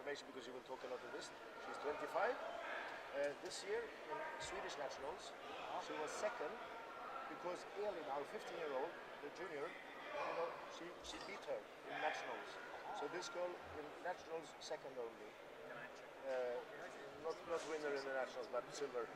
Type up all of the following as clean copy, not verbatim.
information because you will talk a lot of this. She's 25. This year in Swedish nationals, she was second because Elin, our 15-year-old, the junior, she beat her in nationals. So this girl in nationals second only. Not winner in the nationals, but silver.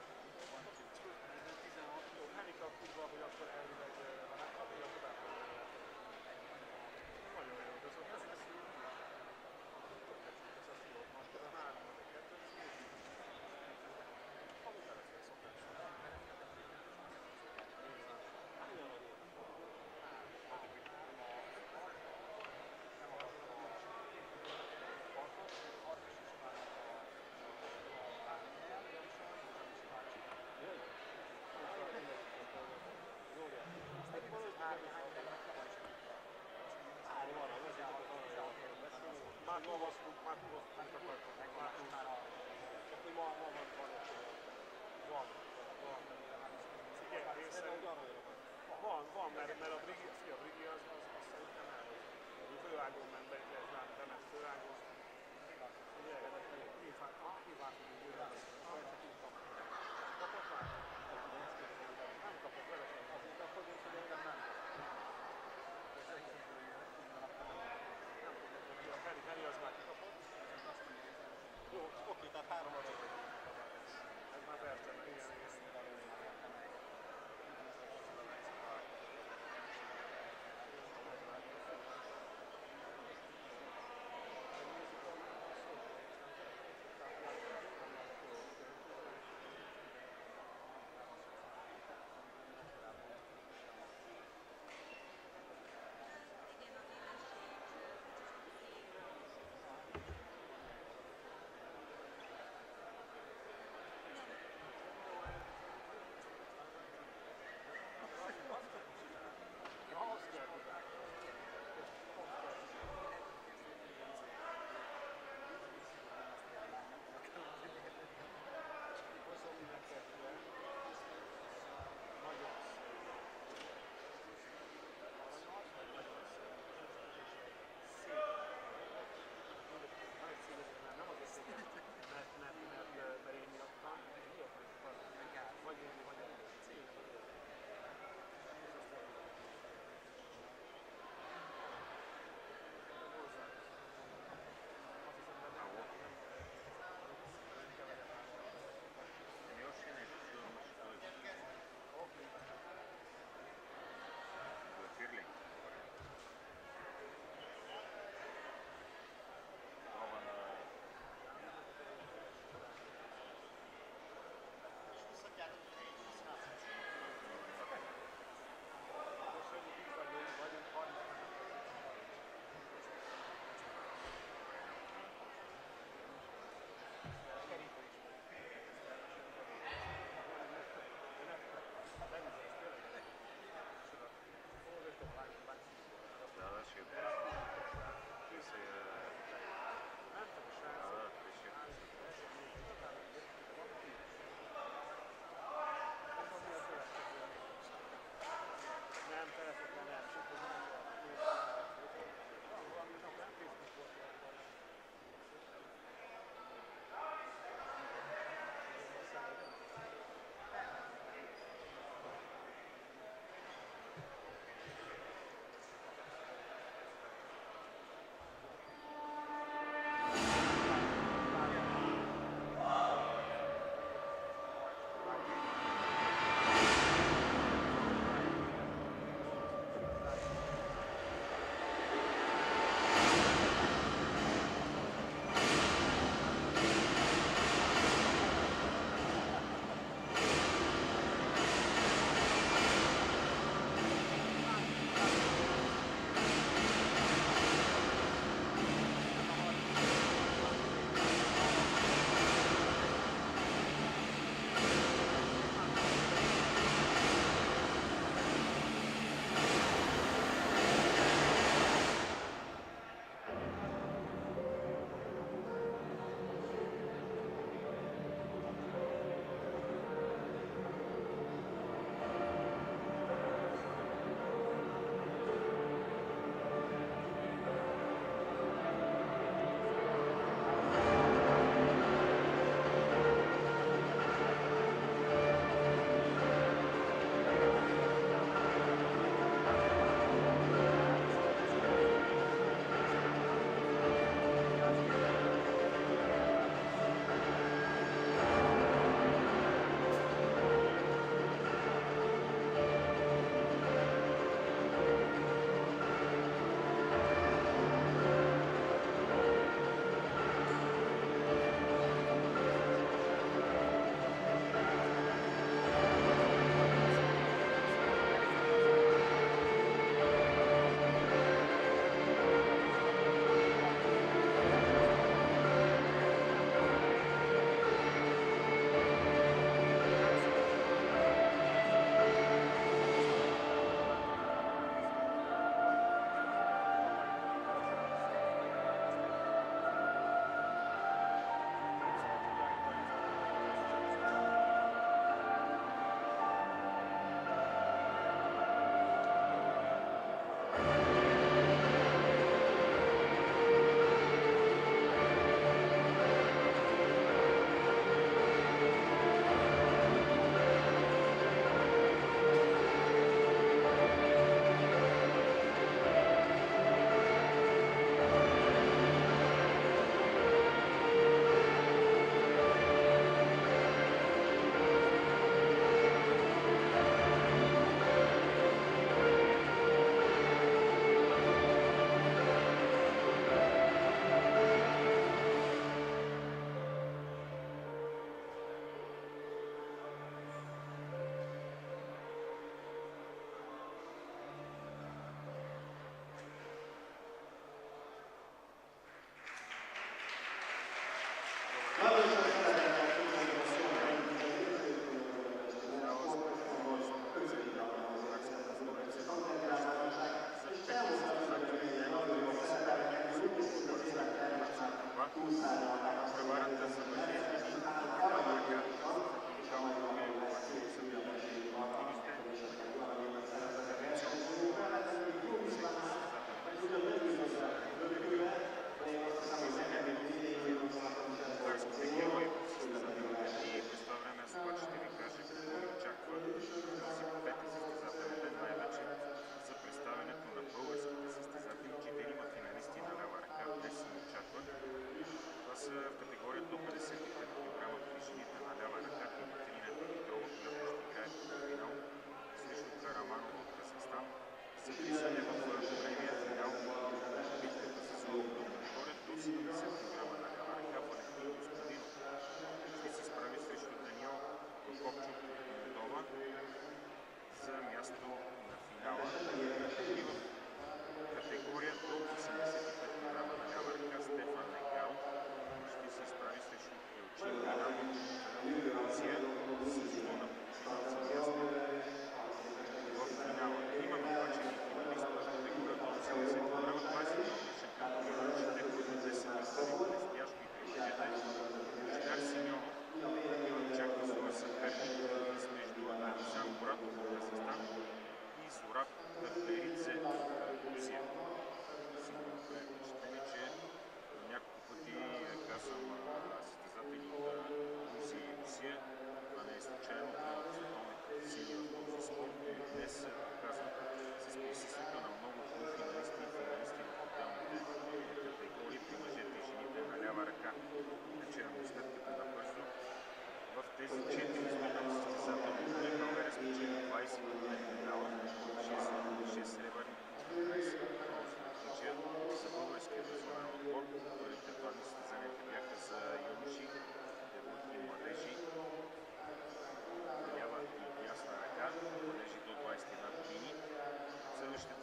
Van, mert a Brigi az szerintem főágon ment be, bement főágon. Híváltunk újra. Kapott már? Nem kapott vereseny. Azért akkor én szerintem nem. Henry az már kikapott. Jó, oké, tehát 3 adat. Ez már percen, igen.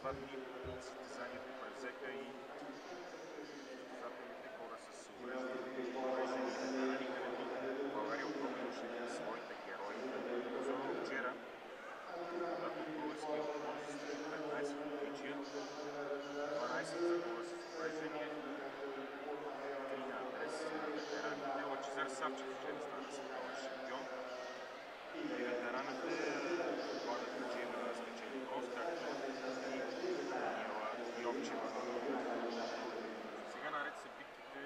2 дни състезанието превзеха и състезателните хора с увреждания, мъже и ветерани, където България отново имаше своите герои. Особено вчера, когато българския отбор засече 15 отличия, 12 за хора с увреждания, 3 на адрес на ветераните. Лъчезар Савчев вчера стана световен шампион. И ветераните предполагат, че има да спечели бронз, както и Даниела Йовчева. Сега наред са битките,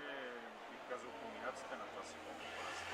бих казал, кулминацията на това световно първенство.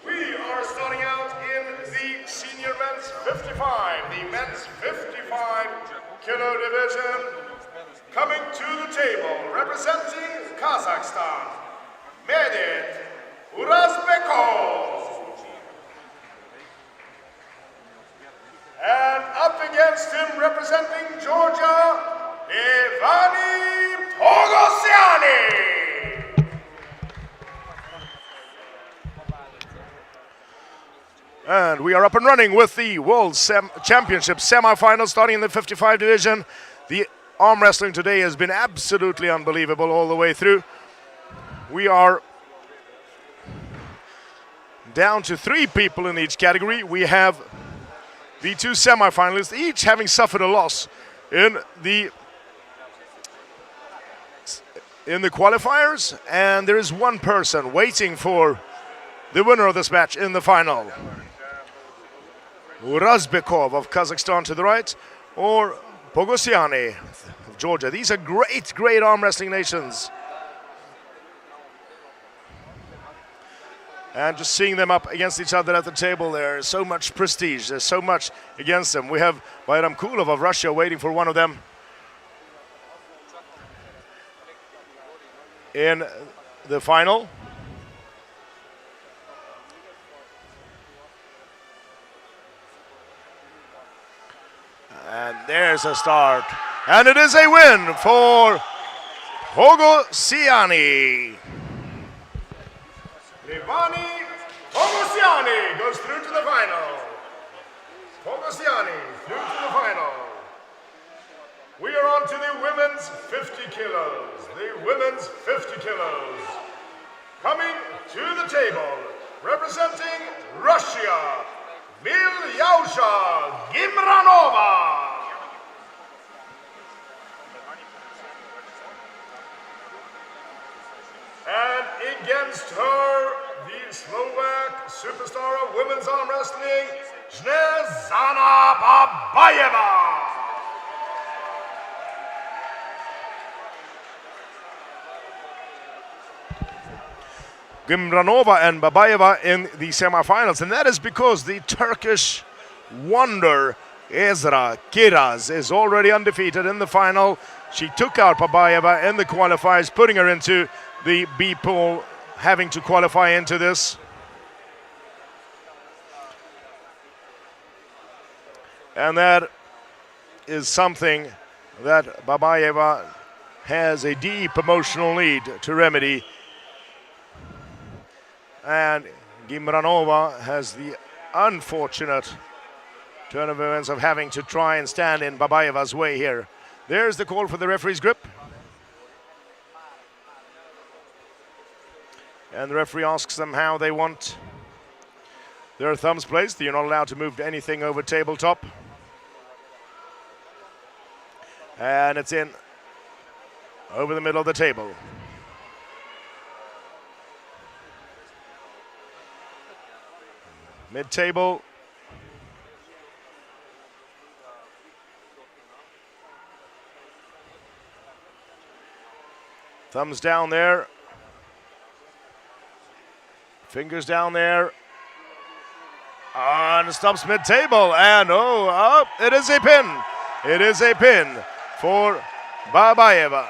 We are starting out in the senior men's 55, the men's 55 kilo division. Coming to the table, representing Kazakhstan, Medit Urazbekov. And up against him, representing Georgia, Ivani Pogosiani. And we are up and running with the World Championship semi-final starting in the 55 division. The arm wrestling today has been absolutely unbelievable all the way through. We are down to 3 people in each category. We have the 2 semi-finalists, each having suffered a loss in the qualifiers, and there is one person waiting for the winner of this match in the final. Urazbekov of Kazakhstan to the right, or Pogosiani of Georgia. These are great, great arm wrestling nations. And just seeing them up against each other at the table, there's so much prestige, there's so much against them. We have Bayram Kulov of Russia waiting for one of them in the final. And there's a start. And it is a win for Pogosiani. Ivani Pogosiani goes through to the final. Pogosiani through to the final. We are on to the women's 50 kilos. The women's 50 kilos. Coming to the table, representing Russia, Milyausha Gimranova. And against her, the Slovak superstar of women's arm wrestling, Snezana Babayeva. Gimranova and Babayeva in the semifinals, and that is because the Turkish wonder Ezra Kiraz is already undefeated in the final. She took out Babayeva in the qualifiers, putting her into the B pool, having to qualify into this. And that is something that Babayeva has a deep emotional need to remedy. And Gimranova has the unfortunate turn of events of having to try and stand in Babayeva's way here. There's the call for the referee's grip. And the referee asks them how they want their thumbs placed. You're not allowed to move anything over tabletop. And it's in over the middle of the table. Mid-table. Thumbs down there. Fingers down there. And stops mid-table. And it is a pin. It is a pin for Babayeva.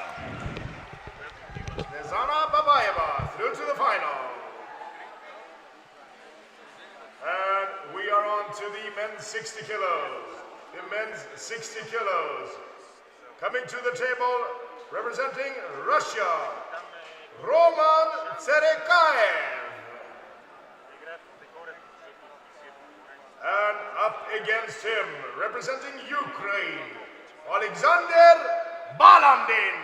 Snezana Babayeva through to the final. And we are on to the men's 60 kilos. The men's 60 kilos. Coming to the table, representing Russia, Roman Tserekaev. And up against him, representing Ukraine, Alexander Balandin.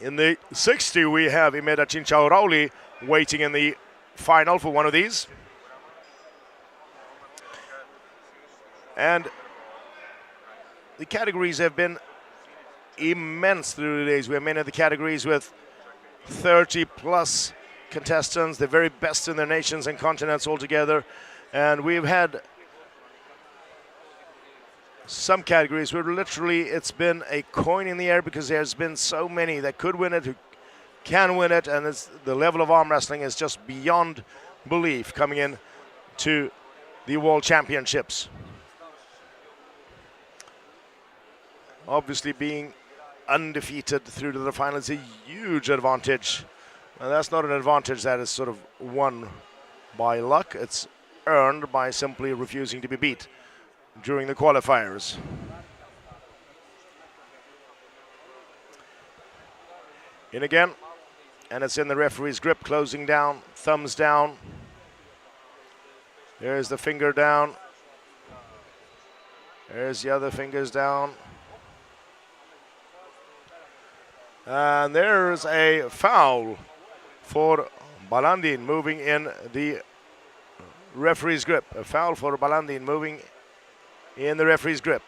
In the 60, we have Imeda Chinchaurauli waiting in the final for one of these. And the categories have been immense through the days. We have many of the categories with 30 plus contestants, the very best in their nations and continents altogether. And we've had some categories where literally it's been a coin in the air because there's been so many that could win it, who can win it, and the level of arm wrestling is just beyond belief coming in to the World Championships. Obviously being undefeated through to the final is a huge advantage. And that's not an advantage that is sort of won by luck. It's earned by simply refusing to be beat during the qualifiers. In again, and it's in the referee's grip, closing down, thumbs down. There's the finger down. There's the other fingers down. And there's a foul for Balandin moving in the referee's grip. A foul for Balandin moving in the referee's grip.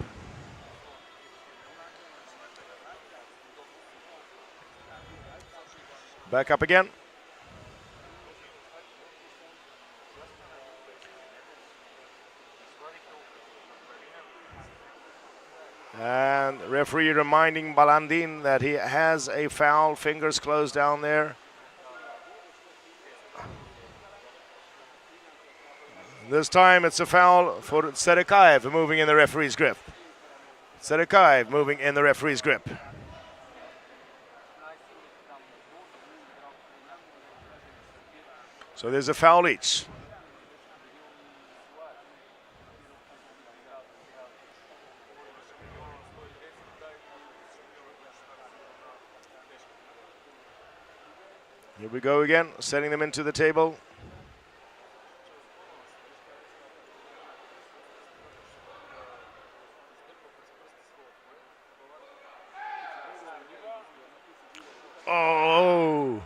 Back up again. And referee reminding Balandin that he has a foul, fingers closed down there. This time it's a foul for Tserekaev moving in the referee's grip. Tserekaev moving in the referee's grip. So there's a foul each. Here we go again, setting them into the table. Oh!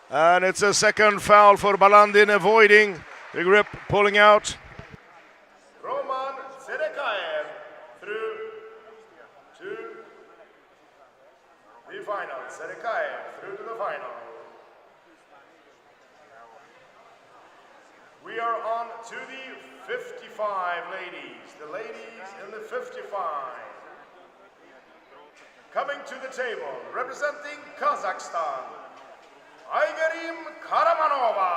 And it's a second foul for Balandin, avoiding the grip, pulling out. Roman Tserekaev through to the final. Tserekaev through to the final. We are on to the 55 ladies. The ladies in the 55. Coming to the table, representing Kazakhstan, Aigarim Karamanova.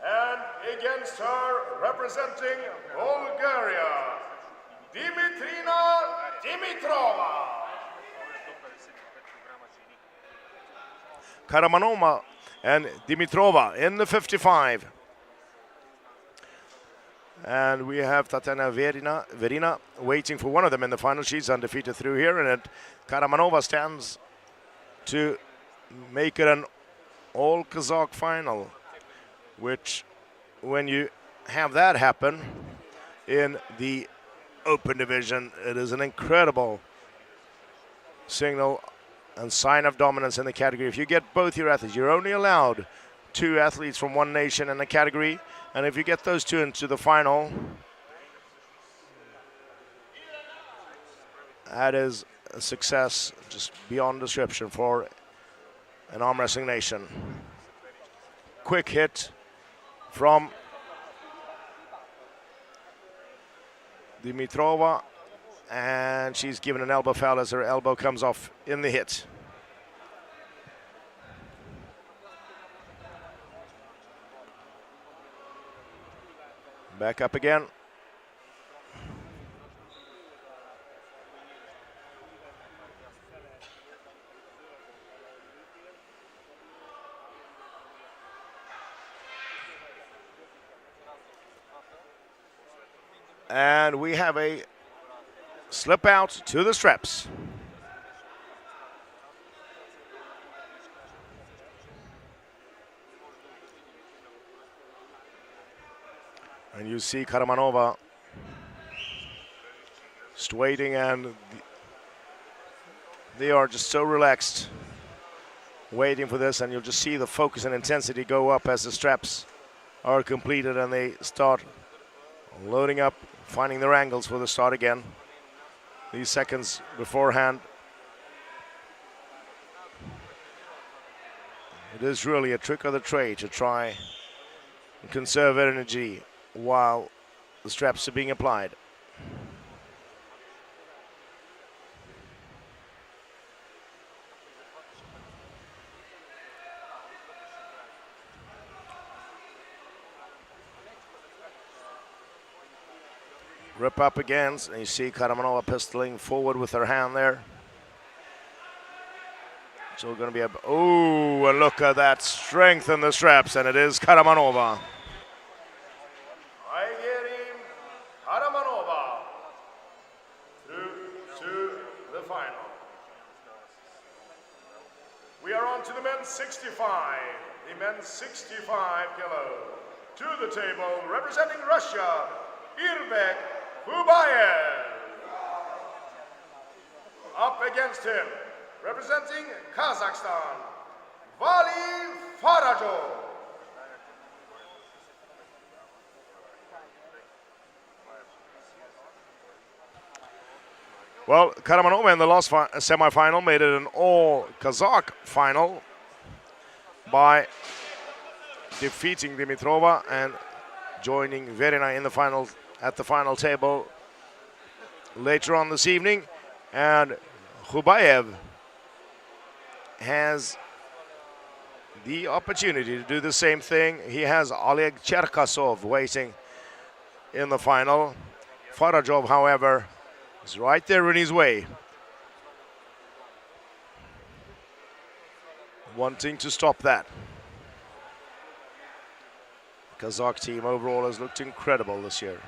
And against her, representing Bulgaria, Dimitrina Dimitrova. Karamanova and Dimitrova in the 55. And we have Tatiana Verina waiting for one of them in the final. She's undefeated through here, and Karamanova stands to make it an all-Kazakh final, which, when you have that happen in the open division, it is an incredible signal and sign of dominance in the category. If you get both your athletes, you're only allowed 2 athletes from one nation in a category, and if you get those 2 into the final, that is a success just beyond description for an arm wrestling nation. Quick hit from Dimitrova, and she's given an elbow foul as her elbow comes off in the hit. Back up again. And we have a slip out to the straps. And you see Karamanova just waiting, and they are just so relaxed waiting for this, and you'll just see the focus and intensity go up as the straps are completed and they start loading up, finding their angles for the start again. These seconds beforehand. It is really a trick of the trade to try and conserve energy while the straps are being applied. Rip up again, and you see Karamanova pistoling forward with her hand there. So going to be a, oh, and look at that strength in the straps, and it is Karamanova. I get him, Karamanova, through to the final. We are on to the men's 65, the men's 65 kilo. To the table, representing Russia, Irbek Hubayev. Up against him, representing Kazakhstan, Vali Farajov. Well, Karamanova in the last semi-final made it an all-Kazakh final by defeating Dimitrova and joining Verina in the final, at the final table later on this evening. And Hubayev has the opportunity to do the same thing. He has Oleg Cherkasov waiting in the final. Farajov, however, is right there in his way, wanting to stop that. Kazakh team overall has looked incredible this year.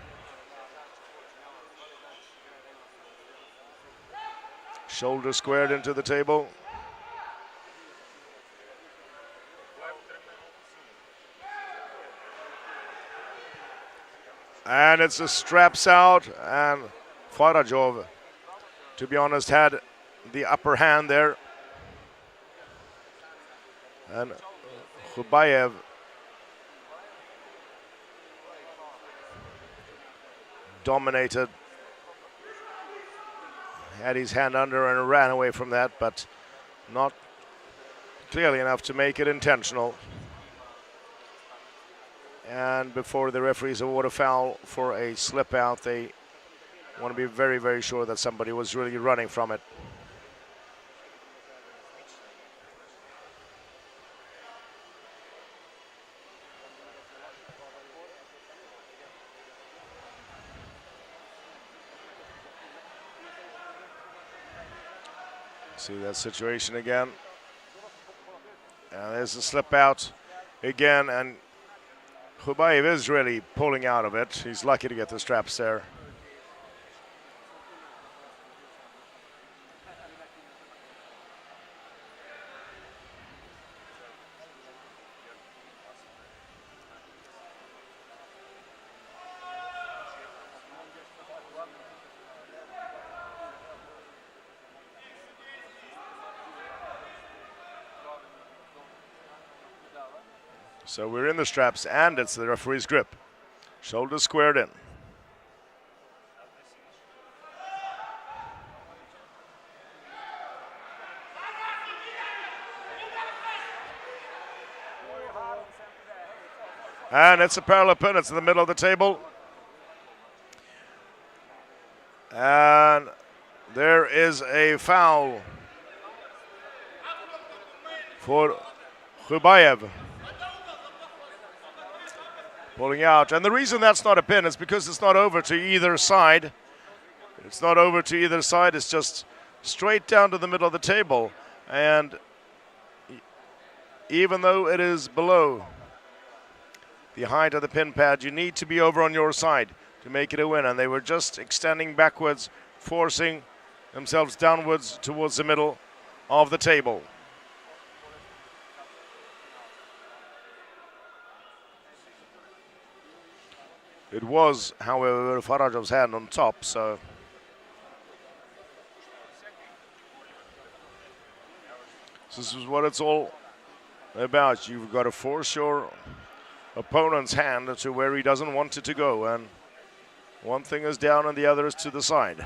Shoulder squared into the table. And it's the straps out, and Farajov, to be honest, had the upper hand there. And Hubayev dominated, had his hand under and ran away from that, but not clearly enough to make it intentional. And before the referees award a foul for a slip out, they want to be very, very sure that somebody was really running from it. See that situation again. And there's a slip out again, and Hubayev is really pulling out of it. He's lucky to get the straps there. So we're in the straps, and it's the referee's grip. Shoulders squared in. And it's a parallel pin. It's in the middle of the table. And there is a foul for Khubayev. Pulling out. And the reason that's not a pin is because it's not over to either side. It's not over to either side. It's just straight down to the middle of the table. And even though it is below the height of the pin pad, you need to be over on your side to make it a win. And they were just extending backwards, forcing themselves downwards towards the middle of the table. It was, however, Farajov's hand on top, so this is what it's all about. You've got to force your opponent's hand to where he doesn't want it to go, and one thing is down and the other is to the side.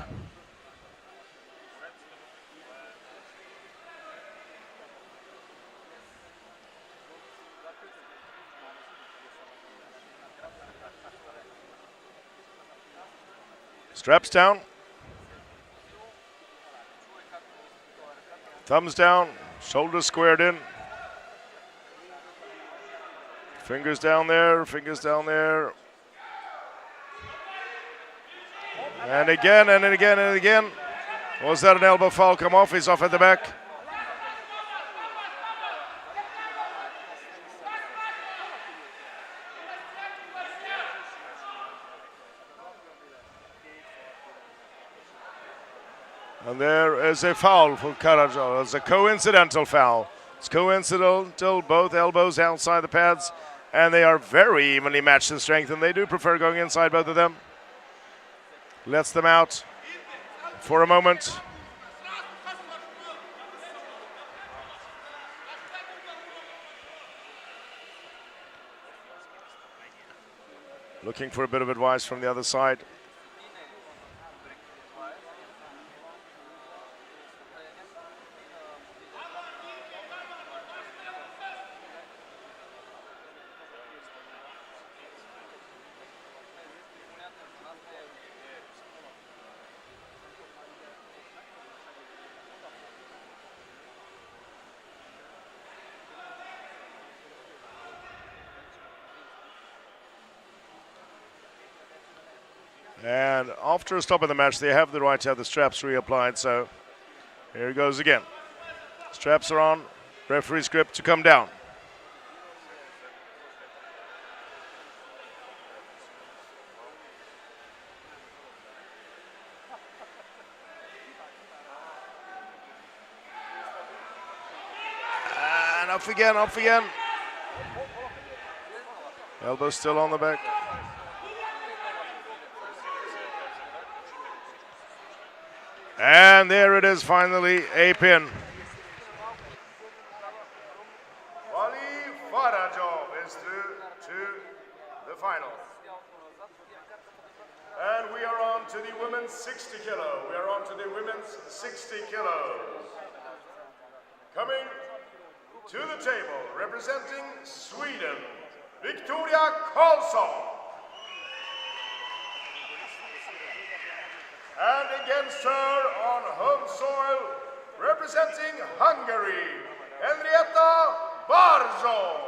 Straps down. Thumbs down, shoulders squared in. Fingers down there, fingers down there. And again, and again, and again. Was that an elbow foul? Come off, he's off at the back. And there is a foul for Karadjov. It's a coincidental foul. It's coincidental, both elbows outside the pads, and they are very evenly matched in strength, and they do prefer going inside, both of them. Lets them out for a moment. Looking for a bit of advice from the other side. And after a stop in the match, they have the right to have the straps reapplied. So here it goes again. Straps are on. Referee's grip to come down. And up again, up again. Elbow still on the back. And there it is, finally, a pin. Wally Farajov is through to the final. And we are on to the women's 60 kilo. We are on to the women's 60 kilos. Coming to the table, representing Sweden, Victoria Karlsson. And against her on home soil, representing Hungary, Henrietta Barzo.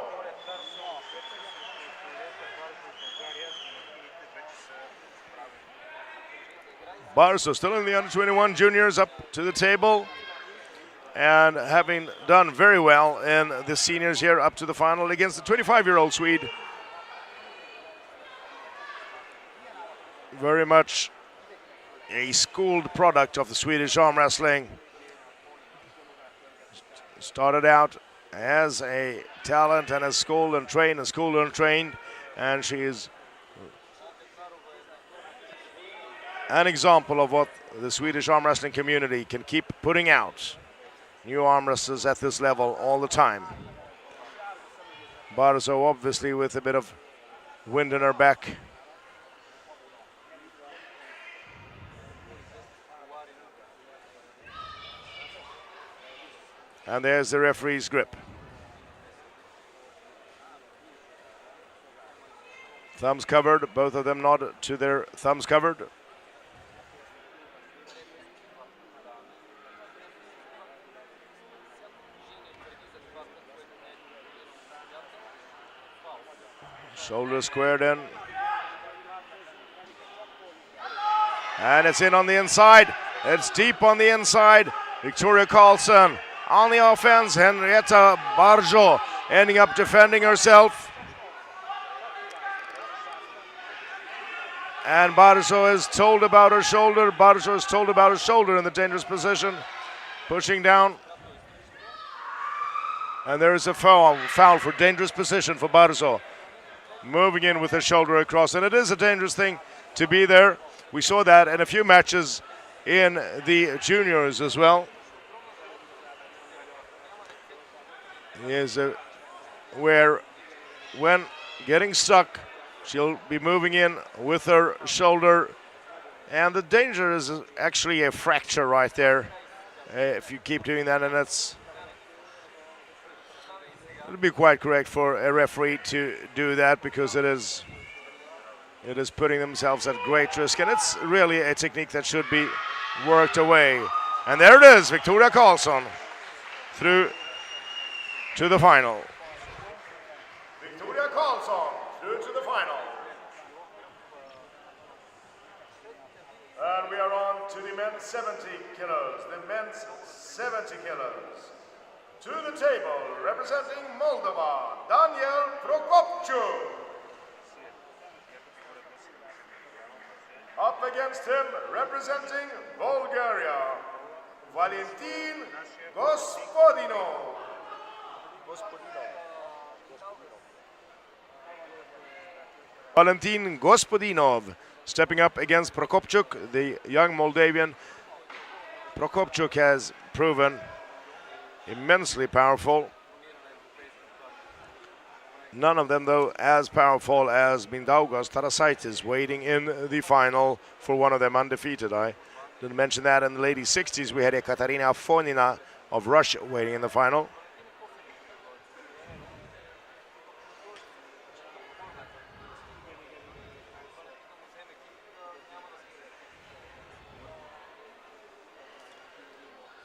Barzo still in the under-21 juniors, up to the table, and having done very well in the seniors here up to the final against the 25-year-old Swede. Very much a schooled product of the Swedish arm wrestling. Started out as a talent and as schooled and trained, and she is an example of what the Swedish arm wrestling community can keep putting out. New arm wrestlers at this level all the time. Barzo obviously with a bit of wind in her back. And there's the referee's grip. Thumbs covered, both of them nod to their thumbs covered. Shoulder squared in. And it's in on the inside. It's deep on the inside. Victoria Karlsson on the offense. Henrietta Barjo ending up defending herself. And Barjo is told about her shoulder. Barjo is told about her shoulder in the dangerous position. Pushing down. And there is a foul for dangerous position for Barjo. Moving in with her shoulder across. And it is a dangerous thing to be there. We saw that in a few matches in the juniors as well. Where when getting stuck, she'll be moving in with her shoulder. And the danger is actually a fracture right there. If you keep doing that, and it'll be quite correct for a referee to do that, because it is putting themselves at great risk, and it's really a technique that should be worked away. And there it is, Victoria Karlsson through to the final. Victoria Karlsson through to the final. And we are on to the men's 70 kilos. The men's 70 kilos. To the table, representing Moldova, Daniel Prokopchuk. Up against him, representing Bulgaria, Valentin Gospodinov. Valentin Gospodinov stepping up against Prokopchuk, the young Moldavian. Prokopchuk has proven immensely powerful. None of them, though, as powerful as Mindaugas Tarasaitis, waiting in the final for one of them undefeated. I didn't mention that in the ladies' 60s. We had Ekaterina Afonina of Russia waiting in the final.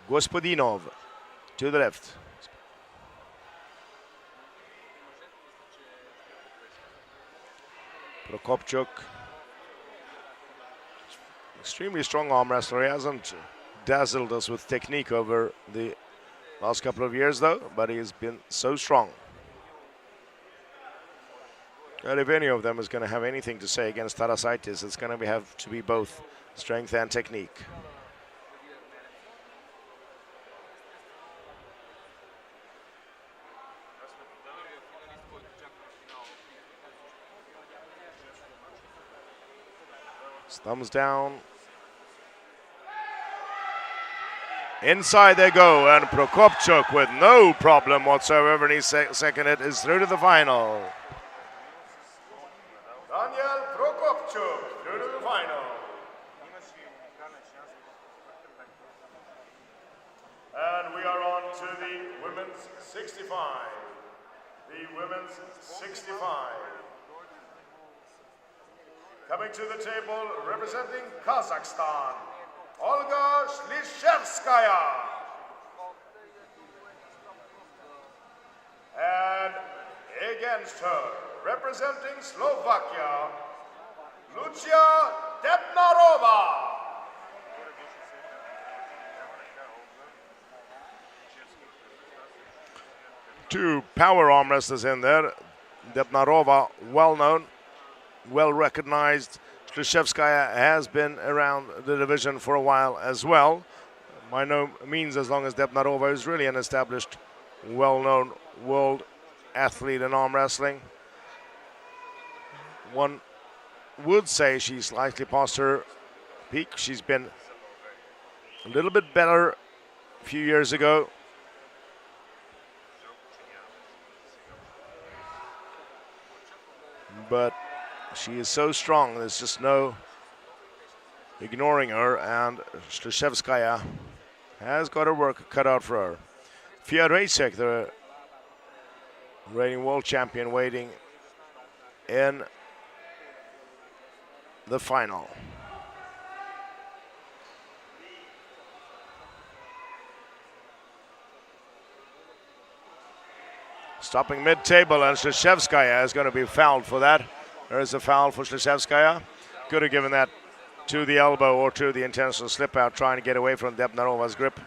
Gospodinov to the left. Prokopchuk, extremely strong arm wrestler. He hasn't dazzled us with technique over the last couple of years, though, but he has been so strong. And if any of them is going to have anything to say against Tarasaitis, it's going to have to be both strength and technique. Thumbs down. Inside they go, and Prokopchuk with no problem whatsoever, and he's seconded, is through to the final. Daniel Prokopchuk through to the final. And we are on to the women's 65. The women's 65. Coming to the table, representing Kazakhstan, Olga Shlishevskaya. And against her, representing Slovakia, Lucia Debnarova. Two power arm wrestlers in there. Debnarova, well known, well recognized. Shlishevskaya has been around the division for a while as well. By no means as long as Debnarova is really an established, well-known world athlete in arm wrestling. One would say she's slightly past her peak. She's been a little bit better a few years ago. But she is so strong, there's just no ignoring her, and Shlishevskaya has got her work cut out for her. Fia Racek, the reigning world champion, waiting in the final. stopping mid-table, and Shleshevskaya is going to be fouled for that. There's a foul for Shleshevskaya. Could have given that to the elbow or to the intentional slip out, trying to get away from Debnarova's grip.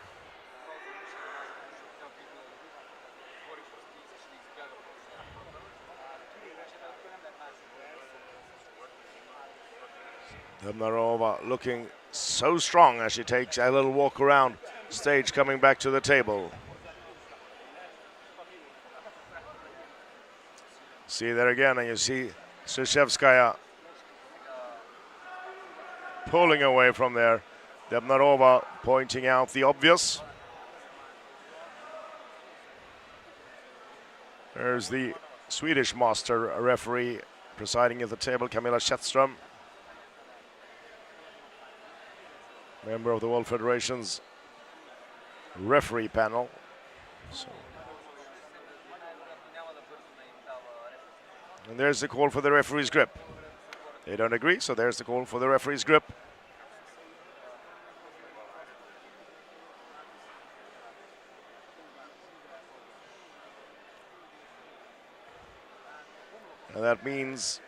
Debnarova looking so strong as she takes a little walk around stage, coming back to the table. See that again, and you see Shleshevskaya pulling away from there. Debnarova pointing out the obvious. There's the Swedish master referee presiding at the table, Camilla Kättström, member of the World Federation's referee panel. And there's the call for the referee's grip. They don't agree, so there's the call for the referee's grip. And that means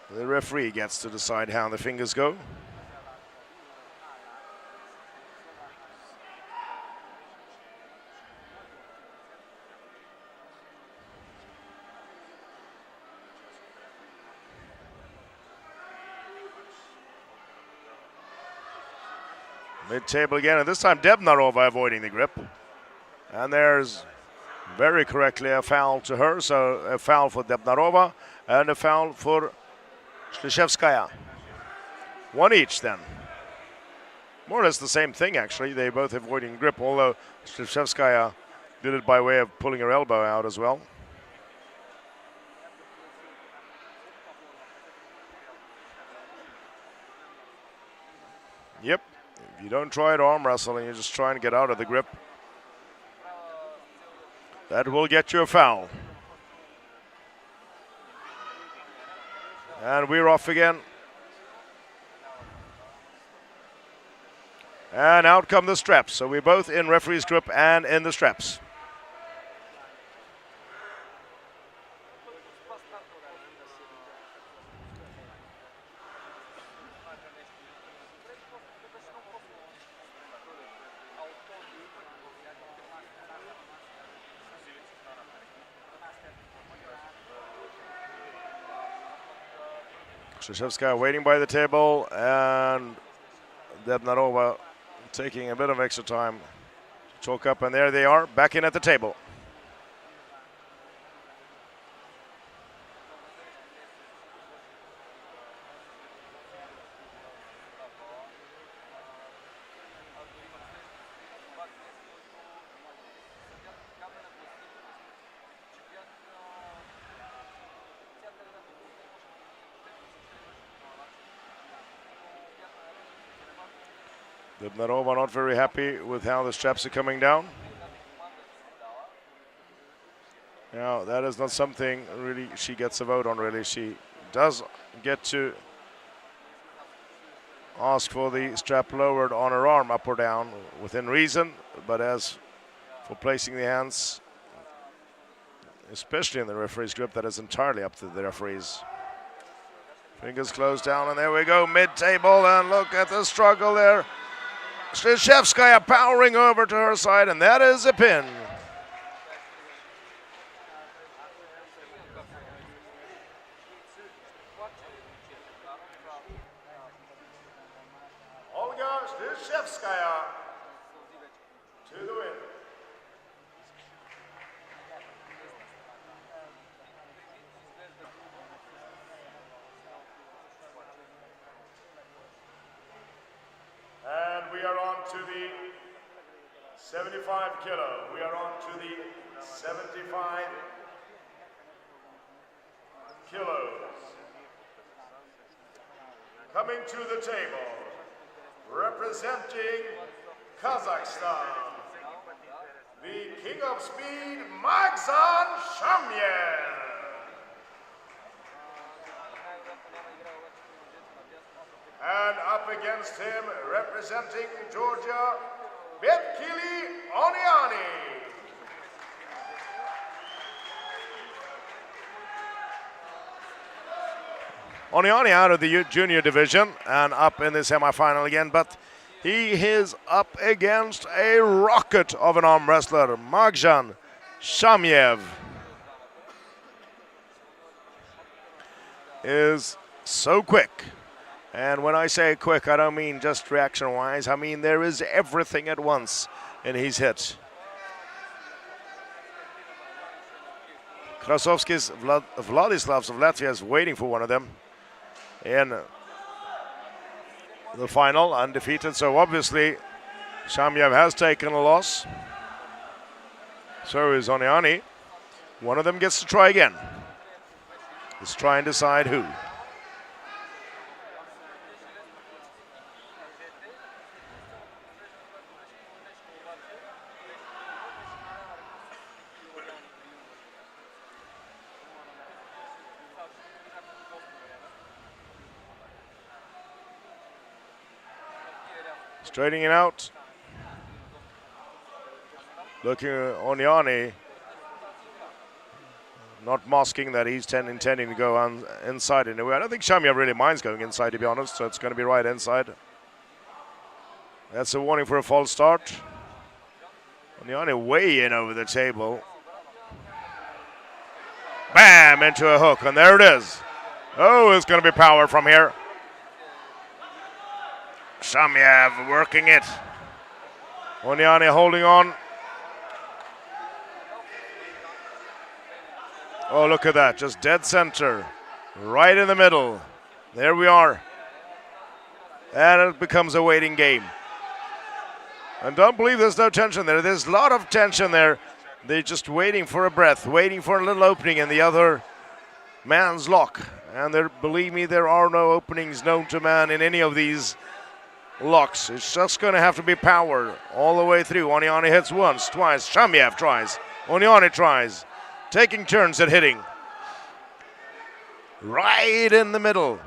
the referee gets to decide how the fingers go. Mid-table again, and this time Debnarova avoiding the grip. And there's very correctly a foul to her, so a foul for Debnarova and a foul for Shleshevskaya. One each then. More or less the same thing actually, they both avoiding grip, although Shleshevskaya did it by way of pulling her elbow out as well. Yep. If you don't try to arm wrestle and you're just trying to get out of the grip, that will get you a foul. And we're off again. And out come the straps. So we're both in referee's grip and in the straps. Shleshevskaya waiting by the table, and Debnarova taking a bit of extra time to chalk up, and there they are, back in at the table. Debnarova not very happy with how the straps are coming down. Now, that is not something really she gets a vote on, really. She does get to ask for the strap lowered on her arm, up or down, within reason. But as for placing the hands, especially in the referee's grip, that is entirely up to the referees. Fingers closed down, and there we go, mid-table, and look at the struggle there. Shleshevskaya powering over to her side, and that is a pin. Olga Shleshevskaya to the win. And we are on to the 75 kilo. We are on to the 75 kilos. Coming to the table, representing Kazakhstan, the King of Speed, Magzan Shamyev. And up against him, representing Georgia, Betkili Oniani. Oniani out of the junior division and up in the semifinal again, but he is up against a rocket of an arm wrestler, Magjan Shamyev. Is so quick. And when I say quick, I don't mean just reaction-wise. I mean there is everything at once in his hit. Krasovskis Vladislavs of Latvia is waiting for one of them in the final, undefeated. So obviously, Shamyev has taken a loss. So is Oniani. One of them gets to try again. Let's try and decide who. Straightening it out. Looking at Oniani. Not masking that he's intending to go inside in a way. I don't think Shamyev really minds going inside, to be honest, so it's going to be right inside. That's a warning for a false start. Oniani way in over the table. Bam! Into a hook, and there it is. Oh, it's going to be power from here. Shamyev working it. Oniani holding on. Oh, look at that. Just dead center. Right in the middle. There we are. And it becomes a waiting game. And don't believe there's no tension there. There's a lot of tension there. They're just waiting for a breath, waiting for a little opening in the other man's lock. And there, believe me, there are no openings known to man in any of these locks. It's just going to have to be power all the way through. Oniani hits once, twice. Shamyev tries. Oniani tries. Taking turns at hitting. Right in the middle.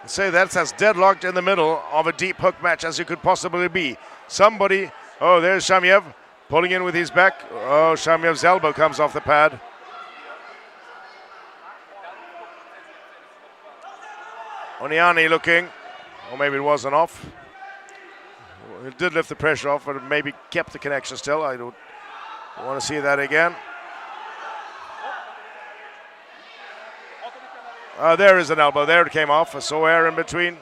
I'd say that's as deadlocked in the middle of a deep hook match as you could possibly be. Somebody, oh, there's Shamyev pulling in with his back. Oh, Shamyev's elbow comes off the pad. Oniani looking, or maybe it wasn't off. It did lift the pressure off, but it maybe kept the connection still. I don't want to see that again. There is an elbow. There it came off. I saw air in between.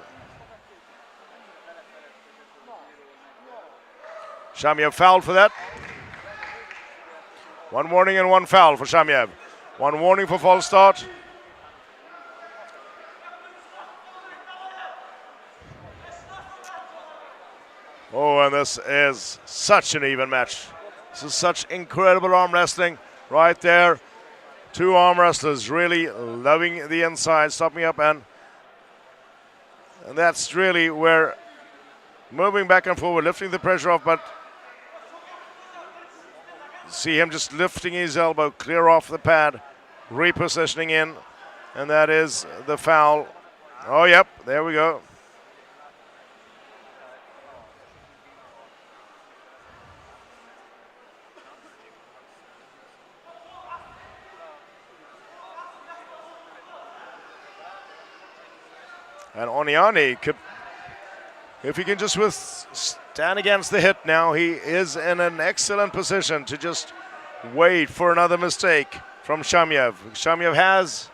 Shamyev fouled for that. One warning and one foul for Shamyev. One warning for false start. Oh, and this is such an even match. This is such incredible arm wrestling right there. Two arm wrestlers really loving the inside, stopping up, and that's really where moving back and forward, lifting the pressure off, but see him just lifting his elbow clear off the pad, repositioning in, and that is the foul. Oh, yep, there we go. And Oniani could, if he can just stand against the hit now, he is in an excellent position to just wait for another mistake from Shamyev. Shamyev has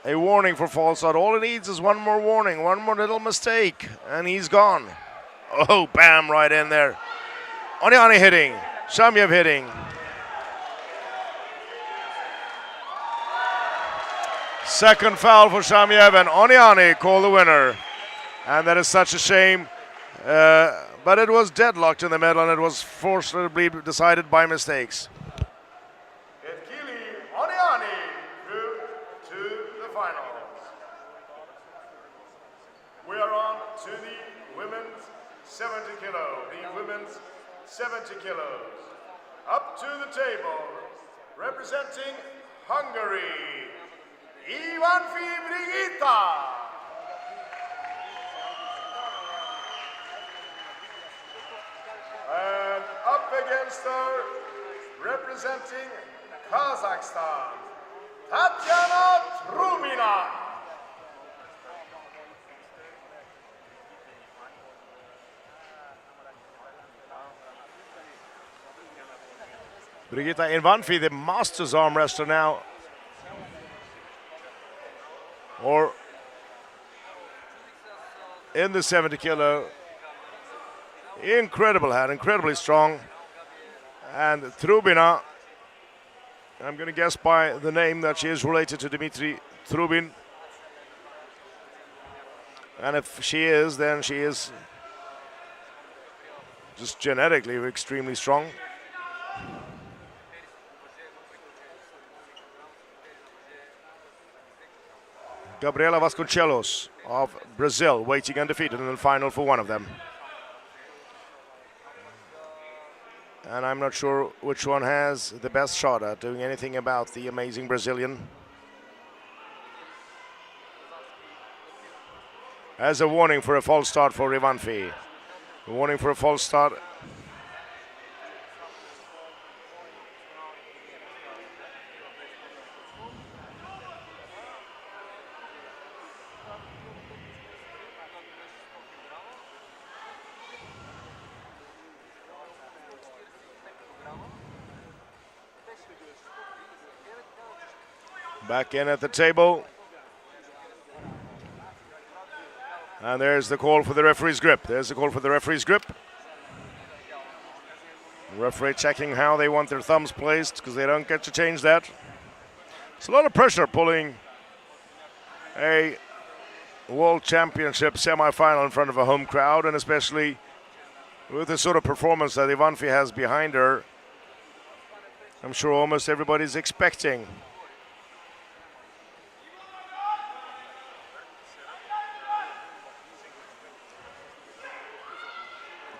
a warning for false start. All he needs is one more warning, one more little mistake, and he's gone. Oh, bam, right in there. Oniani hitting, Shamyev hitting. Second foul for Shamyev, and Oniani called the winner. And that is such a shame. But it was deadlocked in the middle, and it was forcibly decided by mistakes. Evgeny Oniani through to the finals. We are on to the women's 70 kilo. The women's 70 kilos. Up to the table, representing Hungary, Ivan Fibrigita. And up against her, representing Kazakhstan, Tatiana Trubina. Brigitta Invanfi, the Masters arm wrestler now. Or in the 70 kilo. Incredible hand, incredibly strong. And Trubina, I'm going to guess by the name that she is related to Dmitry Trubin. And if she is, then she is just genetically extremely strong. Gabriela Vasconcelos of Brazil, waiting undefeated in the final for one of them. And I'm not sure which one has the best shot at doing anything about the amazing Brazilian. As a warning for a false start for Ivanfi. A warning for a false start. Back in at the table. And there's the call for the referee's grip. There's the call for the referee's grip. The referee checking how they want their thumbs placed because they don't get to change that. It's a lot of pressure pulling a World Championship semi-final in front of a home crowd, and especially with the sort of performance that Ivanfi has behind her. I'm sure almost everybody's expecting.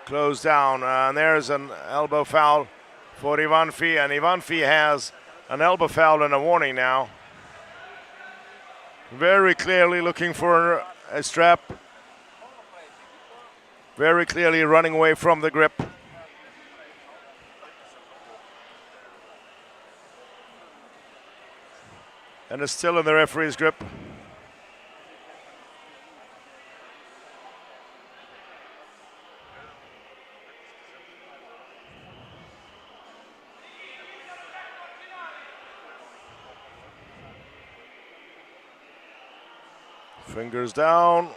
Close down, and there's an elbow foul for Ivanfi, and Ivanfi has an elbow foul and a warning now. Very clearly looking for a strap. Very clearly running away from the grip. And is still in the referee's grip. Fingers down.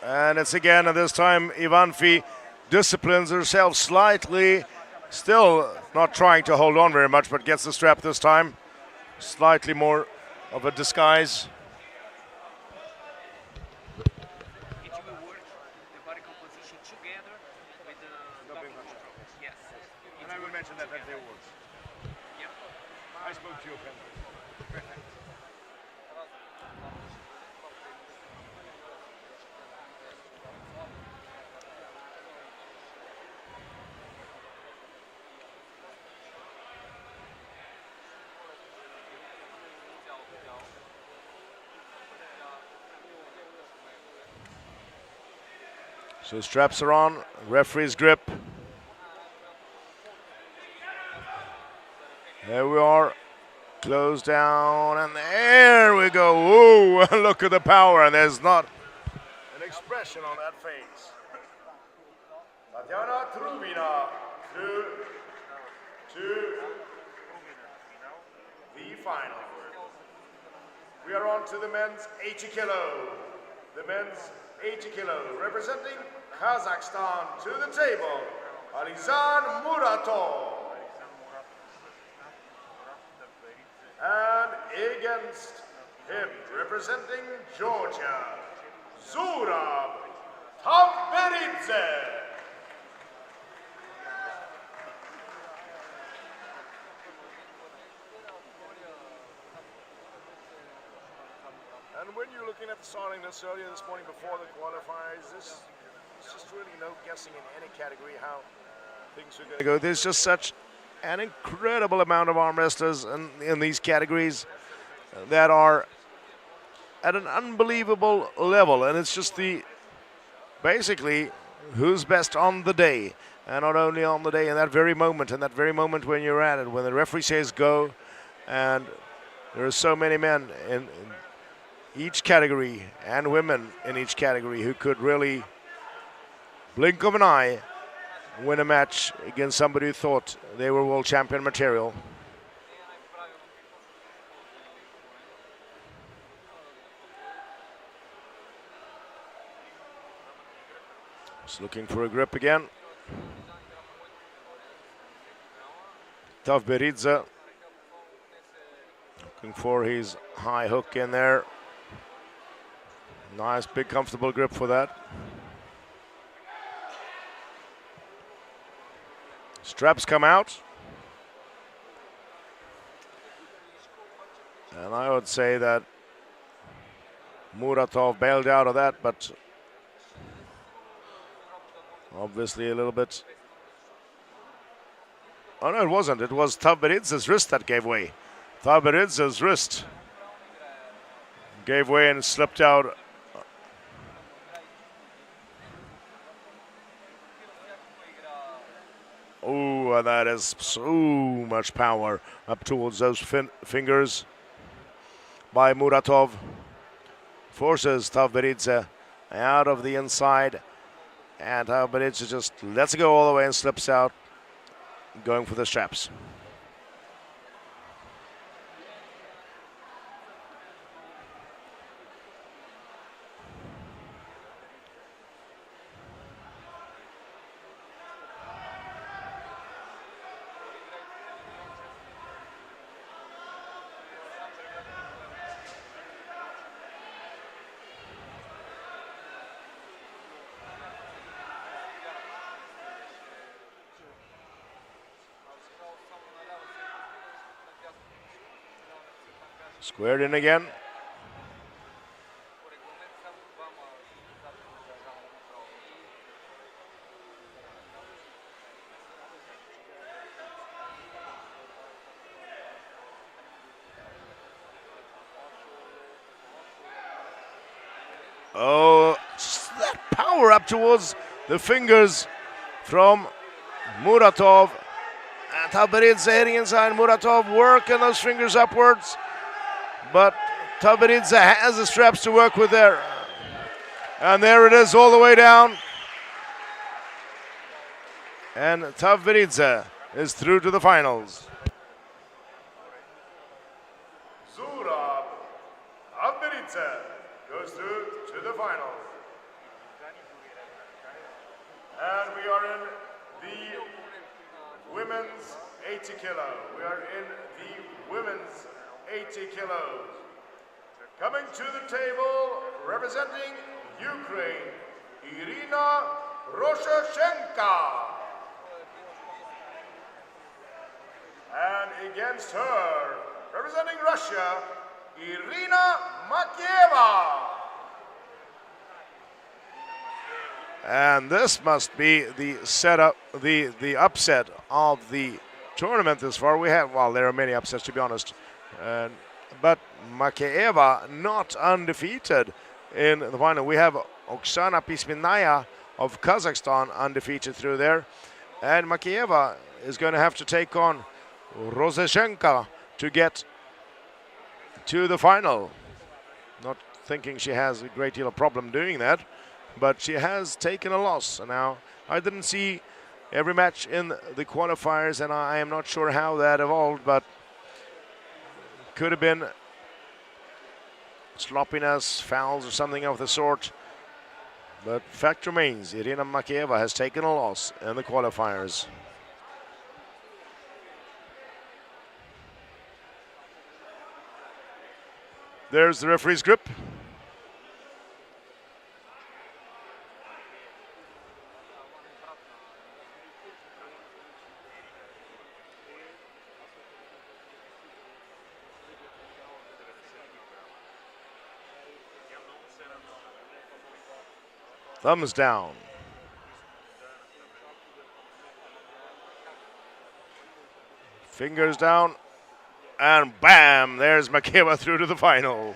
And it's again, and this time Ivanfi disciplines herself slightly. Still not trying to hold on very much, but gets the strap this time. Slightly more of a disguise. It will work the body composition together with the double control. Yes. And I will mention that they work. Yeah. I spoke to you, Ken. So straps are on, referee's grip. There we are, close down, and there we go. Ooh, look at the power, and there's not an expression on that face. Tatiana Trubina to the final. We are on to the men's 80 kilo. The men's 80 kilo, representing Kazakhstan to the table, Alizan Muratov. And against him, representing Georgia, Zurab Tamberidze. And when you're looking at the starting this earlier this morning before the qualifiers, there's just really no guessing in any category how things are going to go. There's just such an incredible amount of arm wrestlers in these categories that are at an unbelievable level, and it's just basically who's best on the day. And not only on the day, in that very moment, when you're at it, when the referee says go, and there are so many men in each category and women in each category who could really blink of an eye win a match against somebody who thought they were world champion material. Just looking for a grip again. Tavberidze looking for his high hook in there. Nice, big, comfortable grip for that. Straps come out. And I would say that Muratov bailed out of that, but obviously a little bit. Oh no, it wasn't. It was Tavberidze's wrist that gave way. Tavberidze's wrist gave way and slipped out. Oh, and that is so much power up towards those fingers by Muratov. Forces Tavberidze out of the inside. And Tavberidze just lets it go all the way and slips out, going for the straps. Squared in again. Oh, that power up towards the fingers from Muratov. And Tavberidze heading inside. Muratov working those fingers upwards. But Tavberidze has the straps to work with there. And there it is all the way down. And Tavberidze is through to the finals. Zurab Tavberidze goes through to the finals. And we are in the women's 80 kilo. We are in the women's 80 kilos. Coming to the table, representing Ukraine, Irina Roshashenka. And against her, representing Russia, Irina Makieva. And this must be the setup, the upset of the tournament this far. We have, well, there are many upsets to be honest. But Makieva not undefeated in the final. We have Oksana Pisminaya of Kazakhstan undefeated through there. And Makieva is going to have to take on Rozheshenka to get to the final. Not thinking she has a great deal of problem doing that, but she has taken a loss. And now, I didn't see every match in the qualifiers, and I am not sure how that evolved, but could have been sloppiness, fouls, or something of the sort. But fact remains, Irina Makieva has taken a loss in the qualifiers. There's the referee's grip. Thumbs down. Fingers down. And bam, there's Makieva through to the final.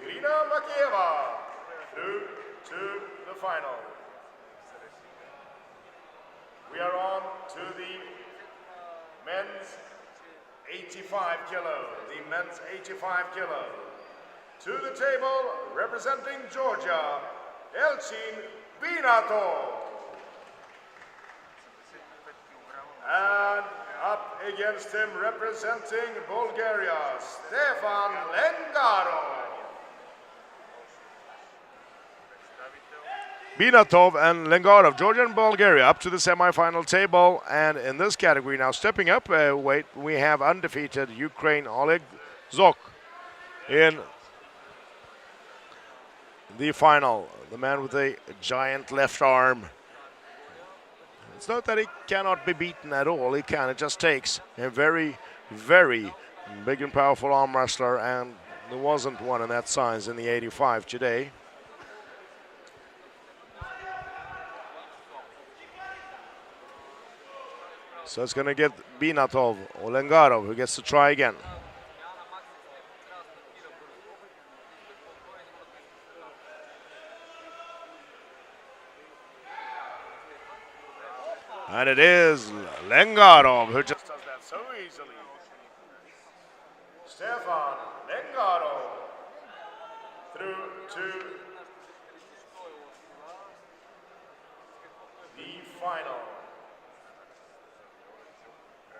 Irina Makieva through to the final. to the men's 85 kilo. The men's 85 kilo. To the table, representing Georgia, Elchin Binato. And up against him, representing Bulgaria, Stefan Lengaro. Binatov and Lengarov, Georgia and Bulgaria, up to the semi-final table. And in this category now, stepping up weight, we have undefeated Ukraine Oleg Zok in the final. The man with a giant left arm. It's not that he cannot be beaten at all. He can. It just takes a very, very big and powerful arm wrestler, and there wasn't one in that size in the 85 today. So it's going to get Binatov or Lengarov who gets to try again. And it is Lengarov who just does that so easily. Stefan Lengaro through to the final.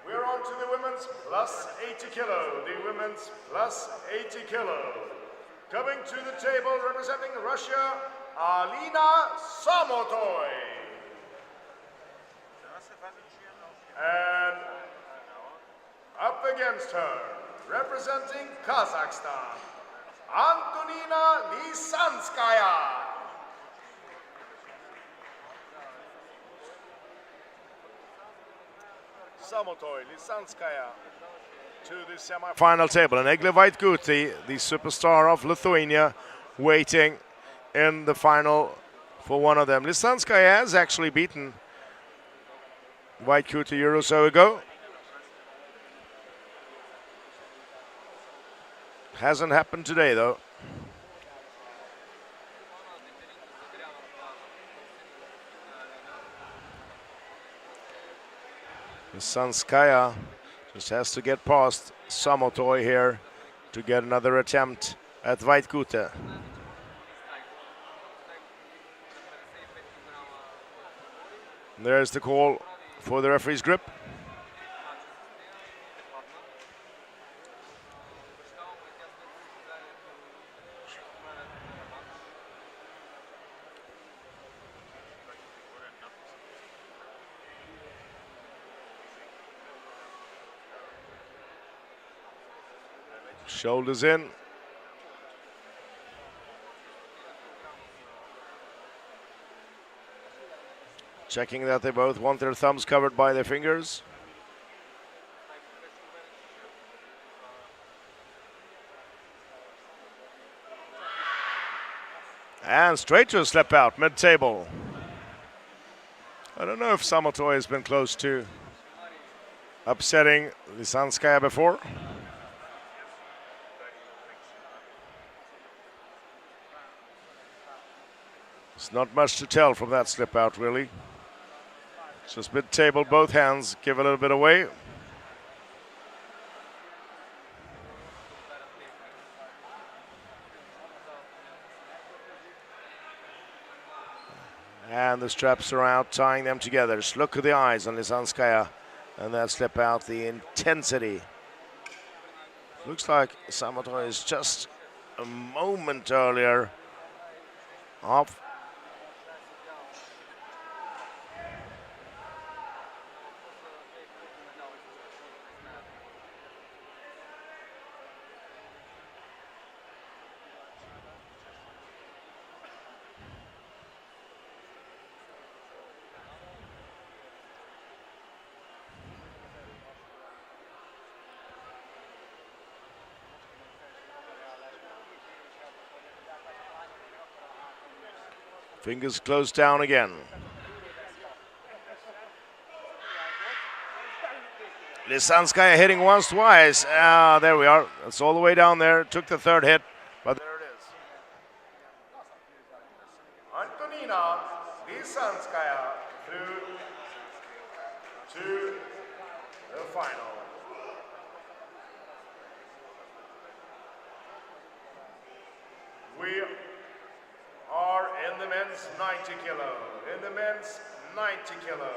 We're on to the women's plus 80 kilo. The women's plus 80 kilo. Coming to the table representing Russia, Alina Samotoy. And up against her, representing Kazakhstan, Antonina Lisanskaya. Samotoy, Lisanskaya to the semi-final table. And Egle Vaitkuti, the superstar of Lithuania, waiting in the final for one of them. Lisanskaya has actually beaten Vaitkuti a year or so ago. Hasn't happened today, though. Lisanskaya just has to get past Samotoy here to get another attempt at Vaitkute. There's the call for the referee's grip. Shoulders in. Checking that they both want their thumbs covered by their fingers. And straight to a slip out, mid-table. I don't know if Samotoy has been close to upsetting Lisanskaya before. It's not much to tell from that slip out, really. It's just mid-table, both hands give a little bit away. And the straps are out, tying them together. Just look at the eyes on Lisanskaya and that slip out, the intensity. Looks like Samotoy is just a moment earlier off. Fingers closed down again. Lisanskaya hitting once, twice. There we are. It's all the way down there. Took the third hit, but there it is. Antonina Lisanskaya through to final. We are in the men's 90 kilo. In the men's 90 kilo.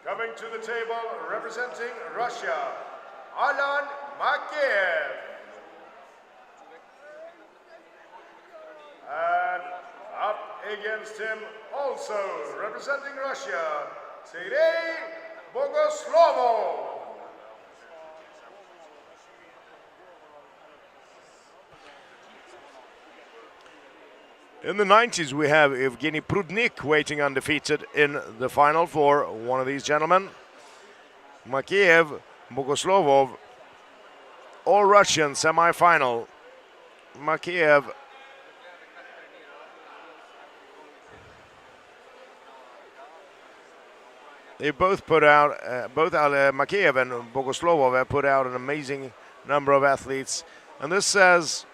Coming to the table, representing Russia, Alan Makiev. And up against him, also representing Russia, Sergei Bogoslovo. In the 90s, we have Evgeny Prudnik waiting undefeated in the final for one of these gentlemen. Makiev, Bogoslovov, all Russian semi-final. Makiev they both put out, Makiev and Bogoslovov have put out an amazing number of athletes. And this says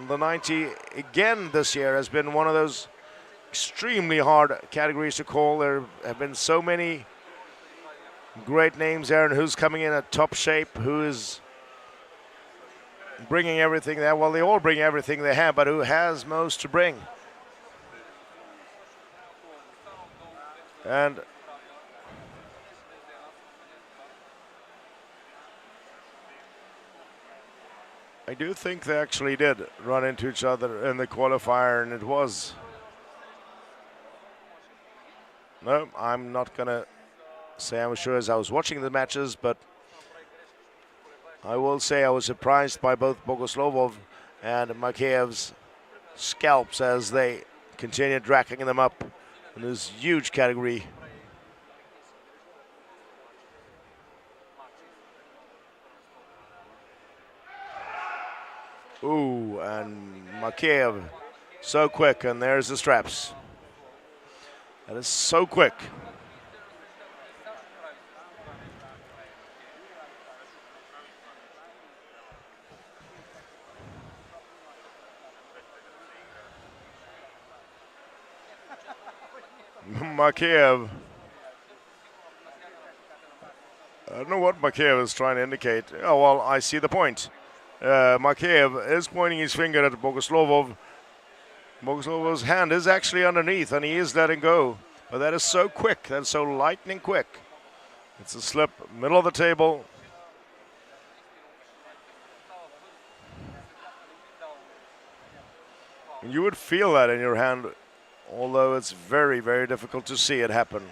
the 90 again this year has been one of those extremely hard categories to call. There have been so many great names there, and who's coming in at top shape, who is bringing everything there. Well, they all bring everything they have, but who has most to bring? And I do think they actually did run into each other in the qualifier, and it was... No, I'm not going to say I'm sure as I was watching the matches, but I will say I was surprised by both Bogoslovov and Makiev's scalps as they continued dragging them up in this huge category. Ooh, and Makiev, so quick, and there's the straps. That is so quick. Makiev. I don't know what Makiev is trying to indicate. Oh, well, I see the point. Makiev is pointing his finger at Bogoslovov. Bogoslovov's hand is actually underneath, and he is letting go. But that is so quick. That is so lightning quick. It's a slip, middle of the table. And you would feel that in your hand, although it's very, very difficult to see it happen.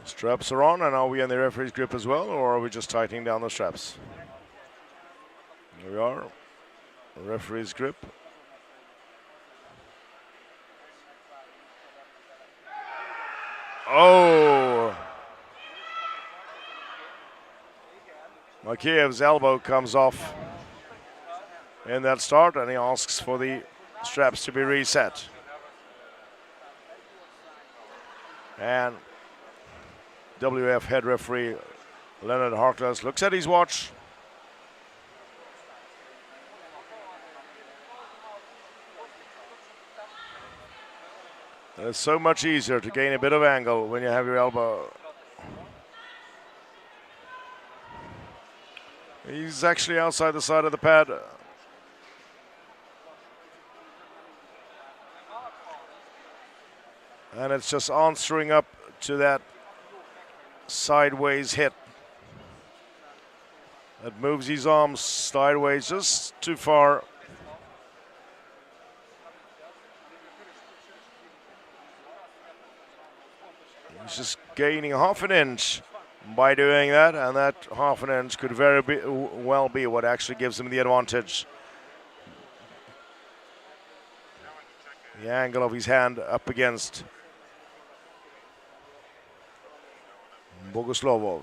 Straps are on, and are we in the referee's grip as well, or are we just tightening down the straps? Here we are, the referee's grip. Oh! Makiev's elbow comes off in that start, and he asks for the straps to be reset. And WF head referee Leonard Harkless looks at his watch. It's so much easier to gain a bit of angle when you have your elbow. He's actually outside the side of the pad. And it's just answering up to that sideways hit. That moves his arms sideways just too far. He's just gaining half an inch by doing that, and that half an inch could very well be what actually gives him the advantage. The angle of his hand up against Boguslavov.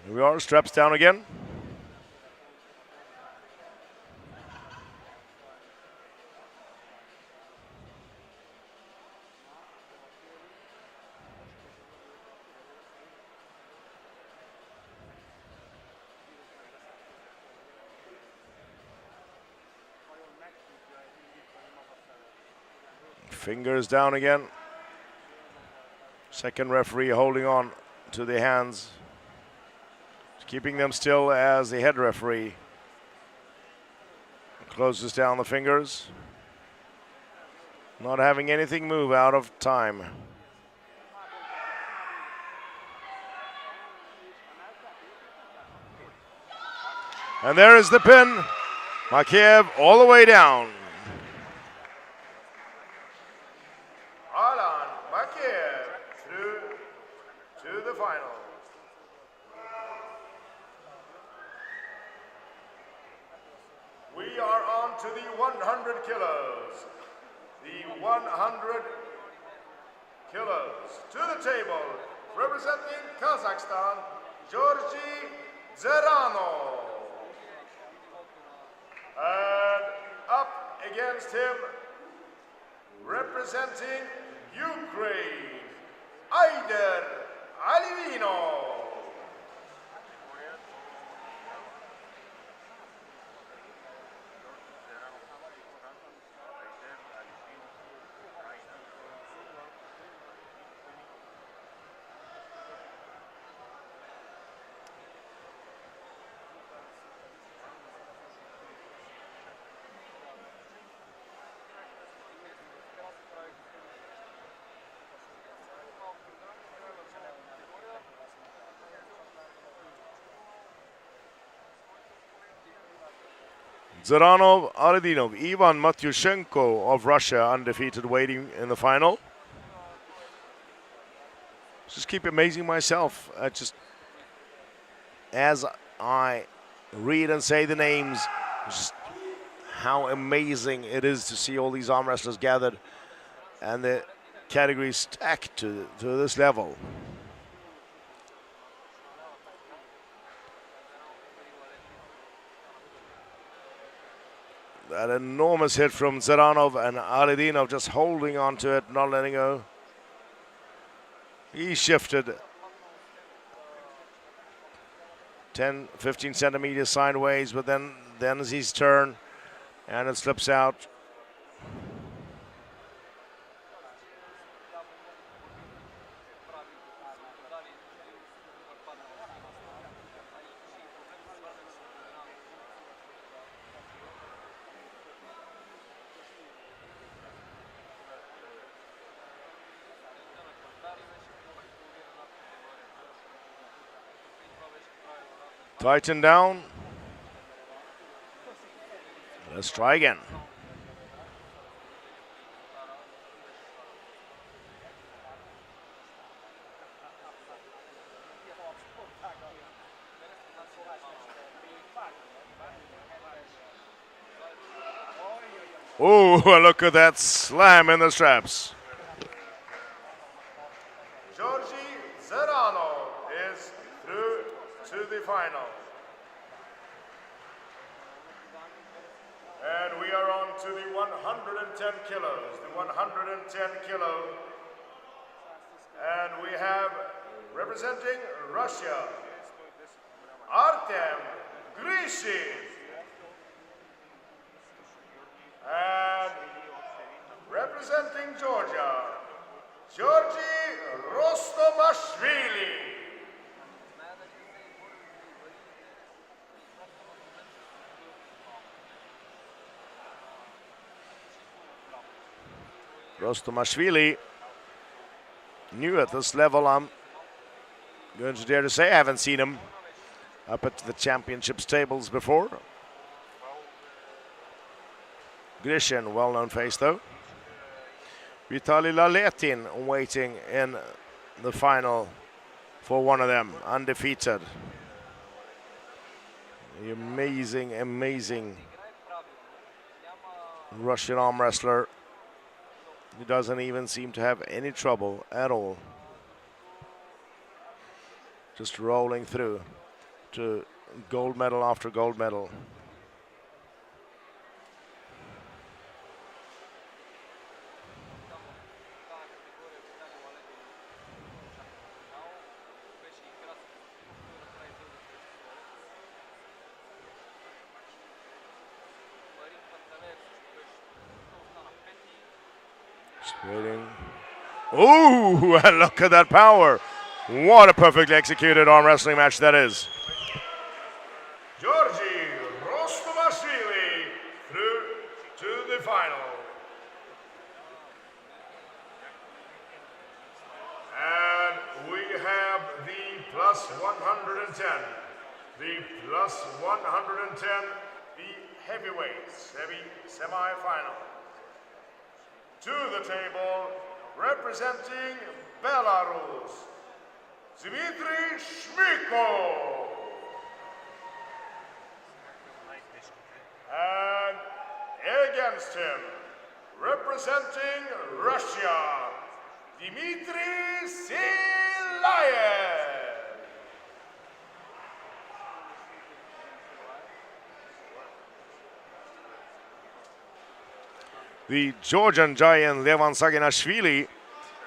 Here we are, straps down again. Fingers down again. Second referee holding on to the hands, keeping them still as the head referee closes down the fingers. Not having anything move out of time. And there is the pin. Makiev all the way down. Alan Makiev through to the final. We are on to the 100 kilos. The 100 kilos. To the table, representing Kazakhstan, Georgi Zerano. And up against him, representing Ukraine, Aider Alivino. Zaranov, Aladinov, Ivan Matyushenko of Russia, undefeated, waiting in the final. Just keep amazing myself. Just as I read and say the names, just how amazing it is to see all these arm wrestlers gathered and the categories stacked to this level. That enormous hit from Zaranov, and Aladinov just holding on to it, not letting go. He shifted 10, 15 centimeters sideways, but then it's his turn, and it slips out. Tighten down. Let's try again. Oh, look at that slam in the straps. Georgi Zerano is through to the final. And we are on to the 110 kilos, the 110 kilo. And we have, representing Russia, Artem Grishin. And representing Georgia, Georgi Rostomashvili. Rostomashvili, new at this level. I'm going to dare to say I haven't seen him up at the championships tables before. Grishin, well-known face though. Vitaly Laletin waiting in the final for one of them, undefeated. The amazing, amazing Russian arm wrestler. He doesn't even seem to have any trouble at all. Just rolling through to gold medal after gold medal. Waiting. Ooh, and look at that power. What a perfectly executed arm wrestling match that is. Georgi Rostomashvili through to the final. And we have the plus 110. The plus 110, the heavyweights, heavy semi-final. To the table, representing Belarus, Dmitry Shmyko. And against him, representing Russia, Dmitry Silayev. The Georgian giant Levan Saginashvili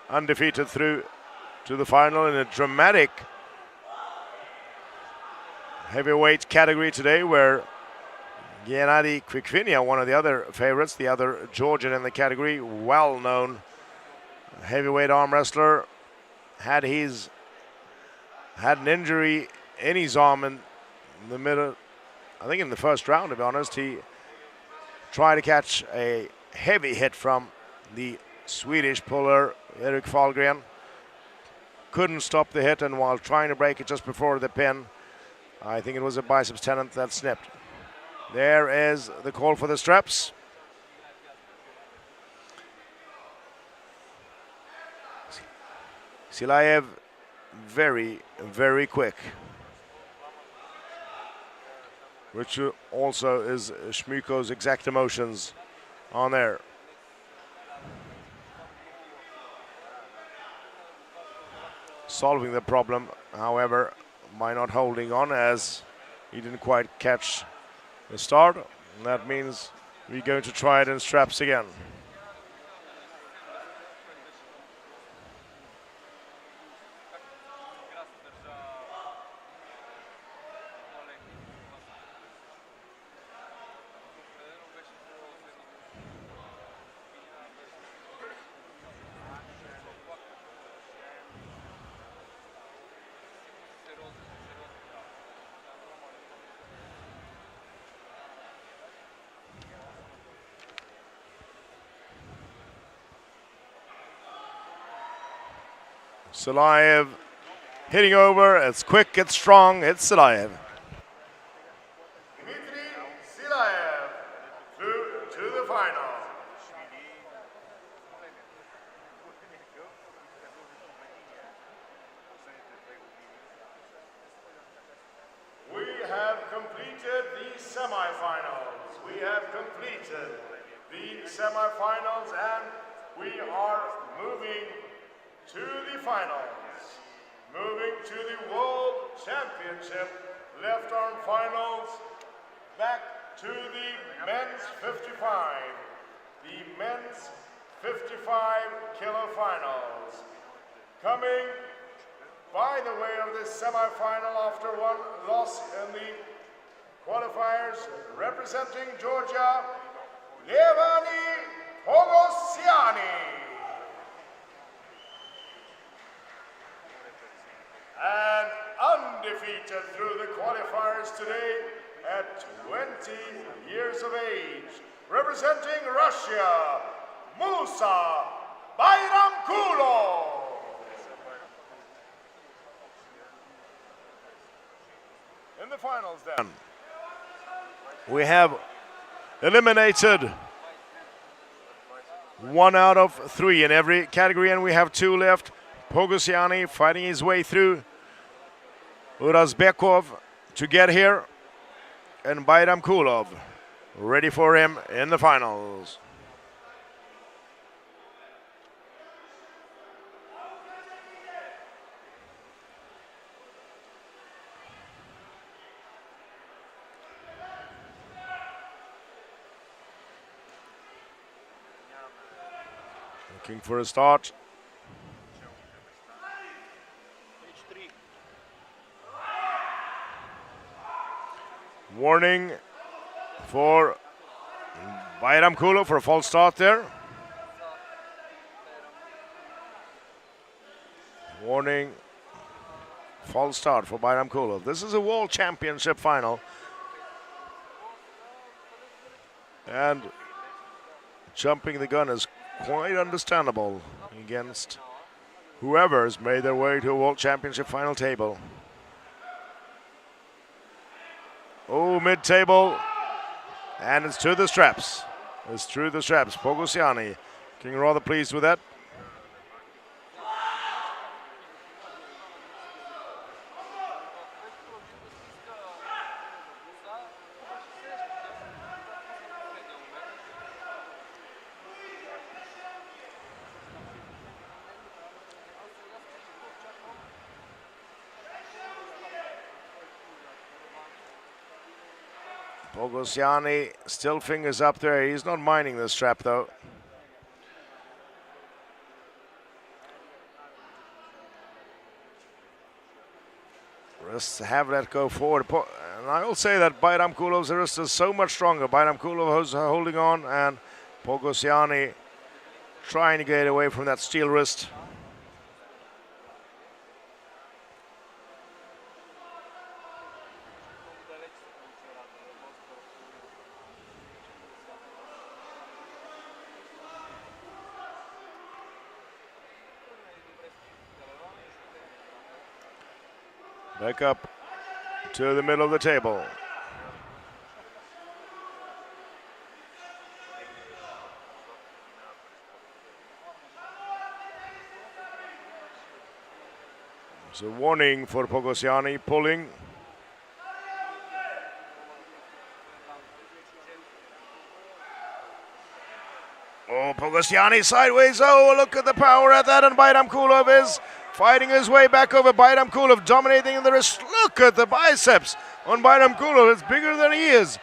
undefeated through to the final in a dramatic heavyweight category today, where Gennady Krikvinia, one of the other favorites, the other Georgian in the category, well-known heavyweight arm wrestler, had an injury in his arm in the middle, I think in the first round, to be honest. He tried to catch a heavy hit from the Swedish puller Erik Fahlgren. Couldn't stop the hit, and while trying to break it just before the pin, I think it was a biceps tendon that snipped. There is the call for the straps. Silayev very, very quick, which also is Shmyko's exact emotions on there. Solving the problem, however, by not holding on, as he didn't quite catch the start. And that means we're going to try it in straps again. Silayev hitting over. It's quick, it's strong, it's Silayev. Dmitry Silayev through to the final. We have completed the semifinals. We have completed the semifinals, and we are moving to the finals. Moving to the World Championship left arm finals, back to the men's 55. The men's 55 kilo finals. Coming by the way of this semifinal after one loss in the qualifiers, representing Georgia, Levani Pogosiani. And undefeated through the qualifiers today at 20 years of age, representing Russia, Musa Bayramkulo. In the finals then, we have eliminated 1 out of 3 in every category, and we have 2 left. Pogosiani fighting his way through Urazbekov to get here. and Bayram Kulov ready for him in the finals. Looking for a start. H3. Warning for Bayram Kulov for a false start there. Warning, false start for Bayram Kulov. This is a World Championship final. And jumping the gun is quite understandable against whoever's made their way to a World Championship final table. Oh, mid-table, and it's to the straps. It's through the straps. Pogosiani looking rather pleased with that. Pogosiani still fingers up there. He's not minding the strap though. Wrists have let go forward. And I will say that Bayram Kulov's wrist is so much stronger. Bayram Kulov is holding on and Pogosiani trying to get away from that steel wrist. Back up to the middle of the table. It's a warning for Pogosiani, pulling. Oh, Pogosiani sideways. Oh, look at the power at that, and Bayram Kulov is fighting his way back over. Bayram Kulov dominating in the wrist. Look at the biceps on Bayram Kulov. It's bigger than he is.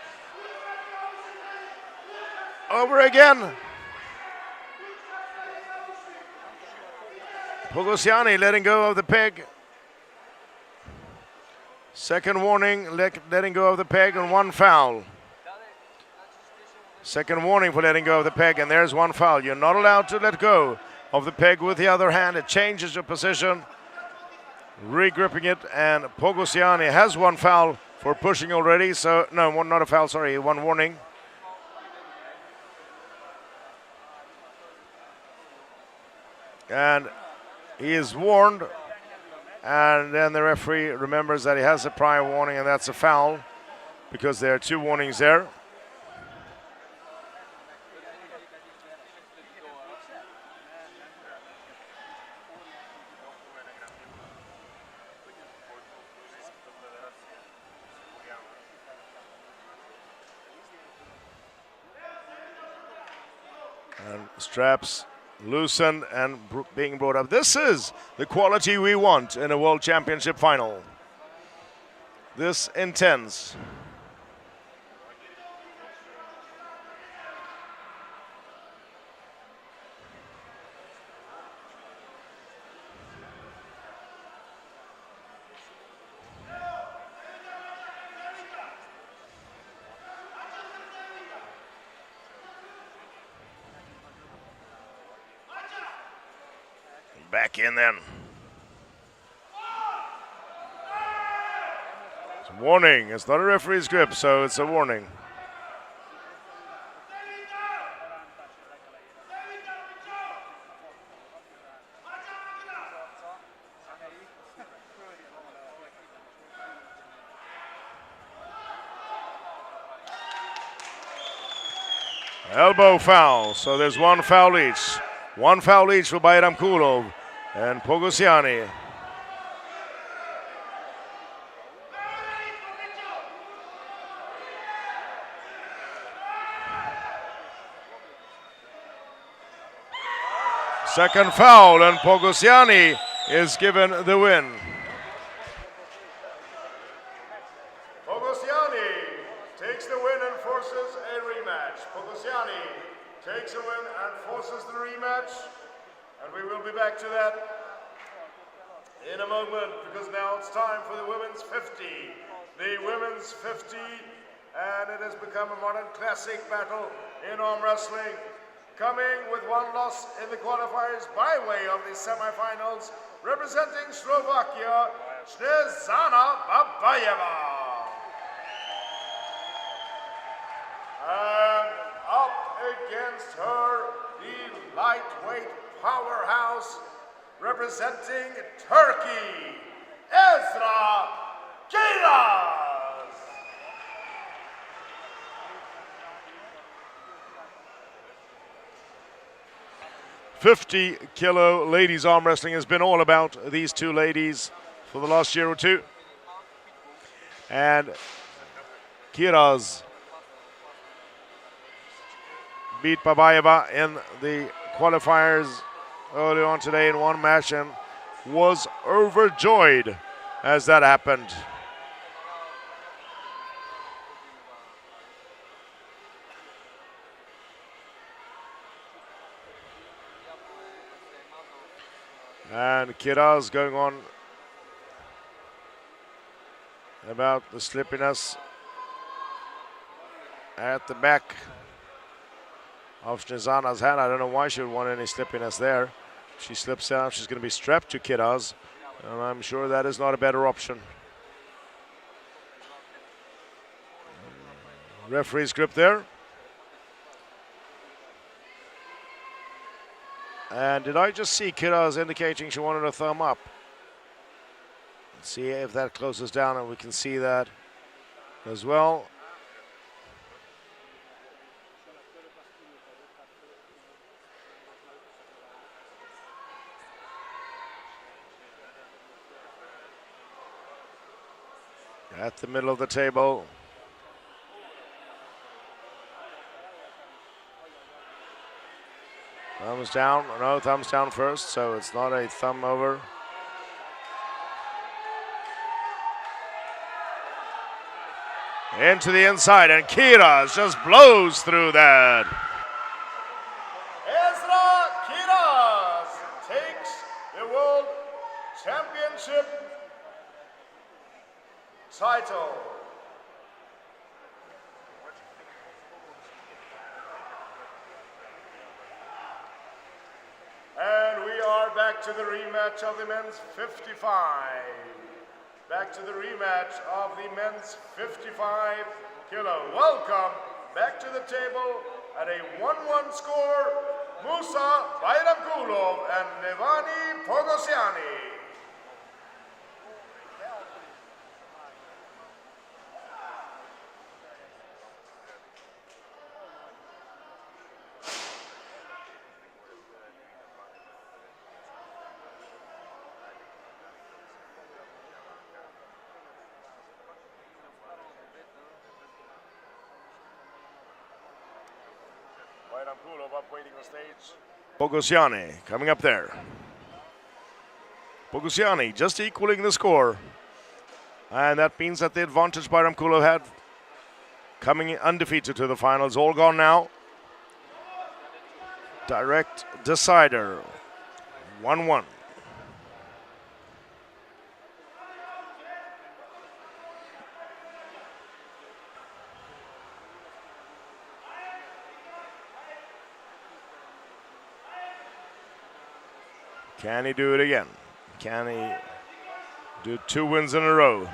Over again. Pogosiani letting go of the peg. Second warning, letting go of the peg and one foul. Second warning for letting go of the peg, and there's one foul. You're not allowed to let go of the peg with the other hand. It changes your position. Regripping it, and Pogosiani has one foul for pushing already. So, no, not a foul, sorry, one warning. And he is warned, and then the referee remembers that he has a prior warning, and that's a foul because there are two warnings there. And straps loosened and being brought up. This is the quality we want in a World Championship final. This intense. Back in then. It's a warning. It's not a referee's grip, so it's a warning. Elbow foul, so there's one foul each. One foul each for Bayram Kulov and Pogosiani. Second foul, and Pogosiani is given the win. Pogosiani takes the win and forces a rematch. Pogosiani takes a win and forces the rematch. And we will be back to that in a moment, because now it's time for the women's 50. The women's 50, and it has become a modern classic battle in arm wrestling. Coming with one loss in the qualifiers by way of the semifinals, representing Slovakia, Snezana Babayeva. And up against her, the lightweight powerhouse, representing Turkey, Ezra Kiraz. 50-kilo ladies arm wrestling has been all about these two ladies for the last year or two. And Kiraz beat Babayeva in the qualifiers early on today in one match and was overjoyed as that happened. And Kiraz going on about the slippiness at the back of Snezana's hand. I don't know why she would want any slippiness there. If she slips out, she's going to be strapped to Kiraz, and I'm sure that is not a better option. Referee's grip there. And did I just see Kiraz indicating she wanted a thumb up? Let's see if that closes down and we can see that as well. At the middle of the table. Thumbs down. No, thumbs down first, so it's not a thumb over. Into the inside, and Kiraz just blows through that. Ezra Kiraz takes the World Championship title. And we are back to the rematch of the men's 55. Back to the rematch of the men's 55 kilo. Welcome back to the table at a 1-1 score, Musa Bayramkulov and Levani Pogosiani. Pogosiani coming up there. Pogosiani just equaling the score. And that means that the advantage Bayramkulov had coming undefeated to the finals, all gone now. Direct decider. 1-1. Can he do it again? Can he do 2 wins in a row?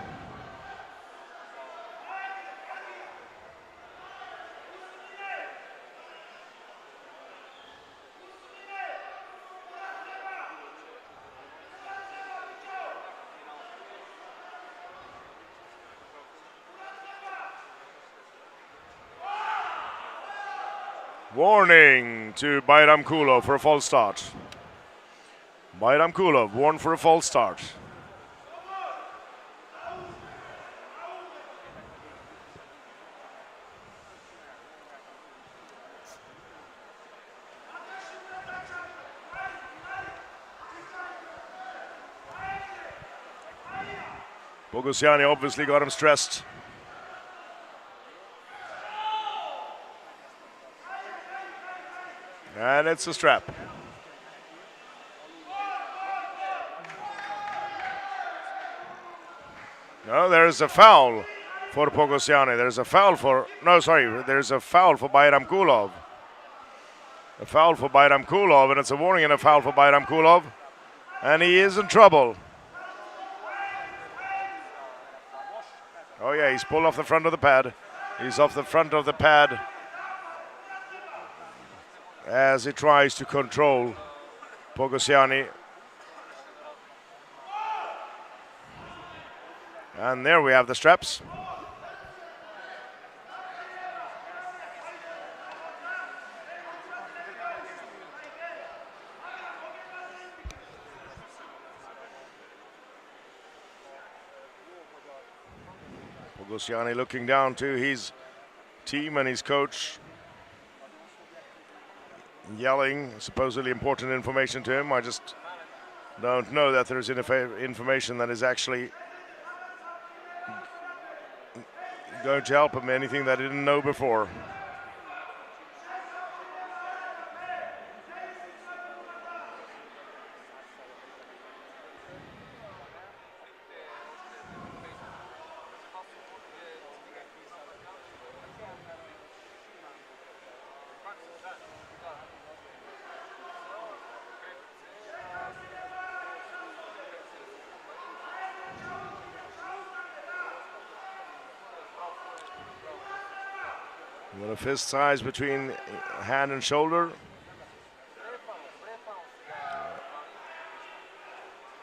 Warning to Bayramkulov for a false start. Bayramkulov warned for a false start. Bogusiani obviously got him stressed. And it's a strap. No, there's a foul for Bogusiani. There's a foul for, no, sorry, there's a foul for Bayram Kulov. A foul for Bayram Kulov, and it's a warning and a foul for Bayram Kulov. And he is in trouble. Oh yeah, he's pulled off the front of the pad. He's off the front of the pad as he tries to control Bogusiani. And there we have the straps. Bogusiani looking down to his team and his coach, yelling supposedly important information to him. I just don't know that there's information that is actually going to help him, anything that he didn't know before. A fist size between hand and shoulder.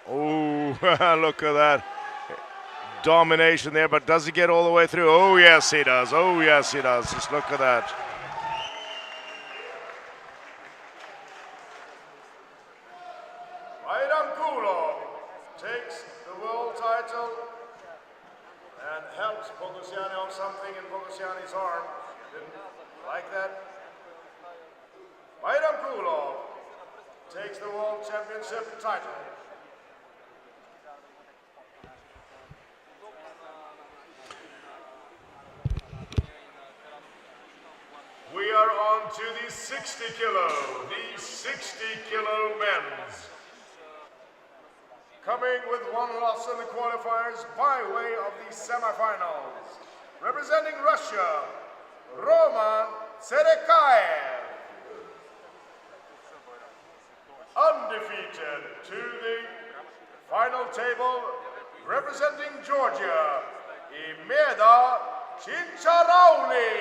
Oh, look at that domination there, but does he get all the way through? Oh, yes, he does. Oh, yes, he does. Just look at that. Bayram Kulov takes the world title and helps Bogusiani on something in Bogusiani's arm. Didn't like that. Bayram Kulov takes the World Championship title. We are on to the 60 kilo men's. Coming with one loss in the qualifiers by way of the semifinals. Representing Russia, Roman Tserekayev. Undefeated to the final table, representing Georgia, Mira Chincharowli.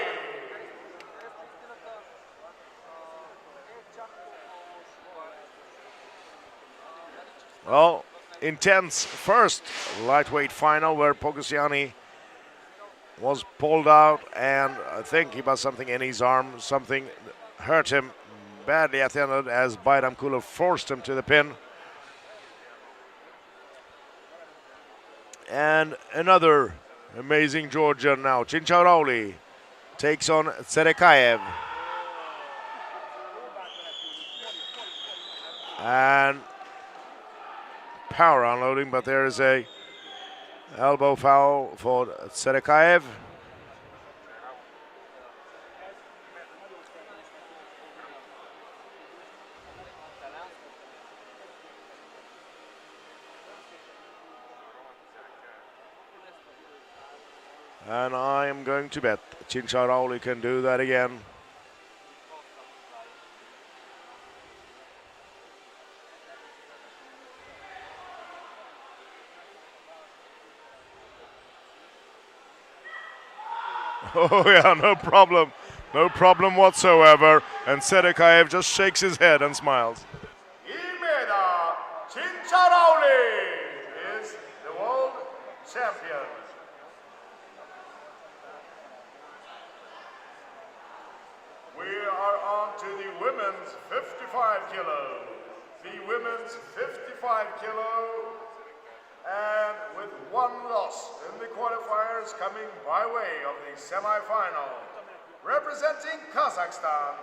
Well, intense first lightweight final where Bogusiani was pulled out, and I think he got something in his arm. Something hurt him badly at the end as Bayram Kulov forced him to the pin. And another amazing Georgian now, Chincharowli, takes on Tserekayev. And power unloading, but there is a elbow foul for Tserekayev. And I am going to bet Chincharowli can do that again. Oh yeah, no problem whatsoever. And Tserekayev just shakes his head and smiles. Mira Chincharowli is the world champion. We are on to the women's 55 kilo. The women's 55 kilo. And with one loss in the qualifiers coming by way of the semi-final, representing Kazakhstan,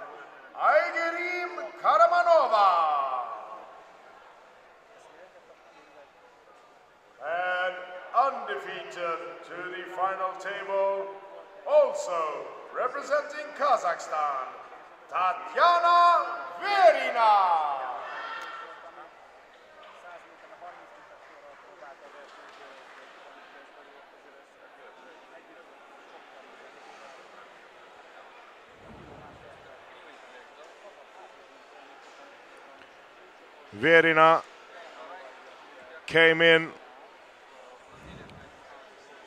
Aygerim Karamanova. And undefeated undefeated to the final table, also representing Kazakhstan, Tatyana Verina. Verina came in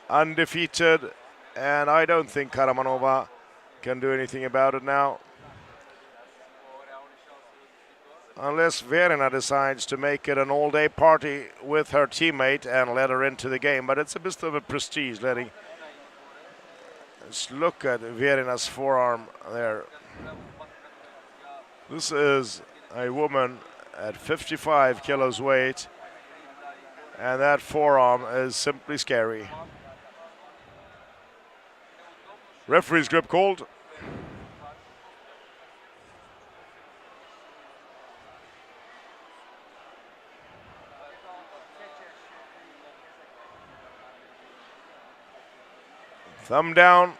undefeated, and I don't think Karamanova can do anything about it now. Unless Verina decides to make it an all-day party with her teammate and let her into the game, but it's a bit of a prestige letting. Let's look at Verina's forearm there. This is a woman at 55 kilos weight, and that forearm is simply scary. Referee's grip called. Thumb down.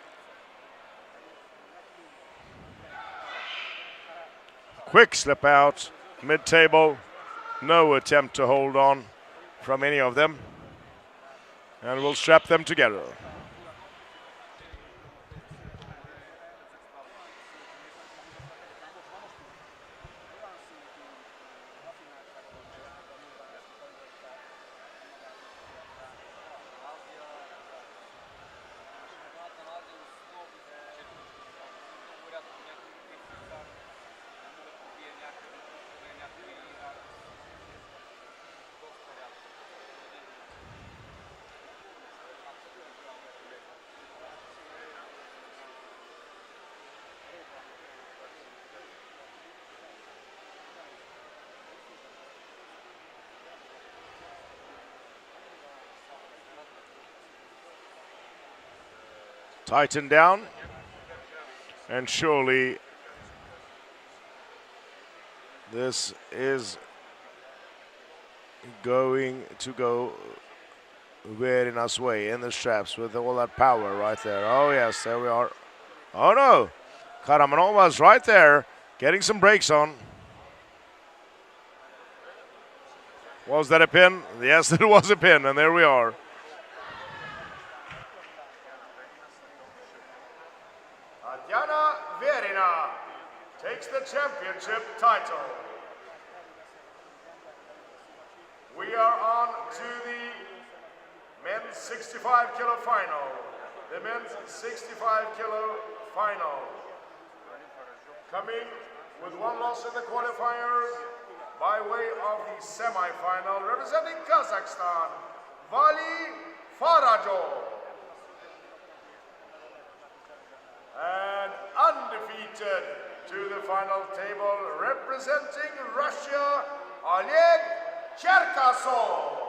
Quick slip out, mid-table. No attempt to hold on from any of them. And we'll strap them together. Tighten down, and surely this is going to go Verina's way in the straps with all that power right there. Oh yes, there we are. Oh no, Karamanova's right there, getting some brakes on. Was that a pin? Yes, it was a pin, and there we are. Tatyana Verina takes the championship title. We are on to the men's 65 kilo final. The men's 65 kilo final. Coming with one loss in the qualifiers by way of the semi-final, representing Kazakhstan, Vali Farajo. And undefeated to the final table, representing Russia, Oleg Cherkasov.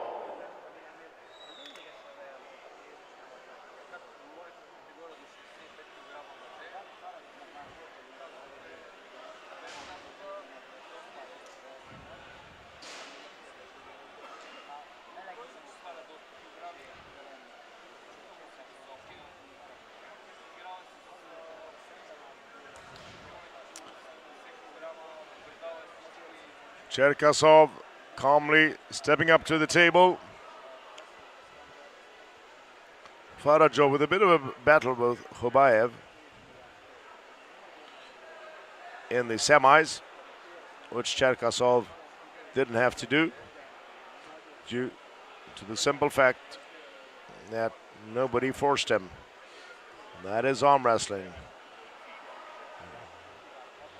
Cherkasov calmly stepping up to the table. Farajov with a bit of a battle with Khobayev in the semis, which Cherkasov didn't have to do due to the simple fact that nobody forced him. That is arm wrestling.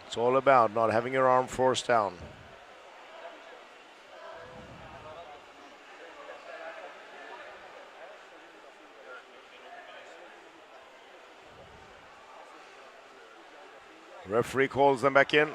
It's all about not having your arm forced down. Referee calls them back in.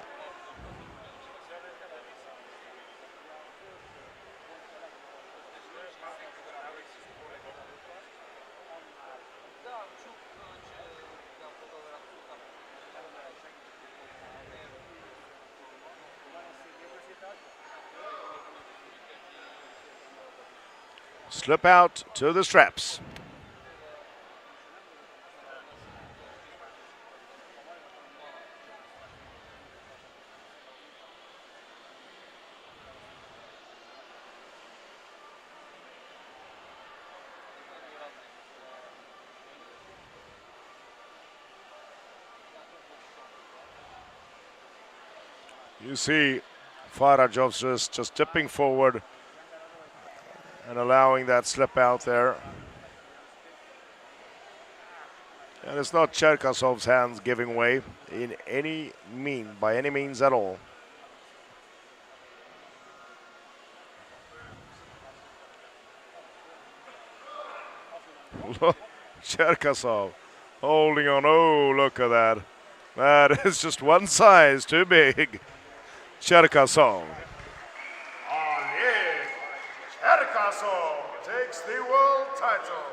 Slip out to the straps. You see Farajov just tipping forward and allowing that slip out there. And it's not Cherkasov's hands giving way by any means at all. Look, Cherkasov holding on. Oh, look at that. That is just one size too big. Cherkasov. Oleg Cherkasov takes the world title.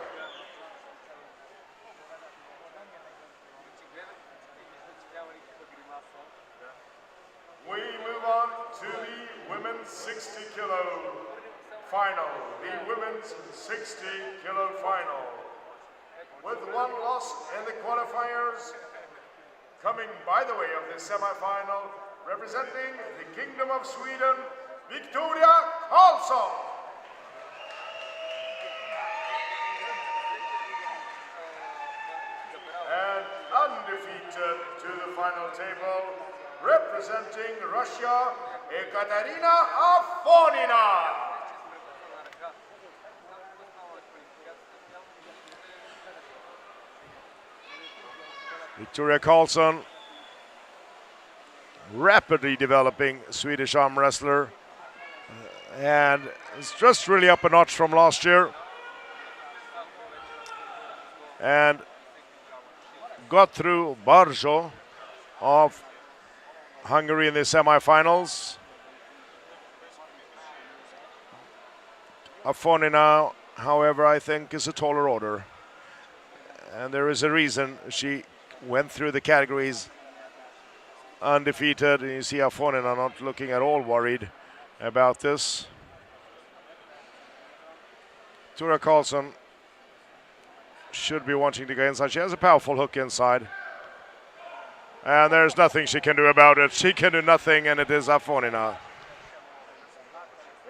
We move on to the women's 60 kilo final. The women's 60 kilo final. With one loss in the qualifiers, coming by the way of the semi-final, representing the Kingdom of Sweden, Victoria Karlsson. And undefeated to the final table, representing Russia, Ekaterina Afonina. Victoria Karlsson, rapidly developing Swedish arm wrestler, and it's just really up a notch from last year, and got through Barjo of Hungary in the semifinals. Afonina, however, I think is a taller order, and there is a reason she went through the categories undefeated. And you see Afonina not looking at all worried about this. Victoria Karlsson should be wanting to go inside. She has a powerful hook inside, and there's nothing she can do about it. She can do nothing, and it is Afonina.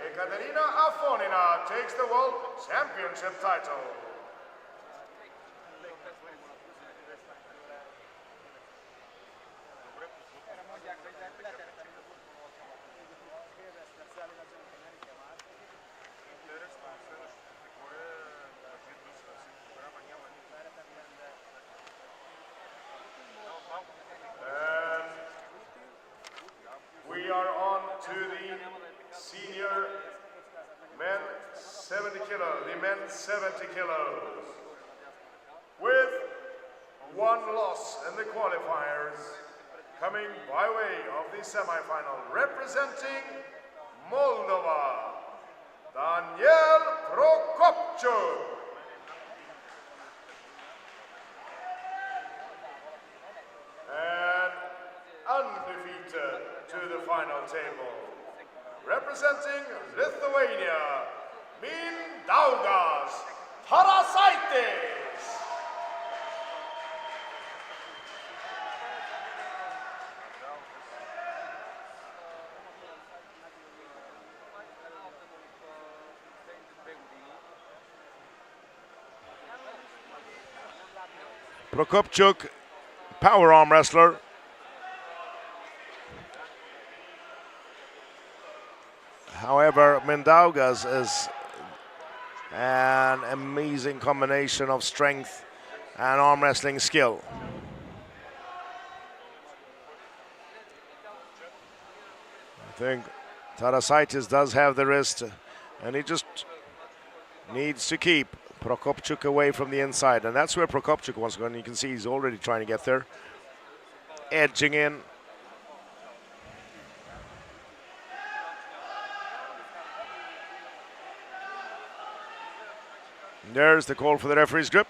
Ekaterina Afonina takes the World Championship title. We are on to the senior men 70 kilos, the men 70 kilos. With one loss in the qualifiers, coming by way of the semifinal, representing Moldova, Daniel Prokopchuk. And undefeated to the final table, representing Lithuania, Mindaugas Parasaitis. Prokopchuk, power arm wrestler. However, Mindaugas is an amazing combination of strength and arm wrestling skill. I think Tarasaitis does have the wrist, and he just needs to keep Prokopchuk away from the inside, and that's where Prokopchuk wants to go, and you can see he's already trying to get there. Edging in. There's the call for the referee's grip.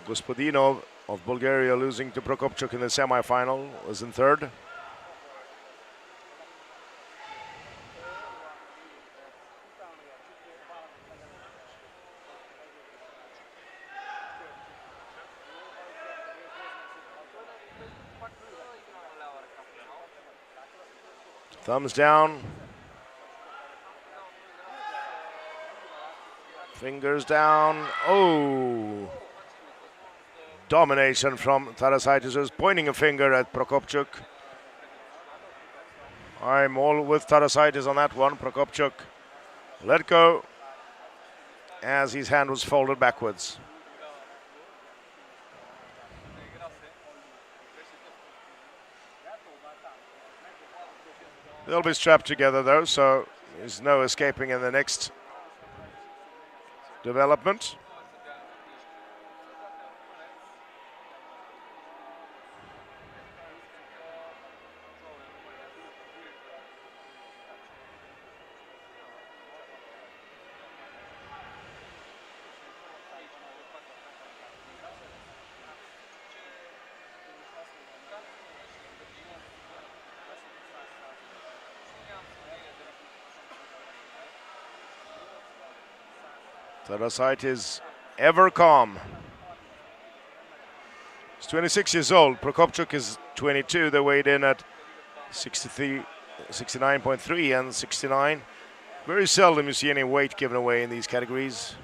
Gospodinov of Bulgaria losing to Prokopchuk in the semi-final was in third. Thumbs down. Fingers down. Oh. Domination from Tarasaitis, who's pointing a finger at Prokopchuk. I'm all with Tarasaitis on that one. Prokopchuk let go as his hand was folded backwards. They'll be strapped together though, so there's no escaping in the next development. Tarasaitis ever calm. He's 26 years old. Prokopchuk is 22. They weighed in at 69.3 and 69. Very seldom you see any weight given away in these categories.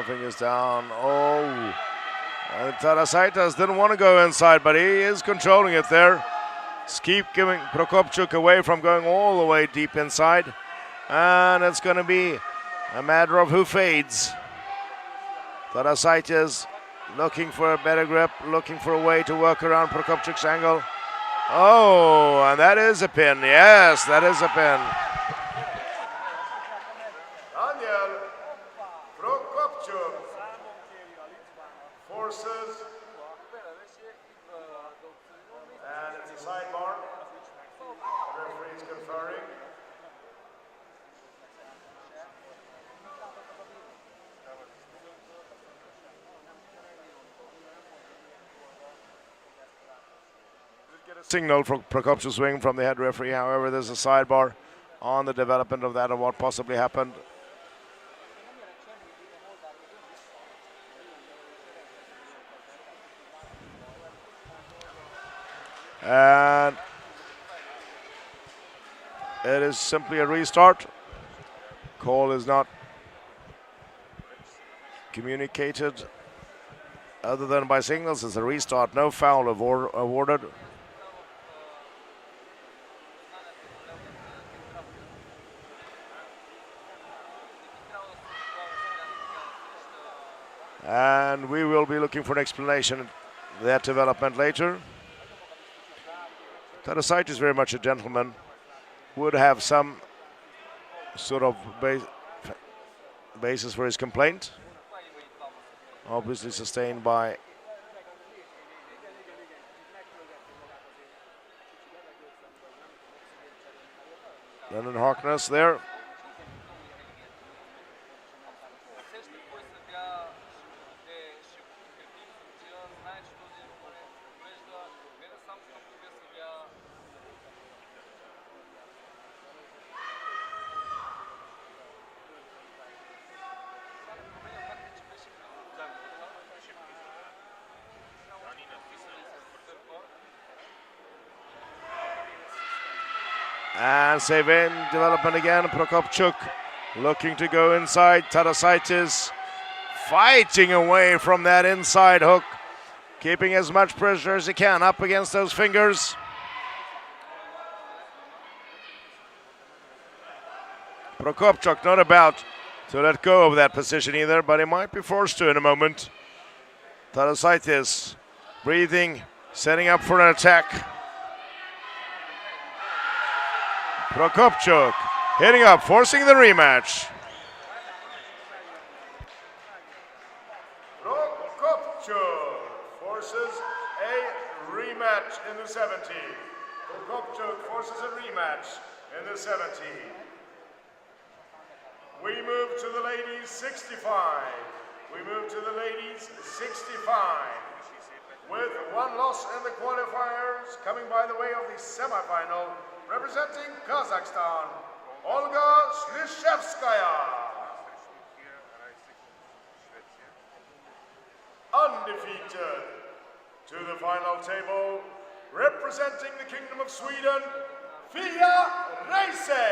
Fingers down. Oh, and Tarasaitis didn't want to go inside, but he is controlling it there. Just keep giving Prokopchuk away from going all the way deep inside. And it's going to be a matter of who fades. Tarasaitis looking for a better grip, looking for a way to work around Prokopchuk's angle. Oh, and that is a pin. Yes, that is a pin. Forces, and it's a sidebar. The referee is conferring. Did get a signal from Prokopchuk's swing from the head referee. However, there's a sidebar on the development of that and what possibly happened. And it is simply a restart. Call is not communicated other than by signals. It's a restart. No foul awarded. And we will be looking for an explanation of that development later. Tarasaitis is very much a gentleman, would have some sort of basis for his complaint, obviously sustained by Lennon Harkness there. And save in development again. Prokopchuk looking to go inside. Tarasaitis fighting away from that inside hook, keeping as much pressure as he can up against those fingers. Prokopchuk not about to let go of that position either, but he might be forced to in a moment. Tarasaitis breathing, setting up for an attack. Prokopchuk hitting up, forcing the rematch. Prokopchuk forces a rematch in the 70. Prokopchuk forces a rematch in the 70. We move to the ladies 65 we move to the ladies 65. With one loss in the qualifiers, coming by the way of the semifinal, representing Kazakhstan, Olga Slishevskaya. Undefeated to the final table, representing the Kingdom of Sweden, Fia Reise.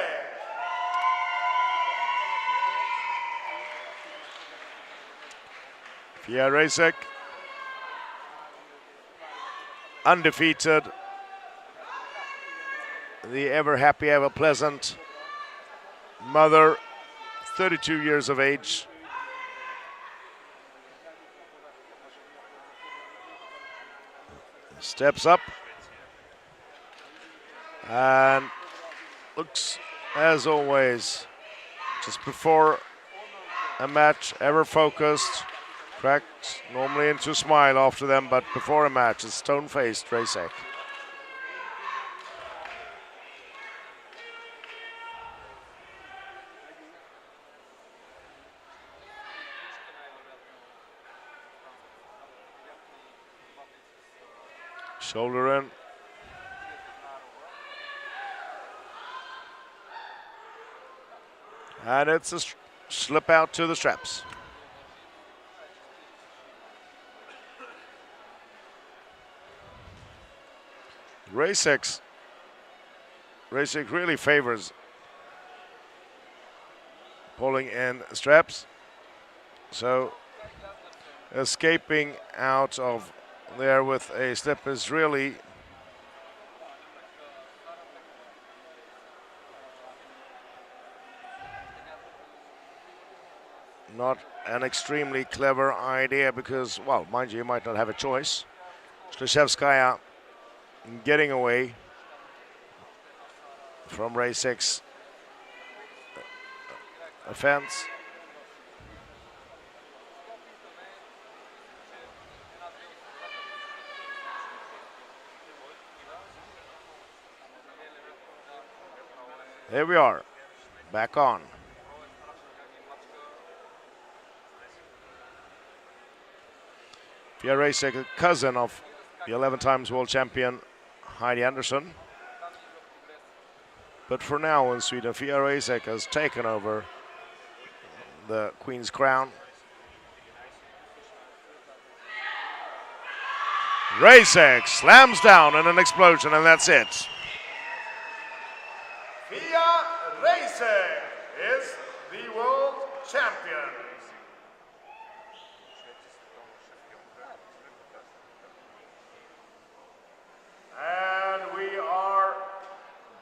Fia Reise, undefeated, the ever happy, ever pleasant mother, 32 years of age. Steps up and looks, as always, just before a match, ever focused, cracked normally into a smile after them, but before a match, it's stone-faced Reise. Shoulder in. And it's a slip out to the straps. Reise really favors pulling in straps. So escaping out of there with a slip is really not an extremely clever idea because, well, mind you might not have a choice. Slishevskaya getting away from Reise's offense. There we are, back on. Fia Reise, a cousin of the 11 times world champion Heidi Anderson. But for now in Sweden, Fia Reise has taken over the Queen's crown. Reise slams down in an explosion, and that's it. Fia Reise is the world champion. And we are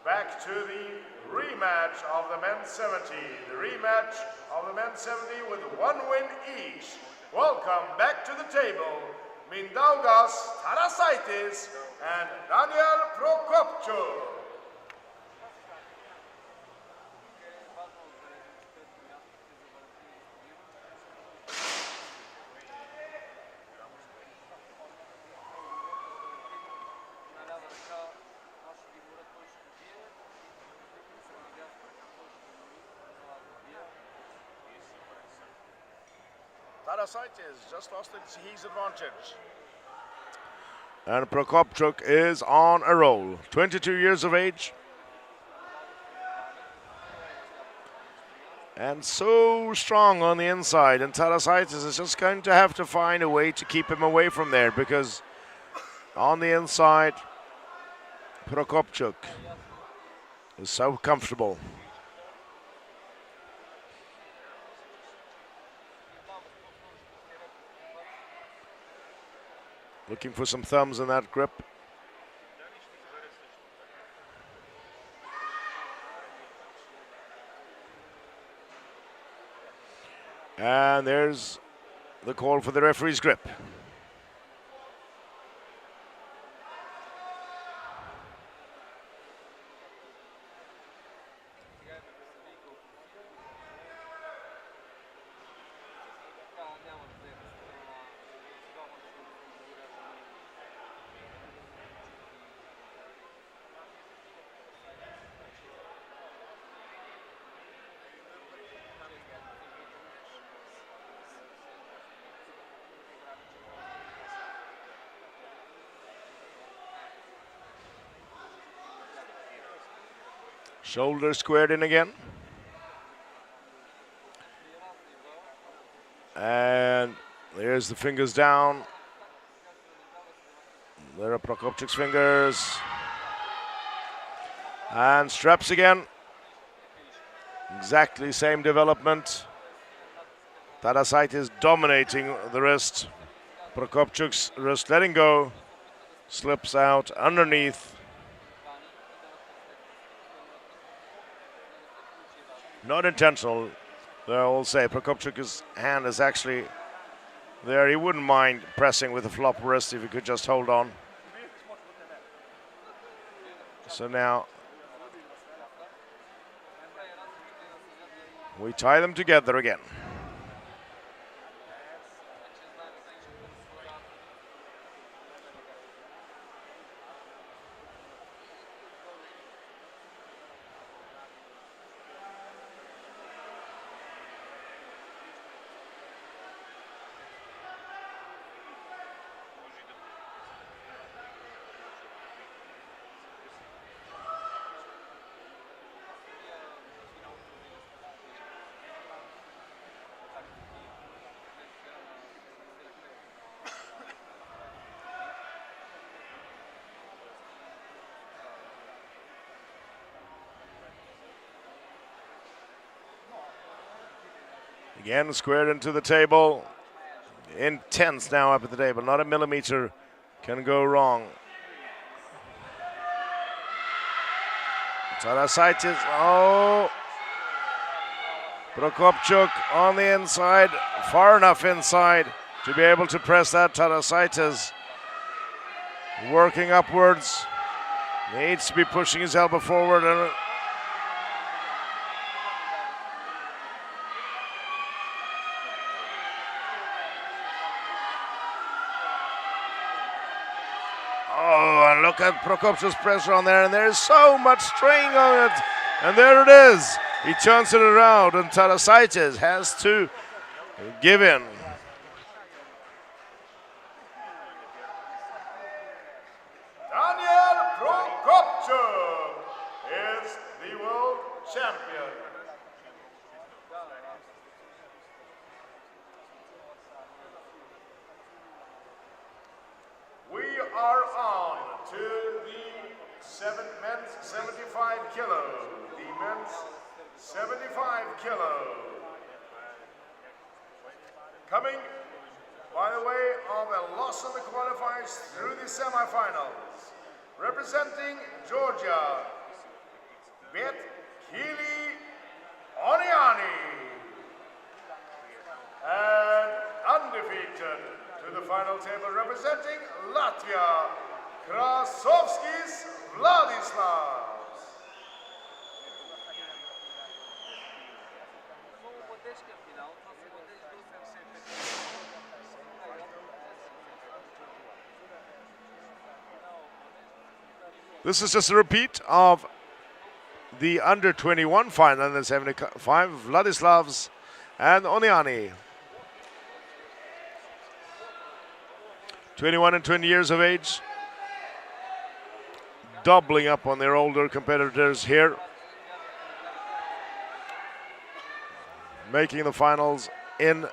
back to the rematch of the men's 70. The rematch of the men's 70 with one win each. Welcome back to the table, Mindaugas Tarasaitis and Daniel Prokopchuk. Tarasaitis just lost his advantage. And Prokopchuk is on a roll. 22 years of age. And so strong on the inside. And Tarasaitis is just going to have to find a way to keep him away from there because on the inside, Prokopchuk is so comfortable. Looking for some thumbs in that grip. And there's the call for the referee's grip. Shoulder squared in again. And there's the fingers down. There are Prokopchuk's fingers. And straps again. Exactly same development. Tarasaitis dominating the wrist. Prokopchuk's wrist letting go. Slips out underneath. Not intentional, I will say. Prokopchuk's hand is actually there. He wouldn't mind pressing with a flop wrist if he could just hold on. So now we tie them together again. Again, squared into the table. Intense now up at the table. Not a millimeter can go wrong. Tarasaitis, oh. Prokopchuk on the inside, far enough inside to be able to press that. Tarasaitis working upwards. Needs to be pushing his elbow forward. And look at Prokopchuk's pressure on there, and there's so much strain on it. And there it is. He turns it around, and Tarasaitis has to give in. Daniel Prokopchuk is the world champion. We are on to the men's 75 kilo. The men's 75 kilo. Coming by the way of a loss in the qualifiers through the semifinals. Representing Georgia, Betkili Oniani. And undefeated to the final table representing Latvia, Krasovskis Vladislavs. This is just a repeat of the under-21 final in the 75, Vladislavs and Oniani. 21 and 20 years of age. Doubling up on their older competitors here. Making the finals in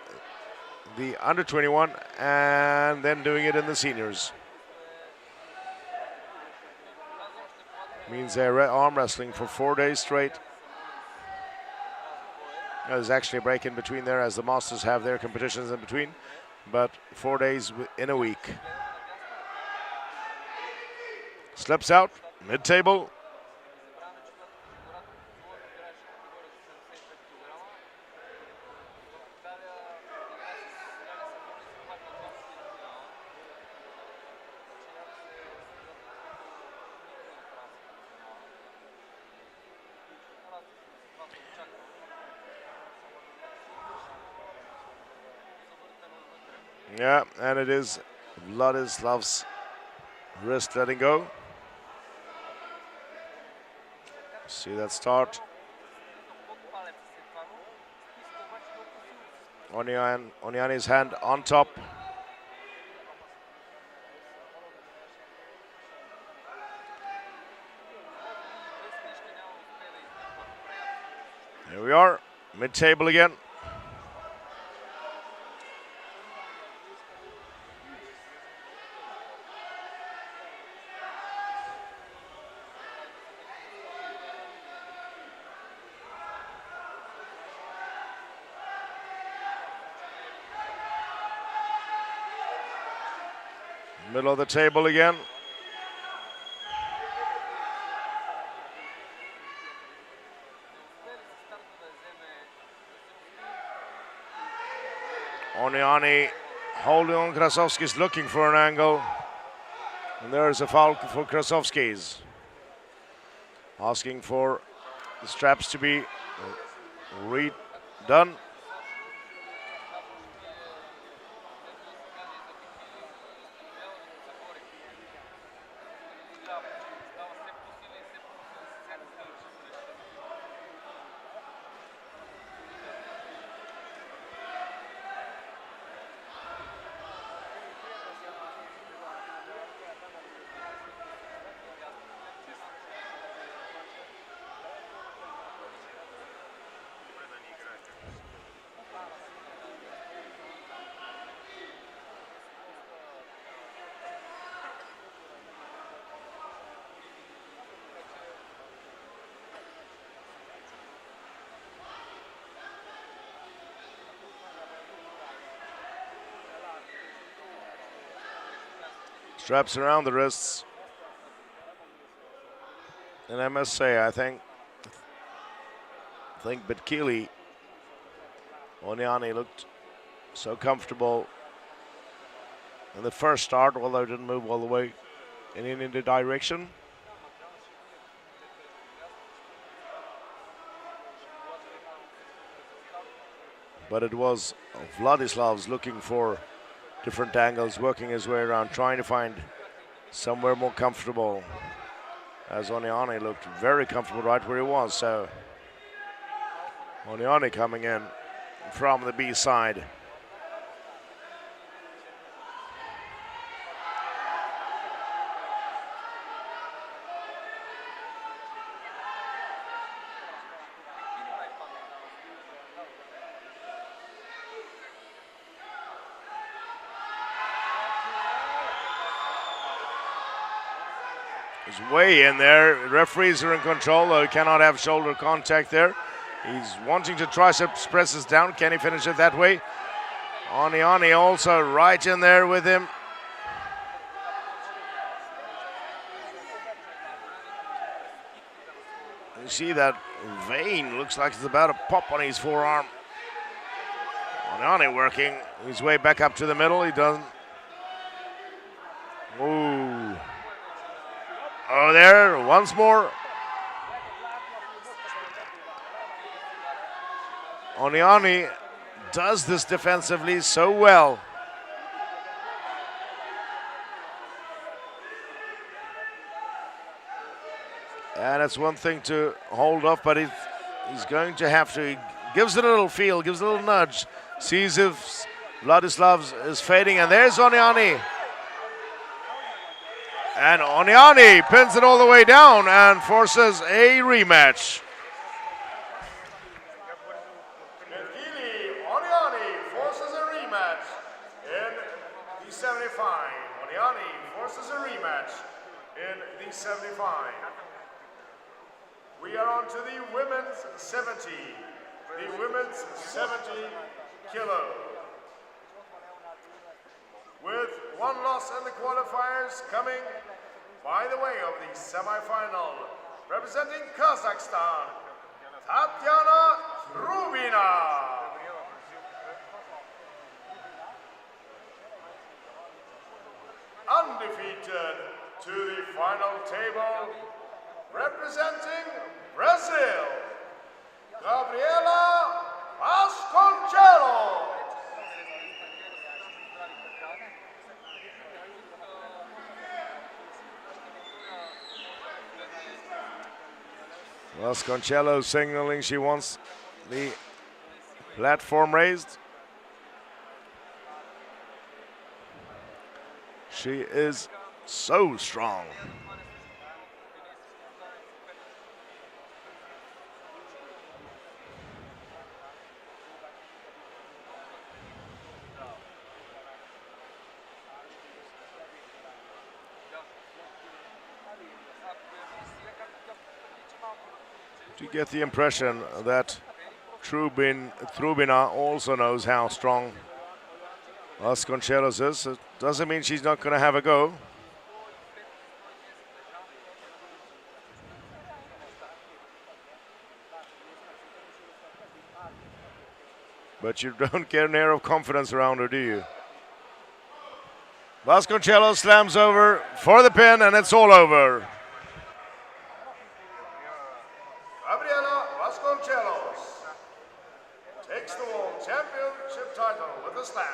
the under-21 and then doing it in the seniors. Means they're arm wrestling for 4 days straight. There's actually a break in between there as the Masters have their competitions in between, but 4 days in a week. Slips out, mid-table. Yeah, and it is Vladislav's wrist letting go. See that start. Oniani's hand on top. Here we are, mid-table again. Middle of the table again. Oniani holding on Krasovski's, looking for an angle. And there's a foul for Krasovski's. Asking for the straps to be redone. Straps around the wrists. And I must say, I think Bitkili Oniani looked so comfortable in the first start, although didn't move all the way in any direction. But it was Vladislav's looking for different angles, working his way around, trying to find somewhere more comfortable. As Oniani looked very comfortable right where he was. So Oniani coming in from the B side. He's way in there. Referees are in control, though he cannot have shoulder contact there. He's wanting to triceps presses down. Can he finish it that way? Oniani also right in there with him. You see that vein looks like it's about to pop on his forearm. Oniani working his way back up to the middle. He doesn't. Ooh. Oh, there, once more. Oniani does this defensively so well. And it's one thing to hold off, but he's going to have to. He gives it a little feel, gives it a little nudge. Sees if Vladislav's is fading, and there's Oniani. And Oniani pins it all the way down and forces a rematch. Oniani forces a rematch in the 75. Oniani forces a rematch in the 75. We are on to the women's 70. The women's 70 kilo. With one loss in the qualifiers coming by the way of the semi-final, representing Kazakhstan, Tatyana Rubina. Undefeated to the final table, representing Brazil, Gabriela Vasconcelos. Vasconcelos signaling she wants the platform raised. She is so strong. You get the impression that Trubina also knows how strong Vasconcelos is. It doesn't mean she's not going to have a go. But you don't get an air of confidence around her, do you? Vasconcelos slams over for the pin, and it's all over. Gabriela Vasconcelos takes the World Championship title with a slam.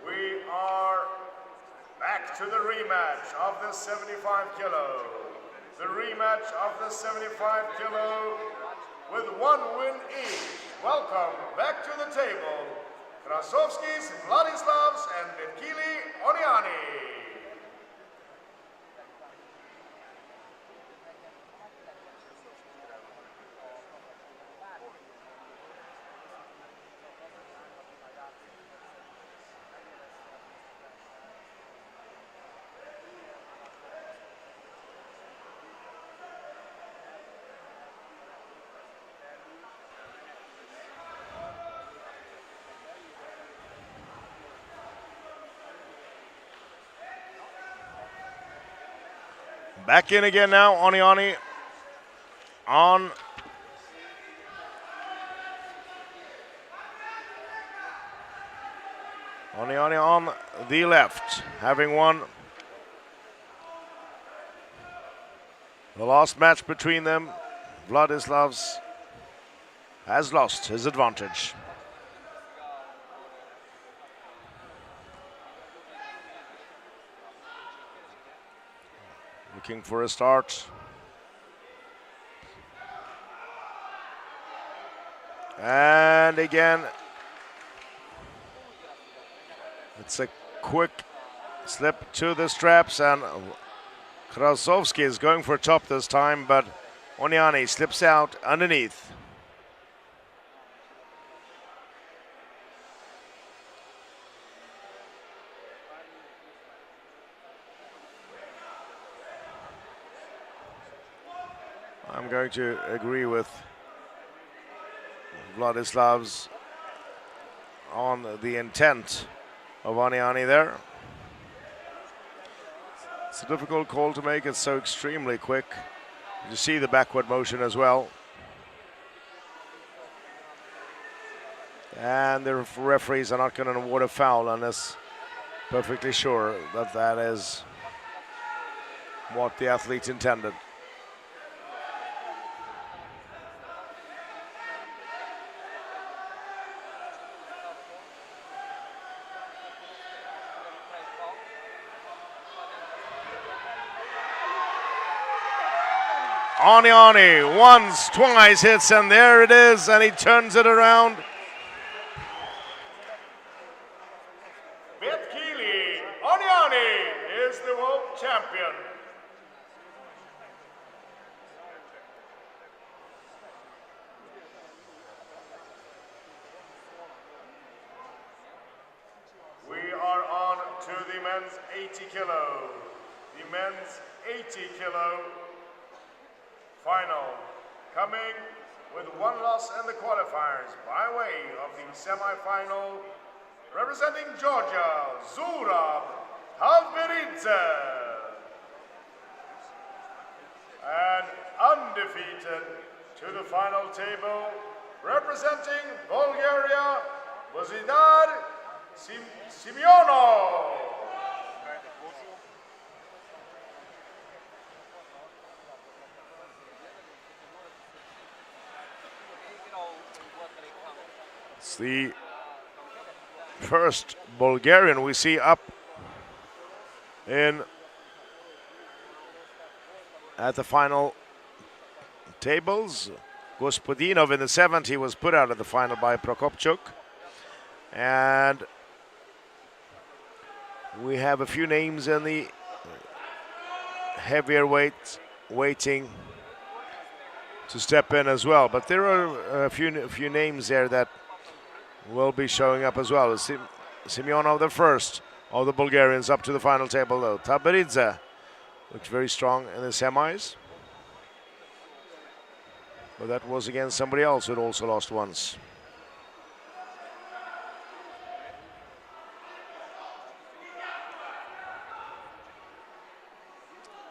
We are back to the rematch of the 75 kilo. The rematch of the 75 kilo with one win each. Welcome back to the table, Krasovskis, Vladislavs, and Betkili Oniani. Back in again now, Oniani on the left, having won the last match between them. Vladislavs has lost his advantage. Looking for a start. And again, it's a quick slip to the straps, and Krasovsky is going for top this time, but Oniani slips out underneath. I'm going to agree with Vladislavs on the intent of Oniani there. It's a difficult call to make. It's so extremely quick. You see the backward motion as well. And the referees are not going to award a foul unless perfectly sure that that is what the athlete intended. Oniani once, twice hits, and there it is, and he turns it around. Betkili Oniani is the world champion. We are on to the men's 80 kilo. The men's 80 kilo final, coming with one loss in the qualifiers by way of the semi-final, representing Georgia, Zurab Halberidze, and undefeated to the final table, representing Bulgaria, Bozidar Simeonov. It's the first Bulgarian we see up in at the final tables. Gospodinov in the 70 was put out of the final by Prokopchuk. And we have a few names in the heavier weight waiting to step in as well. But there are a few names there that will be showing up as well. Semyonov, the first of the Bulgarians up to the final table, though. Taberidze looked very strong in the semis. But that was against somebody else who had also lost once.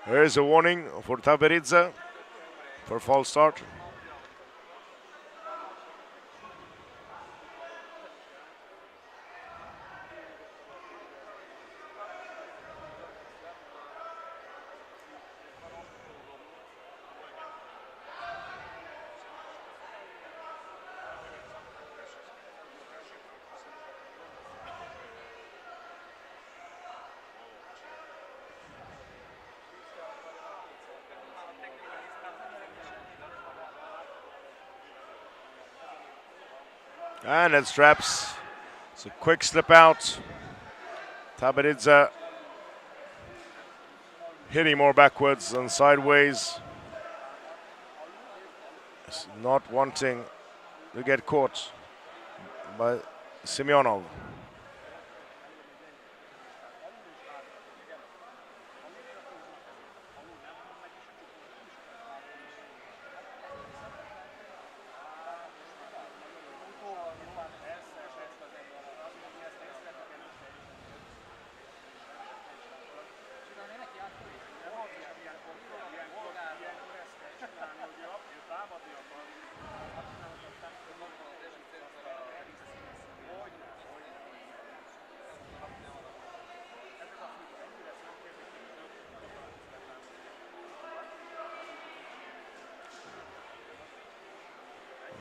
Here's a warning for Taberidze for false start. And it straps. It's a quick slip out. Taberidze hitting more backwards than sideways. It's not wanting to get caught by Semyonov.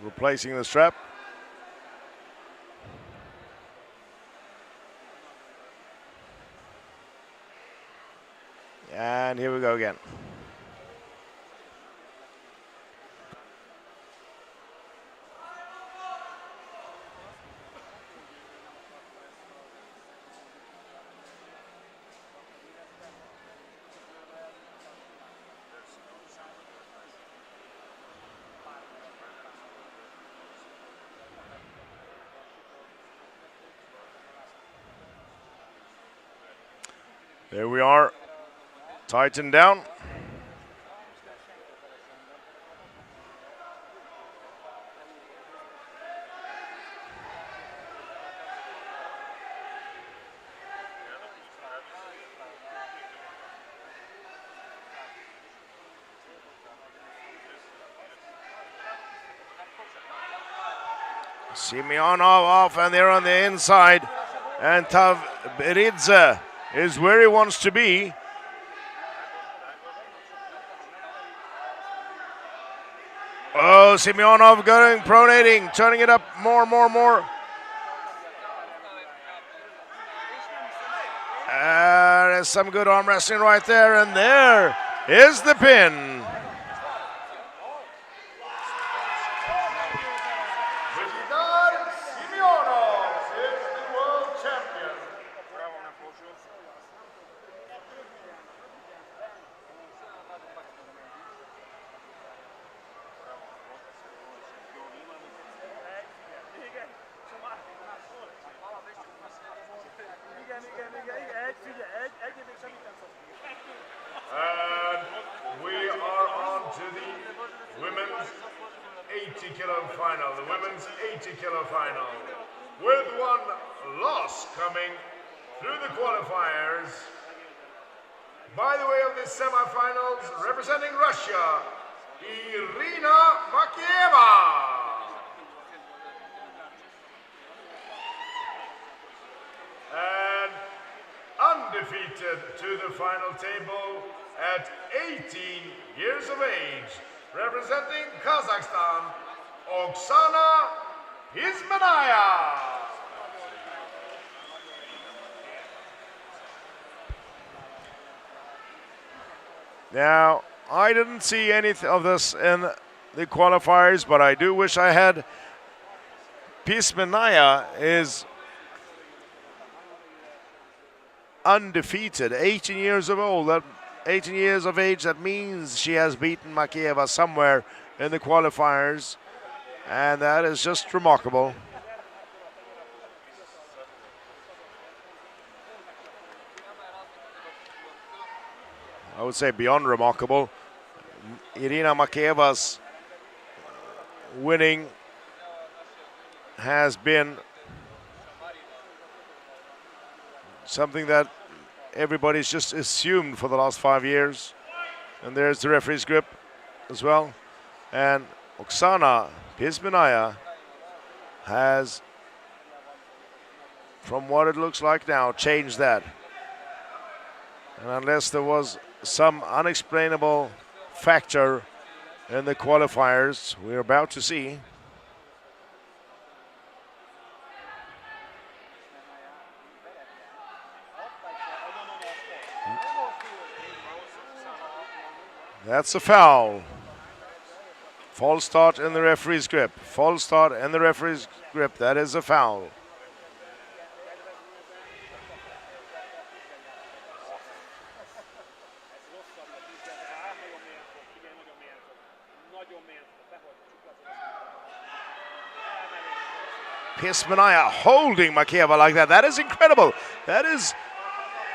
Replacing the strap. And here we go again. There we are, tighten down. Semyonov off, and they're on the inside, and Taberidze is where he wants to be. Oh, Semyonov going, pronating, turning it up more. There's some good arm wrestling right there, and there is the pin. And we are on to the women's 80-kilo final, the women's 80-kilo final, with one loss coming through the qualifiers. By the way of the semifinals, representing Russia, Irina Makieva. And undefeated to the final table at 18 years of age, representing Kazakhstan, Oksana Izmanaya. Now, I didn't see any of this in the qualifiers, but I do wish I had. Izmanaya is undefeated, 18 years of old. 18 years of age, that means she has beaten Makieva somewhere in the qualifiers, and that is just remarkable. I would say beyond remarkable. Irina Makeyeva's winning has been something that everybody's just assumed for the last 5 years. And there's the referee's grip as well. And Oksana Pisminaya has, from what it looks like now, changed that. And unless there was some unexplainable factor in the qualifiers, we're about to see. That's a foul. False start in the referee's grip. False start in the referee's grip. That is a foul. Pisminaya holding Makeyeva like that. That is incredible. That is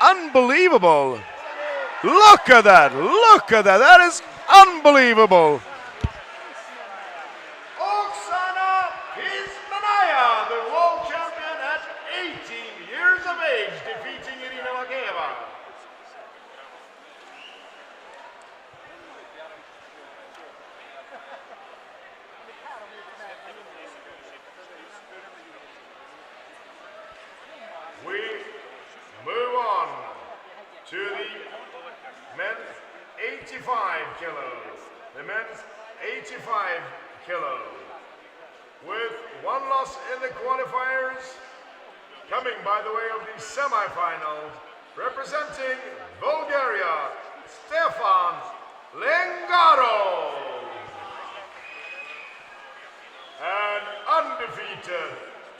unbelievable. Look at that. Look at that. That is unbelievable. Oksana Pisminaya, the world champion at 18 years of age, defeating Irina Makeyeva. We move on to the men's 85 kilos. The men's 85 kilos. With one loss in the qualifiers, coming by the way of the semifinals, representing Bulgaria, Stefan Lengarov. And undefeated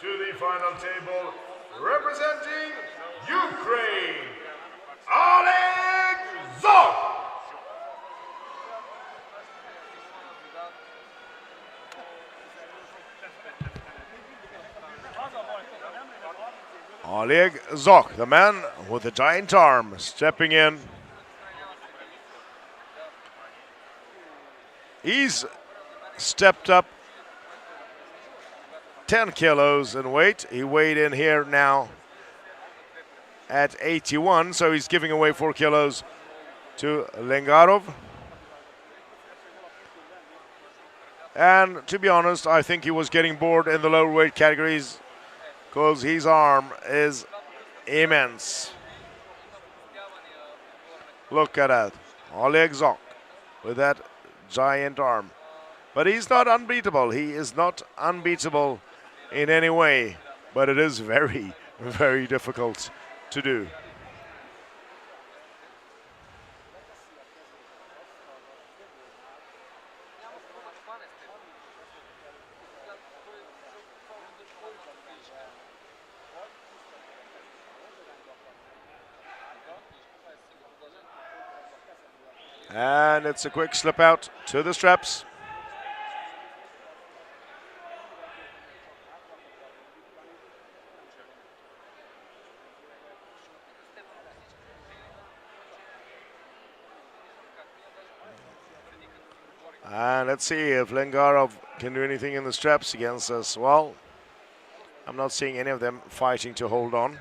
to the final table, representing Ukraine, Oleg Zok. Oleg Zok, the man with the giant arm, stepping in. He's stepped up 10 kilos in weight. He weighed in here now at 81, so he's giving away 4 kilos to Lengarov. And to be honest, I think he was getting bored in the lower weight categories because his arm is immense. Look at that. Oleg Zok with that giant arm. But he's not unbeatable. He is not unbeatable in any way. But it is very, very difficult to do. And it's a quick slip out to the straps. And let's see if Lengarov can do anything in the straps against us. Well, I'm not seeing any of them fighting to hold on.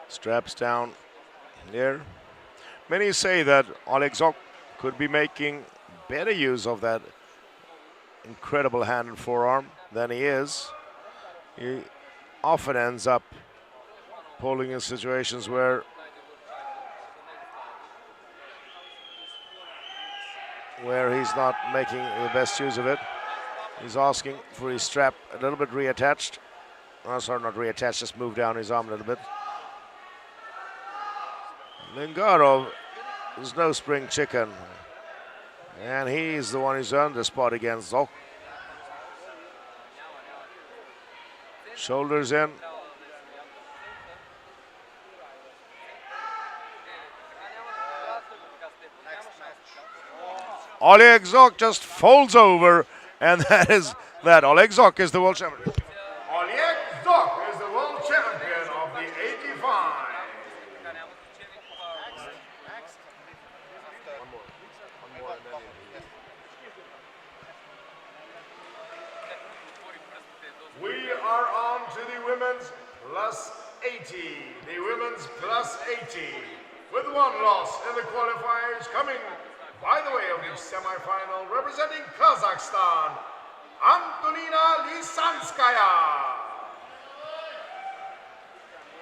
Straps down here. Many say that Oleg Zok could be making better use of that incredible hand and forearm than he is. He often ends up pulling in situations where he's not making the best use of it. He's asking for his strap a little bit reattached. Oh, sorry, not reattached, just move down his arm a little bit. Lengarov is no spring chicken. And he's the one who's earned the spot against Zok. Shoulders in. Oleg Zok just folds over, and that is that. Oleg Zok is the world champion. Oleg Zok is the world champion of the 85. We are on to the women's plus 80. The women's plus 80. With one loss in the qualifiers coming by the way of the semi-final, representing Kazakhstan, Antonina Lisanskaya.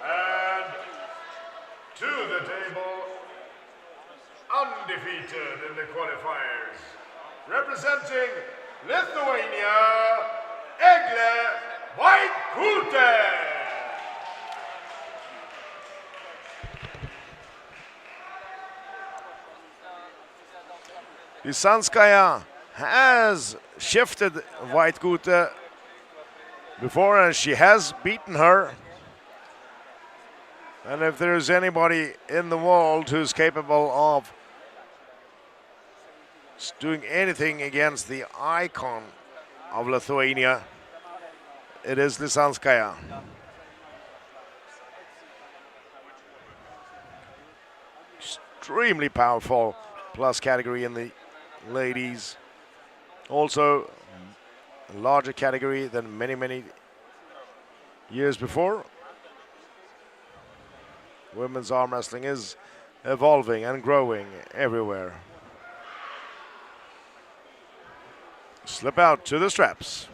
And to the table, undefeated in the qualifiers, representing Lithuania, Egle Vaitkute. Lisanskaya has shifted Vaitkute before, and she has beaten her. And if there's anybody in the world who's capable of doing anything against the icon of Lithuania, it is Lisanskaya. Extremely powerful plus category in the ladies. Also a larger category than many years before. Women's arm wrestling is evolving and growing everywhere. Slip out to the straps.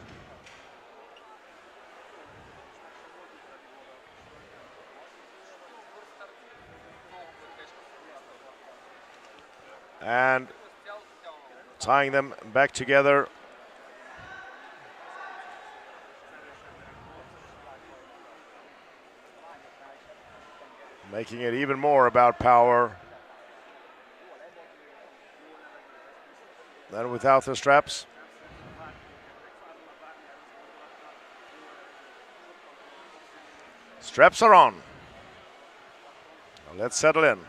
And tying them back together. Making it even more about power than without the straps. Straps are on. Now let's settle in.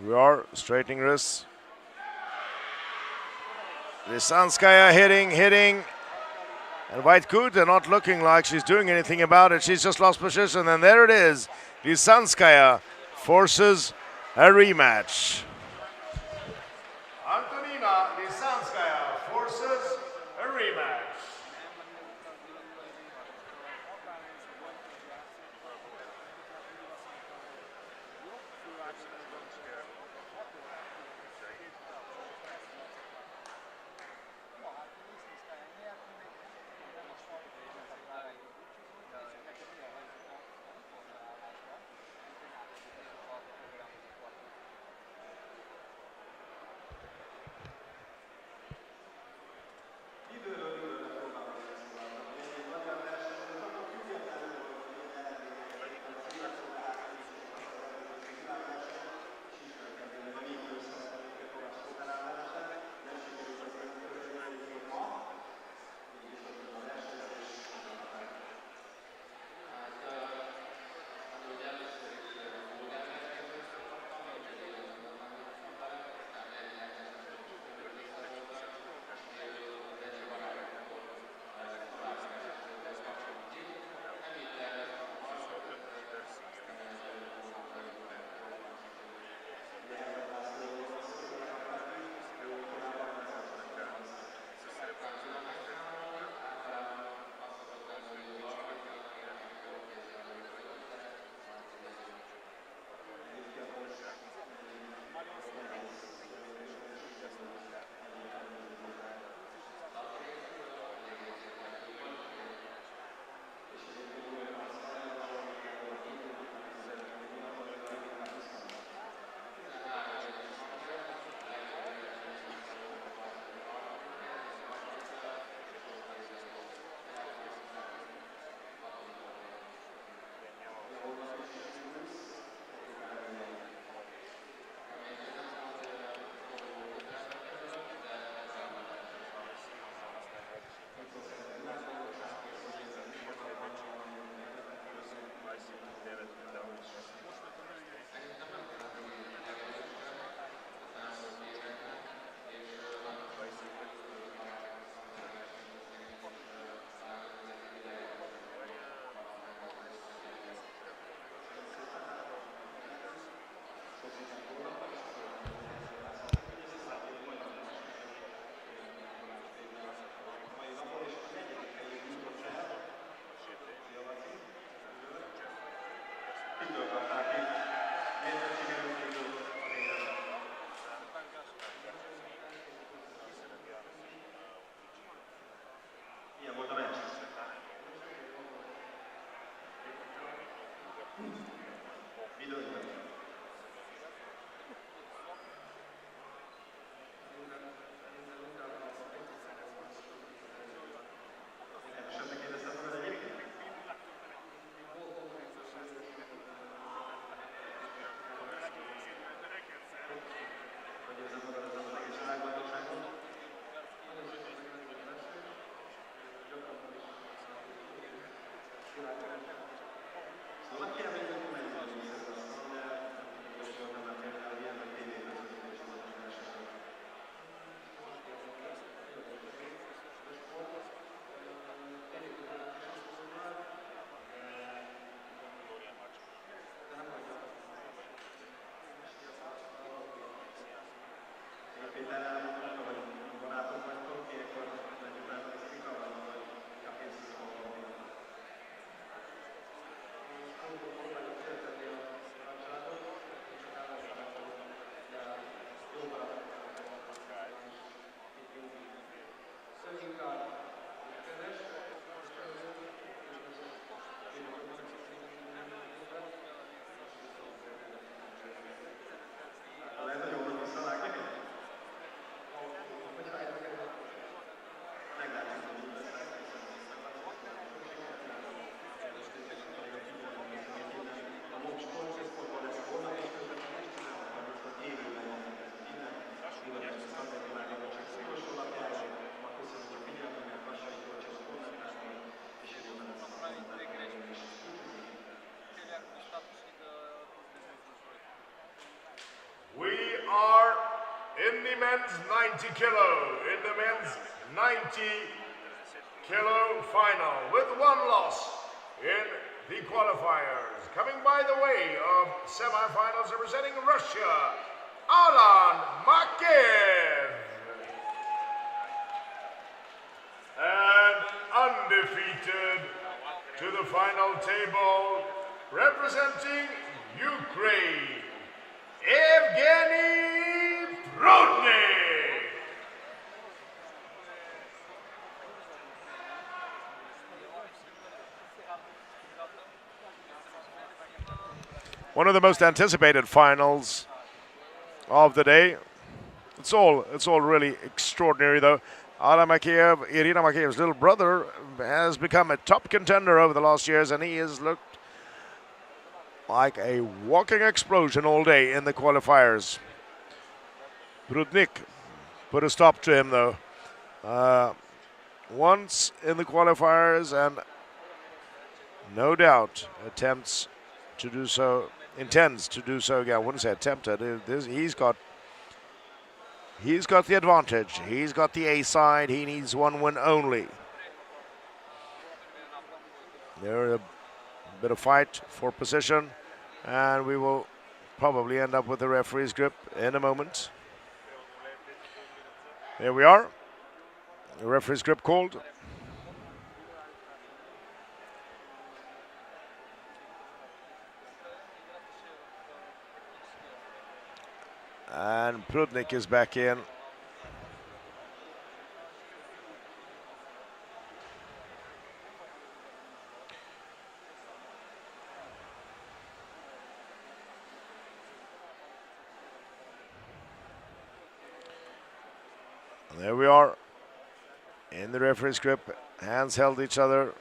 We are straightening wrists. Lisanskaya hitting. And Vaitkute not looking like she's doing anything about it. She's just lost position, and there it is. Lisanskaya forces a rematch. Antonina Lisanskaya forces a rematch. men's 90 kilo, in the men's 90 kilo final, with one loss in the qualifiers. Coming by the way of semifinals representing Russia, Alan Makev. And undefeated to the final table, representing Ukraine, Evgeny Prudnik. One of the most anticipated finals of the day. It's all really extraordinary, though. Alan Makeyev, Irina Makeyev's little brother, has become a top contender over the last years, and he has looked like a walking explosion all day in the qualifiers. Prudnik put a stop to him, though, once in the qualifiers, and no doubt intends to do so again. I wouldn't say attempted. He's got the advantage. He's got the A side. He needs one win only. There's a bit of fight for position, and we will probably end up with the referee's grip in a moment. Here we are. The referee's grip called. And Prudnik is back in. And there we are in the referee's grip. Hands held each other.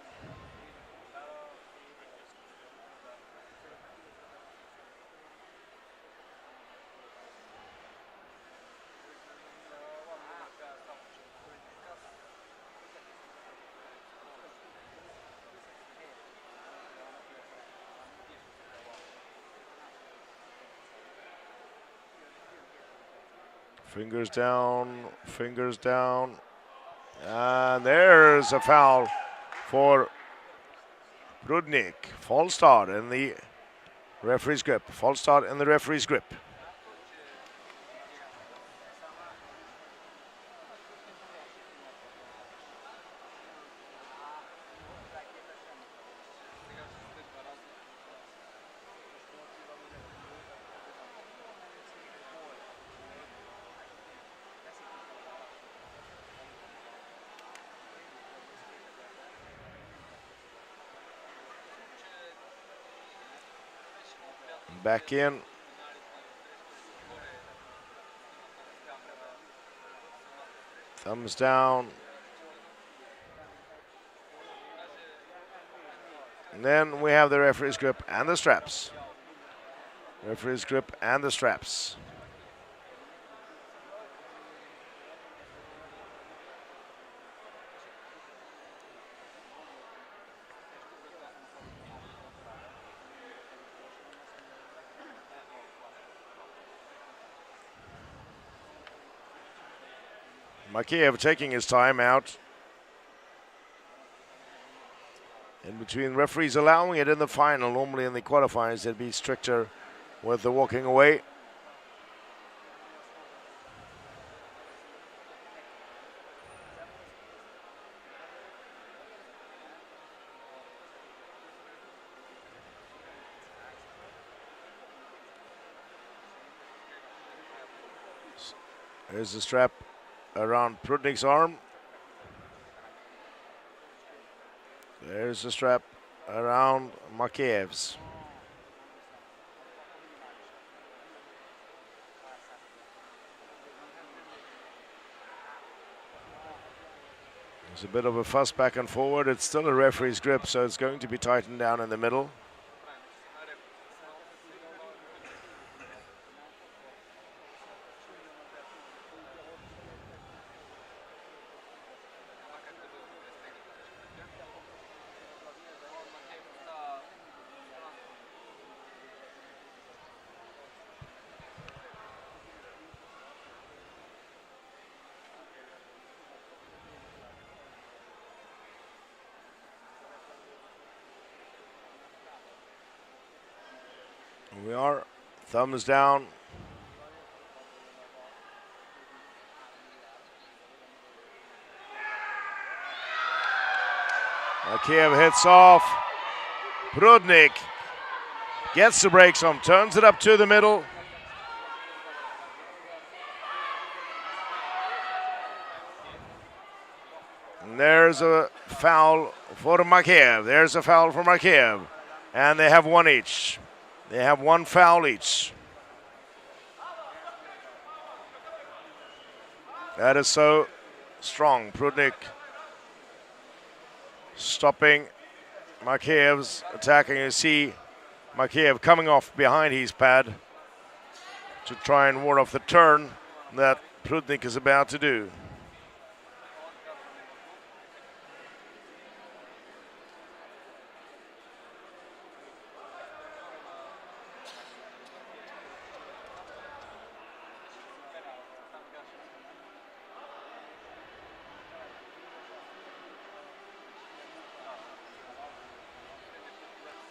Fingers down, and there's a foul for Prudnik. False start in the referee's grip. False start in the referee's grip. Back in. Thumbs down. And then we have the referee's grip and the straps. Referee's grip and the straps. Makeyev taking his time out. In between, referees allowing it in the final. Normally in the qualifiers they'd be stricter with the walking away. Here's the strap around Prudnik's arm. There's the strap around Makeyev's. There's a bit of a fuss back and forward. It's still a referee's grip, so it's going to be tightened down in the middle. We are. Thumbs down. Makiev hits off. Prudnik gets the brakes on, turns it up to the middle. And there's a foul for Makiev. There's a foul for Makiev. And they have one each. They have one foul each. That is so strong. Prudnik stopping Makiev's attacking. You see Makiev coming off behind his pad to try and ward off the turn that Prudnik is about to do.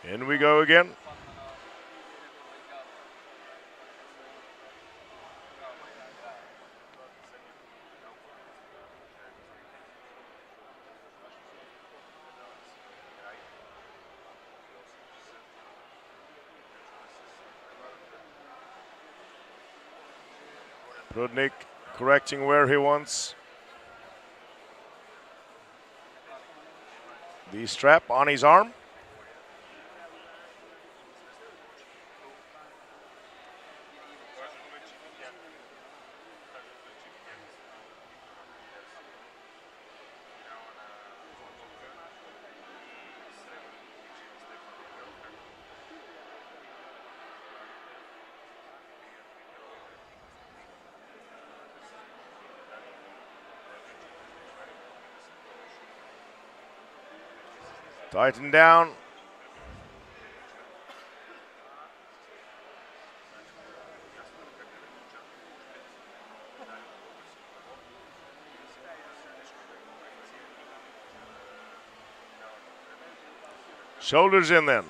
In we go again. Prudnik correcting where he wants. The strap on his arm. Tighten down. Shoulders in then.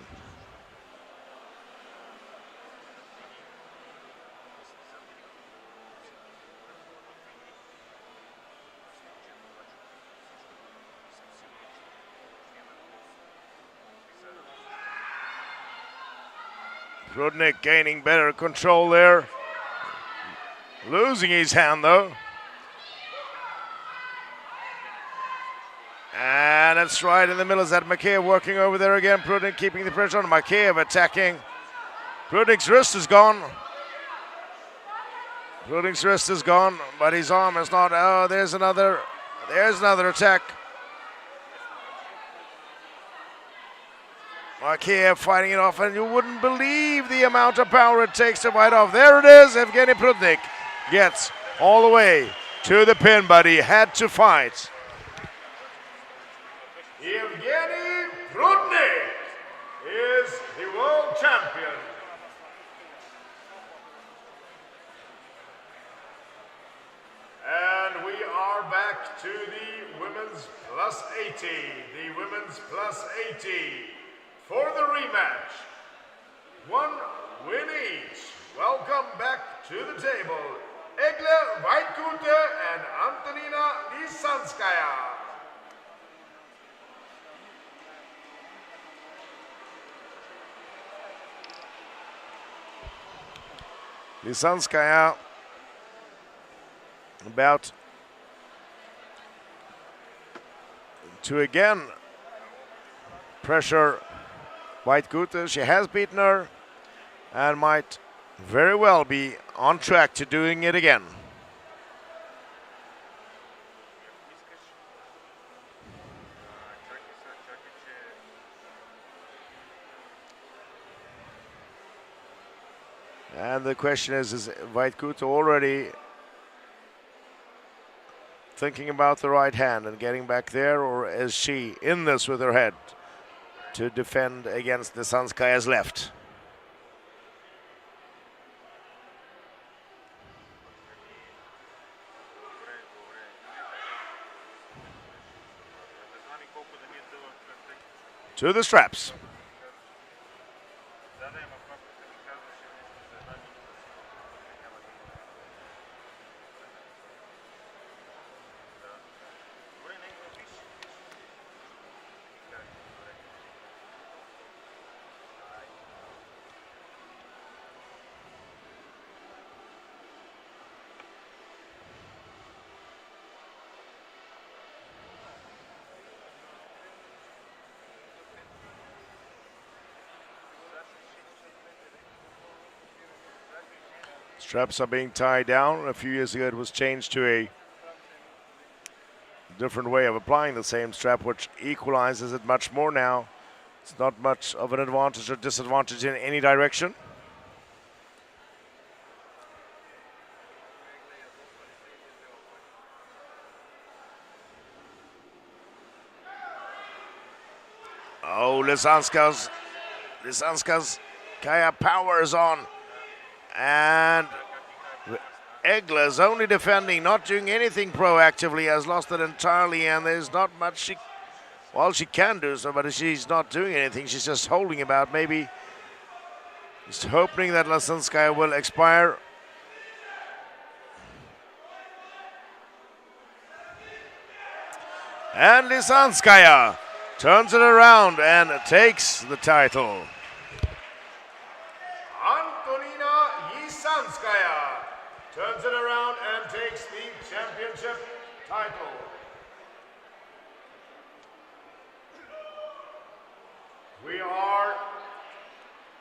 Prudnik gaining better control there. Losing his hand though. And it's right in the middle. Is that Makiev working over there again? Prudnik keeping the pressure on. Makiev attacking. Prudnik's wrist is gone. Prudnik's wrist is gone, but his arm is not. Oh, there's another attack. Makiev fighting it off, and you wouldn't believe the amount of power it takes to fight off. There it is. Evgeny Prudnik gets all the way to the pin, but he had to fight. Evgeny Prudnik is the world champion. And we are back to the women's plus 80. The women's plus 80 for the rematch. One win each. Welcome back to the table, Egle Vaitkute and Antonina Lisanskaya. Lisanskaya about to again pressure Vaitkute. She has beaten her and might very well be on track to doing it again. And the question is Vaitkute already thinking about the right hand and getting back there, or is she in this with her head to defend against the Lisanskaya's left? To the straps. Straps are being tied down. A few years ago, it was changed to a different way of applying the same strap, which equalizes it much more now. It's not much of an advantage or disadvantage in any direction. Oh, Lisanska's Kaya powers on. And Egla's only defending, not doing anything proactively, has lost it entirely, and there's not much she can do so, but she's not doing anything. She's just holding about, maybe just hoping that Lisanskaya will expire. And Lisanskaya turns it around and takes the title. Lisanskaya turns it around and takes the championship title. We are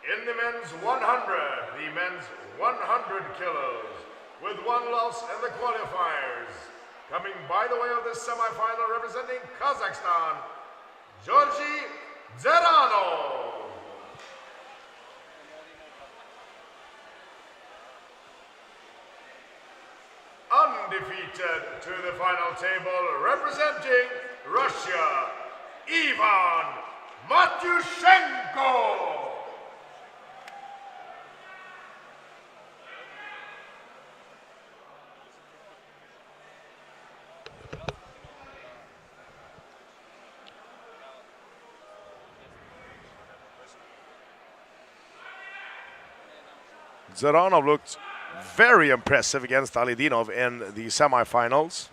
in the men's 100, the men's 100 kilos, with one loss in the qualifiers. Coming by the way of this semifinal, representing Kazakhstan, Georgi Zerano. Undefeated to the final table, representing Russia, Ivan Matyushenko. Zeranov looked very impressive against Alidinov in the semifinals.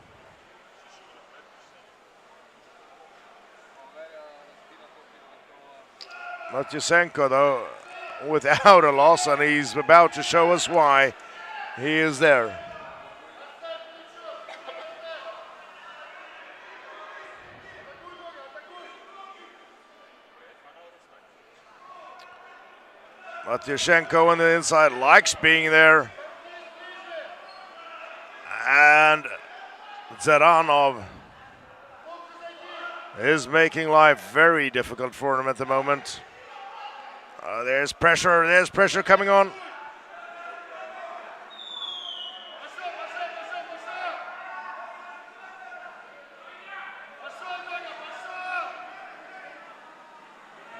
Matyushenko, though, without a loss, and he's about to show us why he is there. Matyushenko on the inside likes being there. And Zeranov is making life very difficult for him at the moment. There's pressure coming on.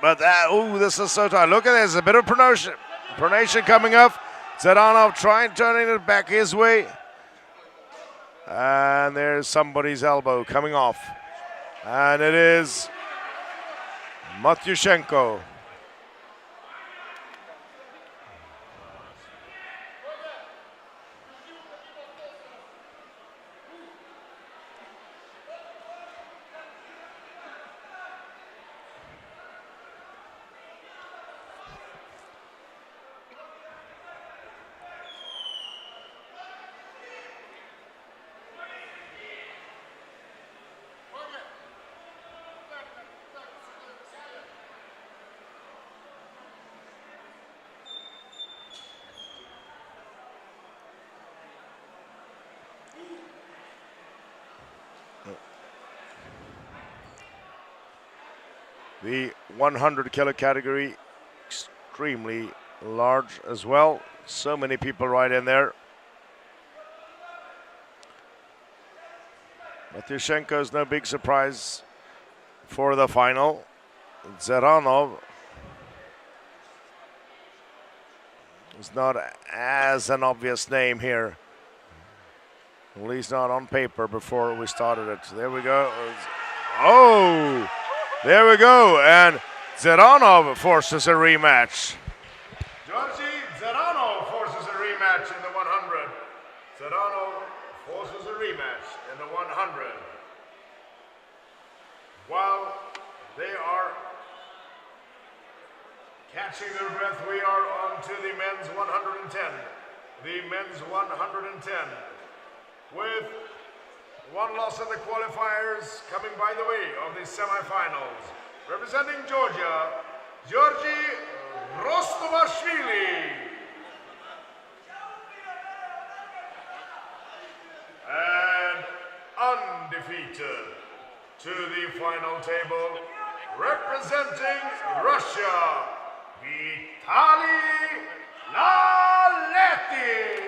But this is so tight. Look at this, a bit of pronation coming up. Zeranov turning it back his way. And there's somebody's elbow coming off. And it is Matyushenko. The 100 kilo category, extremely large as well. So many people right in there. Matyushenko is no big surprise for the final. Zeranov is not as an obvious name here. At least not on paper before we started it. There we go. Oh! There we go, and Zeranov forces a rematch. Georgi Zeranov forces a rematch in the 100. Zeranov forces a rematch in the 100. While they are catching their breath, we are on to the men's 110. The men's 110 with one loss in the qualifiers, coming by the way of the semifinals. Representing Georgia, Georgi Rostovashvili. undefeated to the final table, representing Russia, Vitaly Laletin.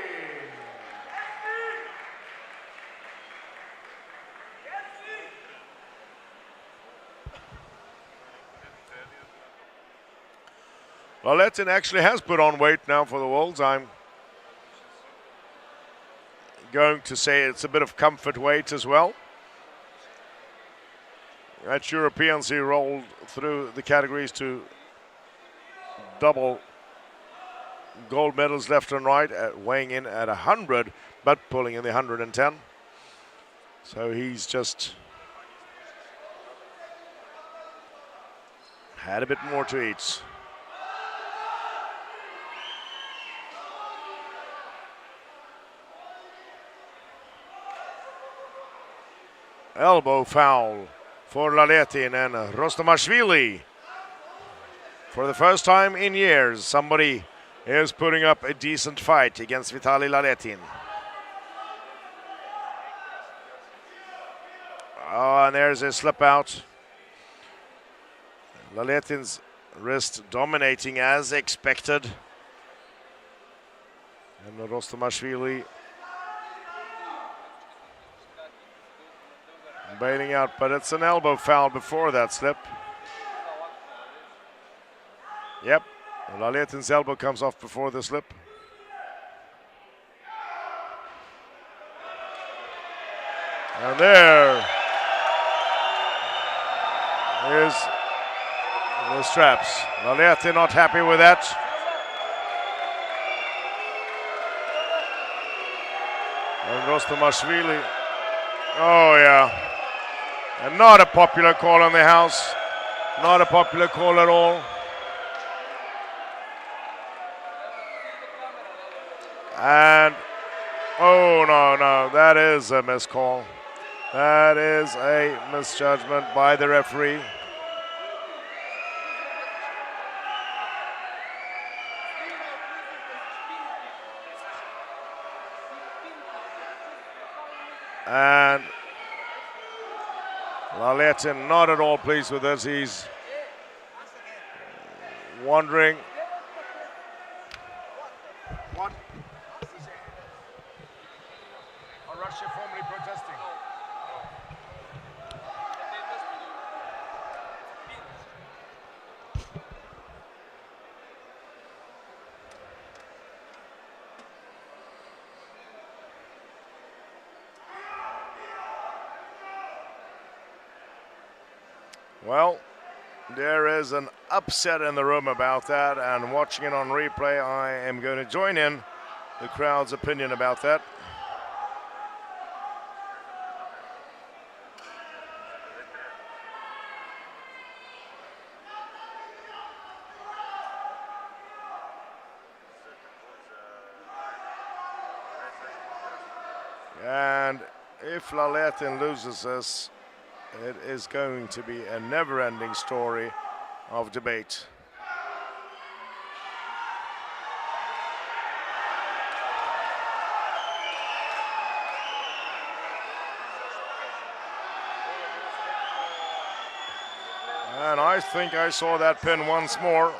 Laletin actually has put on weight now for the Worlds. I'm going to say it's a bit of comfort weight as well. At Europeans, he rolled through the categories to double gold medals left and right, weighing in at 100, but pulling in the 110. So he's just had a bit more to eat. Elbow foul for Laletin and Rostomashvili. For the first time in years, somebody is putting up a decent fight against Vitaly Laletin. Oh, and there's a slip out. Laletin's wrist dominating as expected. And Rostomashvili bailing out, but it's an elbow foul before that slip. Yep, Laletin's elbow comes off before the slip. And there is the straps. Laletin not happy with that. And Rostomashvili, oh yeah. And not a popular call in the house. Not a popular call at all. And, oh no, that is a miscall. That is a misjudgment by the referee. And Laletin not at all pleased with this. He's wondering. What? Are Russia formally protesting? Well, there is an upset in the room about that, and watching it on replay, I am going to join in the crowd's opinion about that. And if Laletin loses this, it is going to be a never-ending story of debate. And I think I saw that pin once more.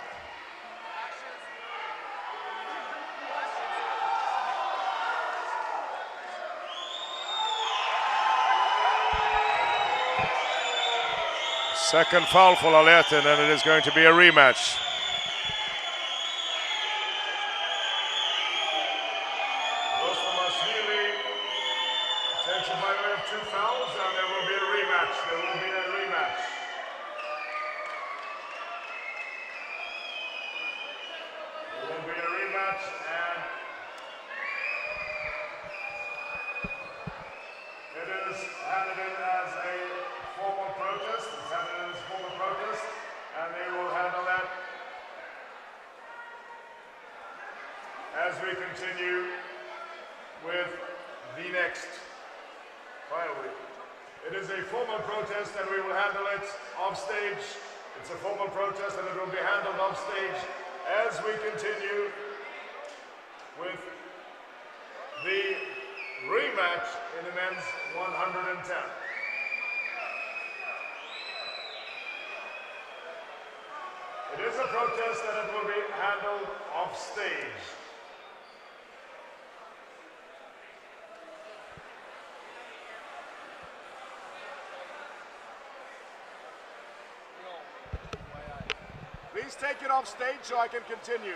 Second foul for Laletin, and it is going to be a rematch. Rostomashvili takes it by way of 2 fouls, and there will be a rematch. There will be a rematch. There will be a rematch, and it is handed in as a formal protest. It's handed in as a formal protest, and they will handle that as we continue with the next final week. It is a formal protest, and we will handle it off stage. It's a formal protest, and it will be handled off stage as we continue with the rematch in the men's 110. It is a protest and it will be handled off stage. Please take it off stage so I can continue.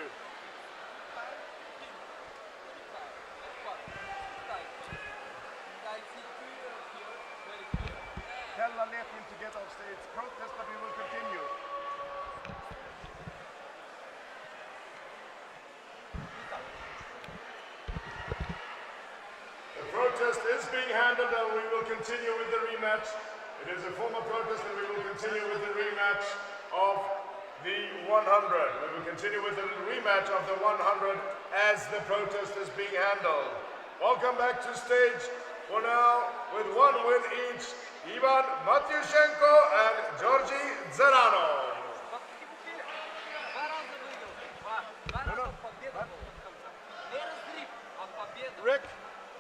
Tell Alekin to get off stage. Protest, but we will continue. The protest is being handled and we will continue with the rematch. It is a formal protest and we will continue with the rematch of the 100. We will continue with the rematch of the 100 as the protest is being handled. Welcome back to stage for now with one win each. Ivan Matyushenko and Georgi Zeranov. Rick,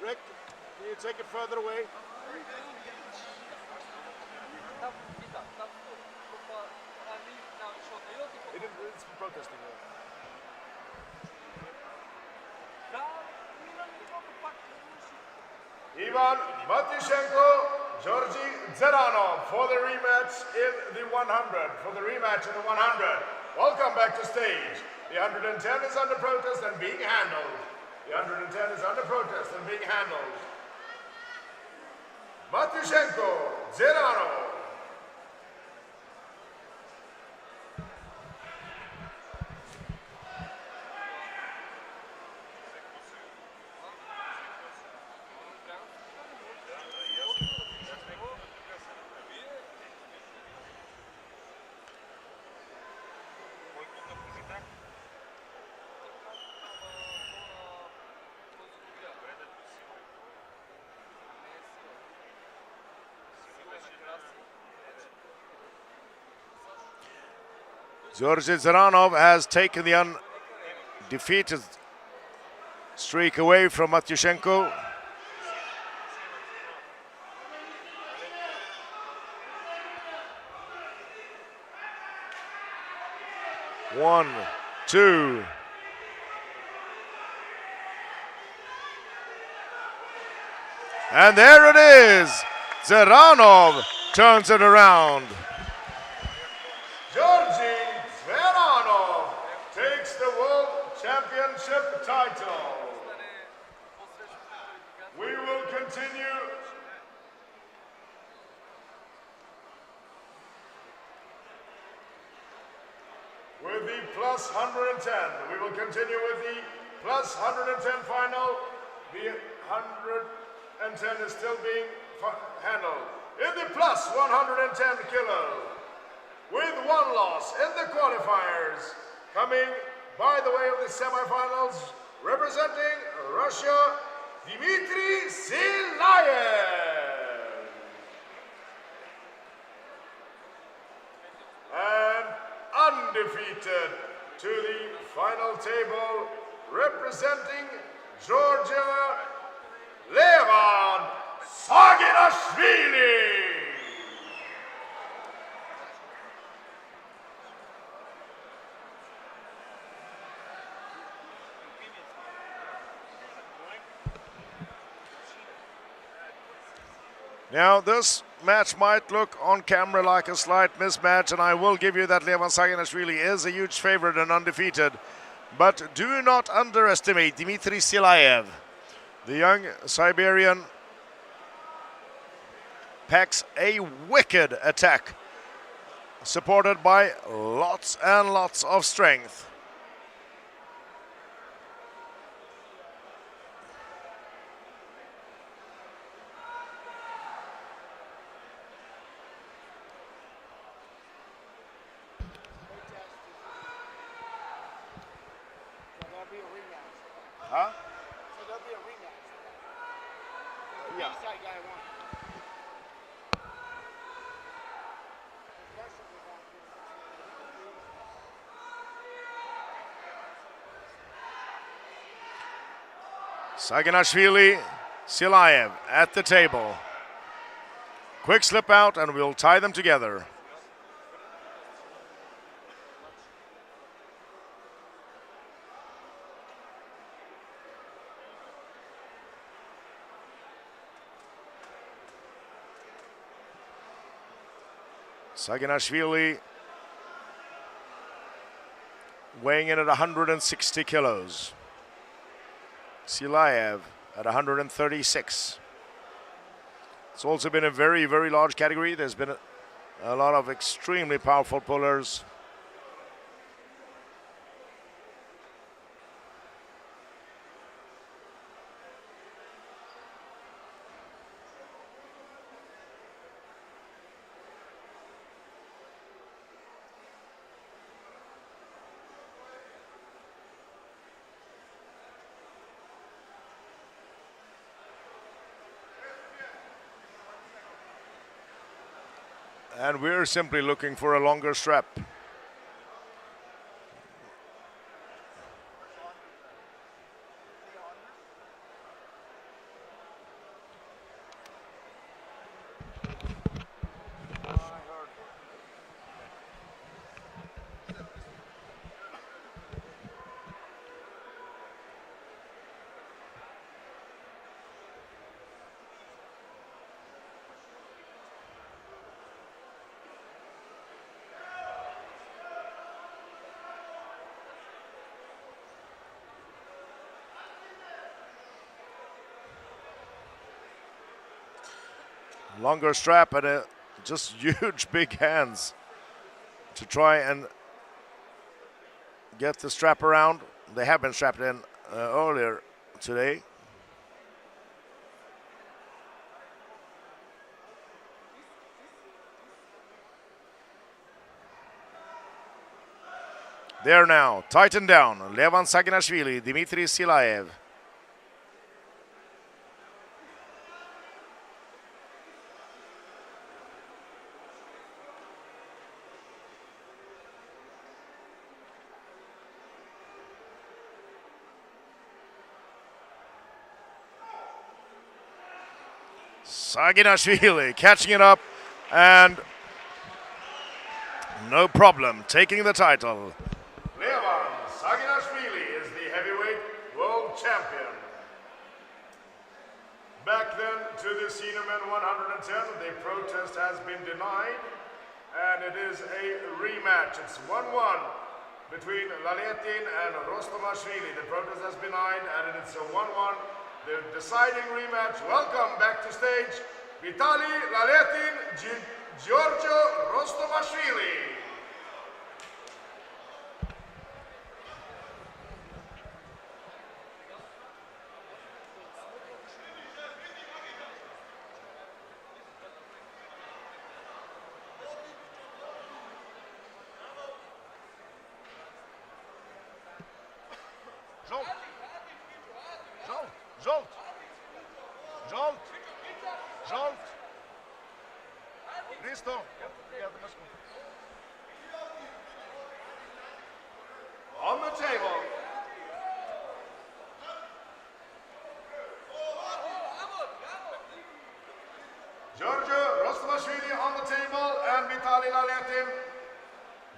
can you take it further away? It's protesting. Ivan Matyushenko, Georgi Zeranov for the rematch in the 100. For the rematch in the 100. Welcome back to stage. The 110 is under protest and being handled. The 110 is under protest and being handled. Matyushenko, Zeranov. Georgi Zeranov has taken the undefeated streak away from Matyushenko. One, two. And there it is. Zeranov turns it around. Georgi Zeranov takes the World Championship title. We will continue. With the plus 110. We will continue with the plus 110 final. The 110 is still being handled. In the plus 110 kilo. With one loss in the qualifiers, coming by the way of the semifinals, representing Russia, Dmitry Silayev. And undefeated to the final table, representing Georgia, Levan Saginashvili. Now, this match might look on camera like a slight mismatch, and I will give you that Levan Saginashvili is a huge favorite and undefeated. But do not underestimate Dmitry Silayev. The young Siberian packs a wicked attack, supported by lots and lots of strength. Huh? So there'll be a rematch. Yeah. Side guy won. Saginashvili, Silayev at the table. Quick slip out and we'll tie them together. Saginashvili weighing in at 160 kilos. Silayev at 136. It's also been a very, very large category. There's been a lot of extremely powerful pullers. And we're simply looking for a longer strap. Longer strap and just huge big hands to try and get the strap around. They have been strapped in earlier today. There now, tighten down. Levan Saginashvili, Dmitry Silayev. Saginashvili catching it up and no problem taking the title. Levan Saginashvili is the heavyweight world champion. Back then to the senior men 110, the protest has been denied and it is a rematch. It's 1-1 between Laletin and Rostomashvili. The protest has been denied and it's a 1-1. The deciding rematch. Welcome back to stage, Vitaly Laletin, Giorgio Rostomashvili. On the table. Giorgio Rostomashvili on the table and Vitaly Laletin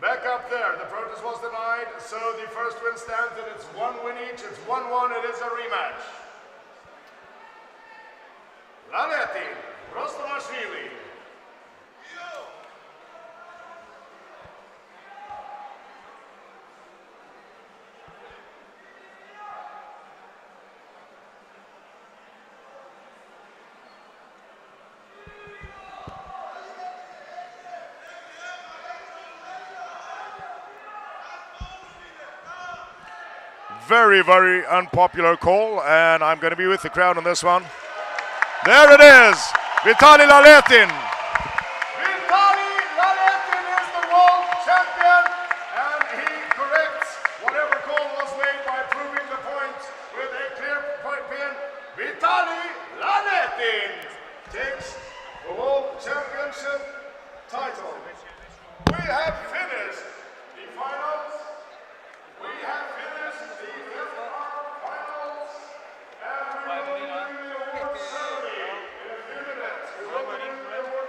back up there. The protest was denied, so the first win stands and it's 1 win each. It's 1-1. It is a rematch. Laletin, Rostomashvili. Very, very unpopular call, and I'm going to be with the crowd on this one. There it is, Vitaly Laletin. Vitaly Laletin is the world champion, and he corrects whatever call was made by proving the point with a clear pin. Vitaly Laletin takes the world championship title. We have finished the finals. We have finished the finals, and we will be doing the award ceremony in a few minutes. We will be doing the award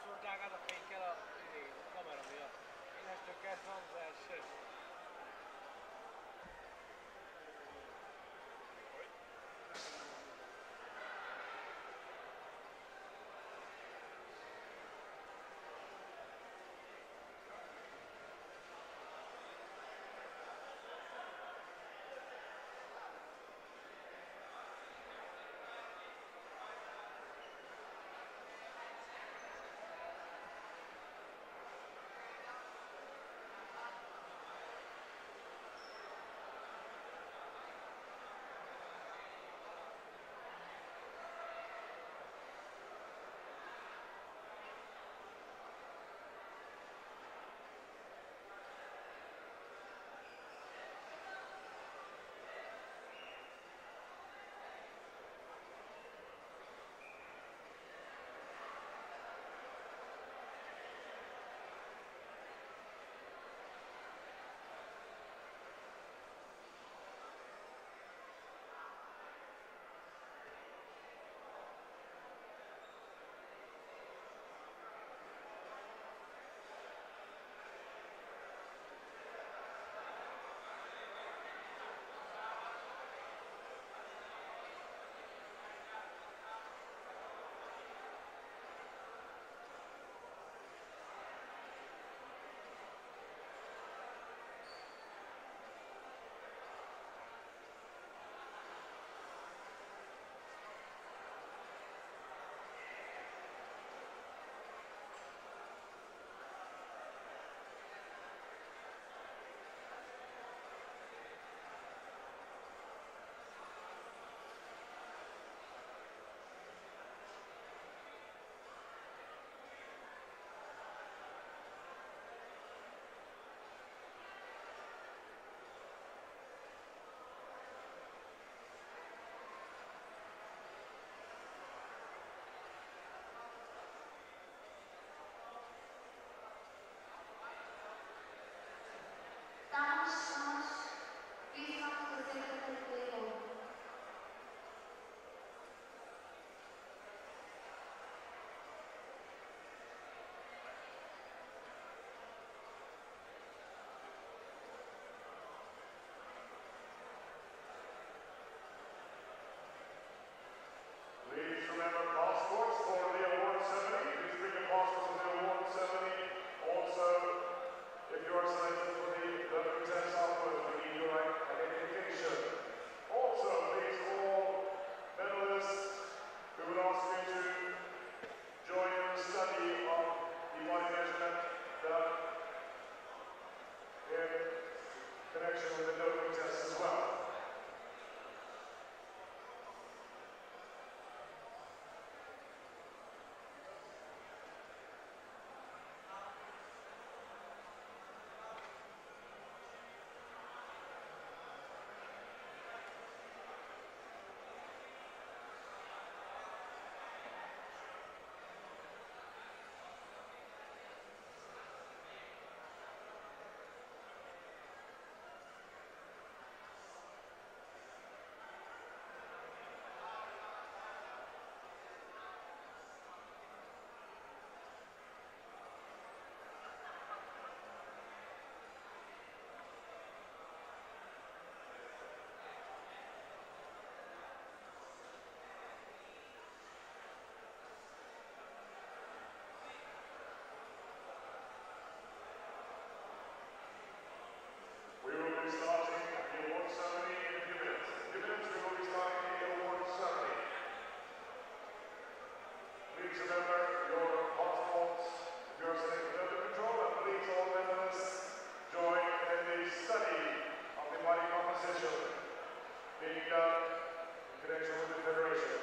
mondják, az a fény kell a kamera miatt. Innestől kezdve az első. Please remember passports for the award ceremony. Please bring your passports to the award ceremony. Also, if you are selected for the learning test afterwards, we need your identification. Also, please all medalists, we would ask you to join in the study of the body measurement done in connection with the doping test as well. We will be starting the award ceremony in a few minutes. In a few minutes, we will be starting the award ceremony. Please remember your passports, your state of control, and please all medalists join in the study of the body composition being done in connection with the Federation.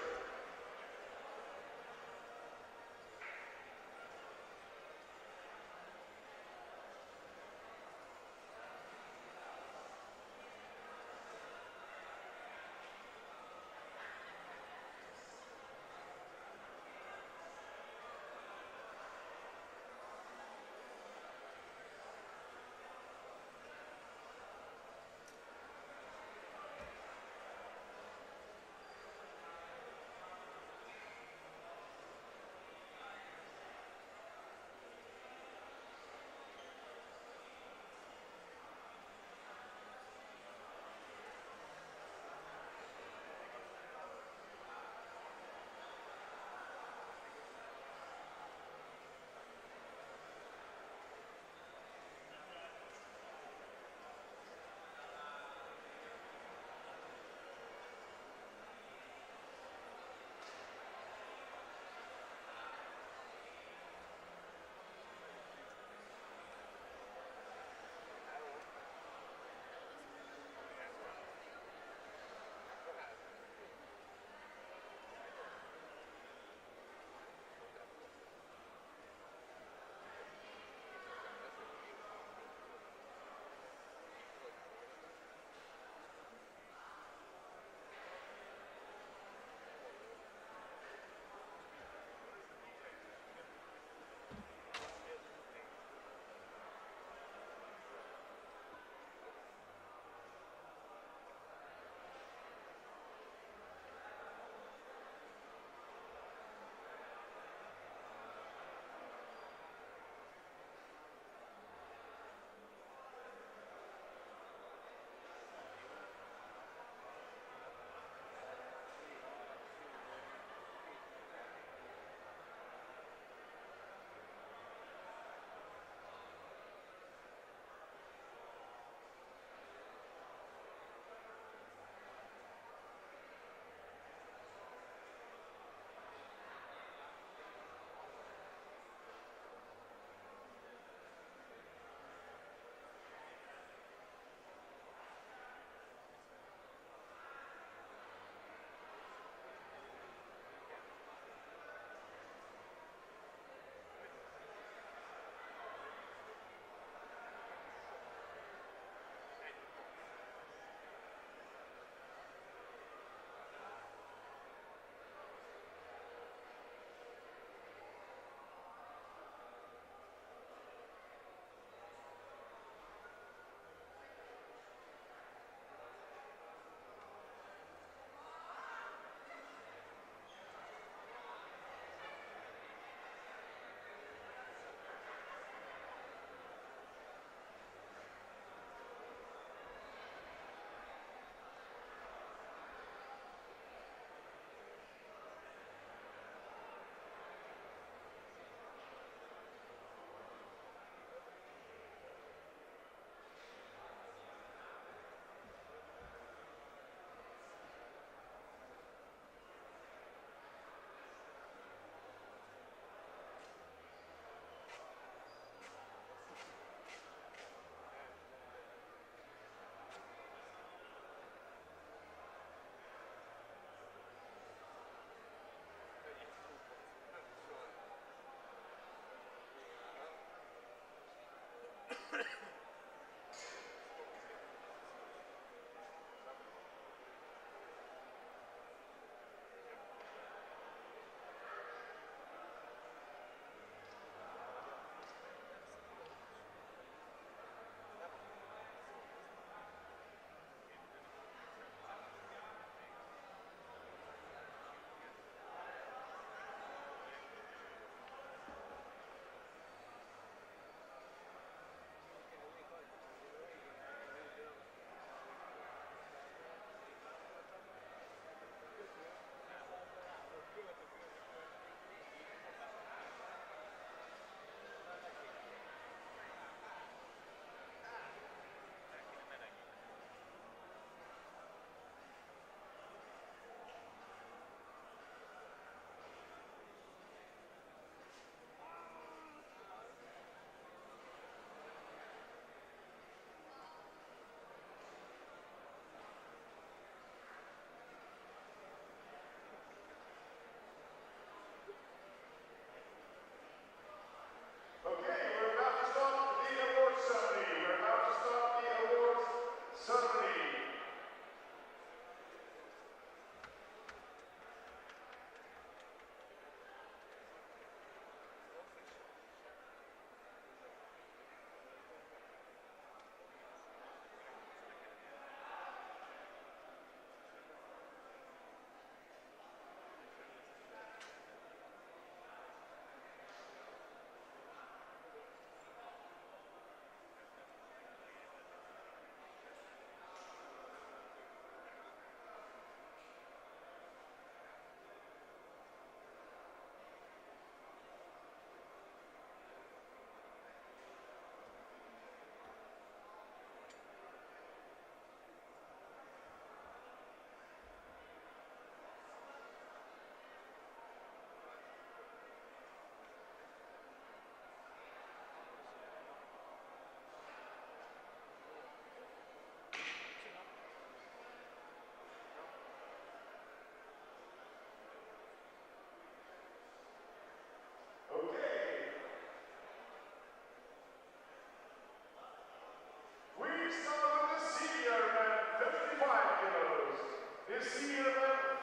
This year,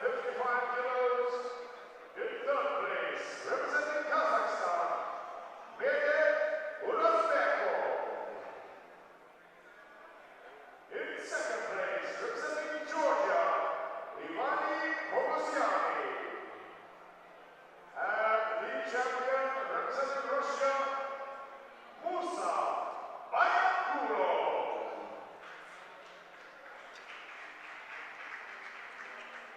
55 kilos. In third place, representing Kazakhstan, Mira. In second place, representing Georgia, and the champion representing Russia, Musa Bayakuro. 1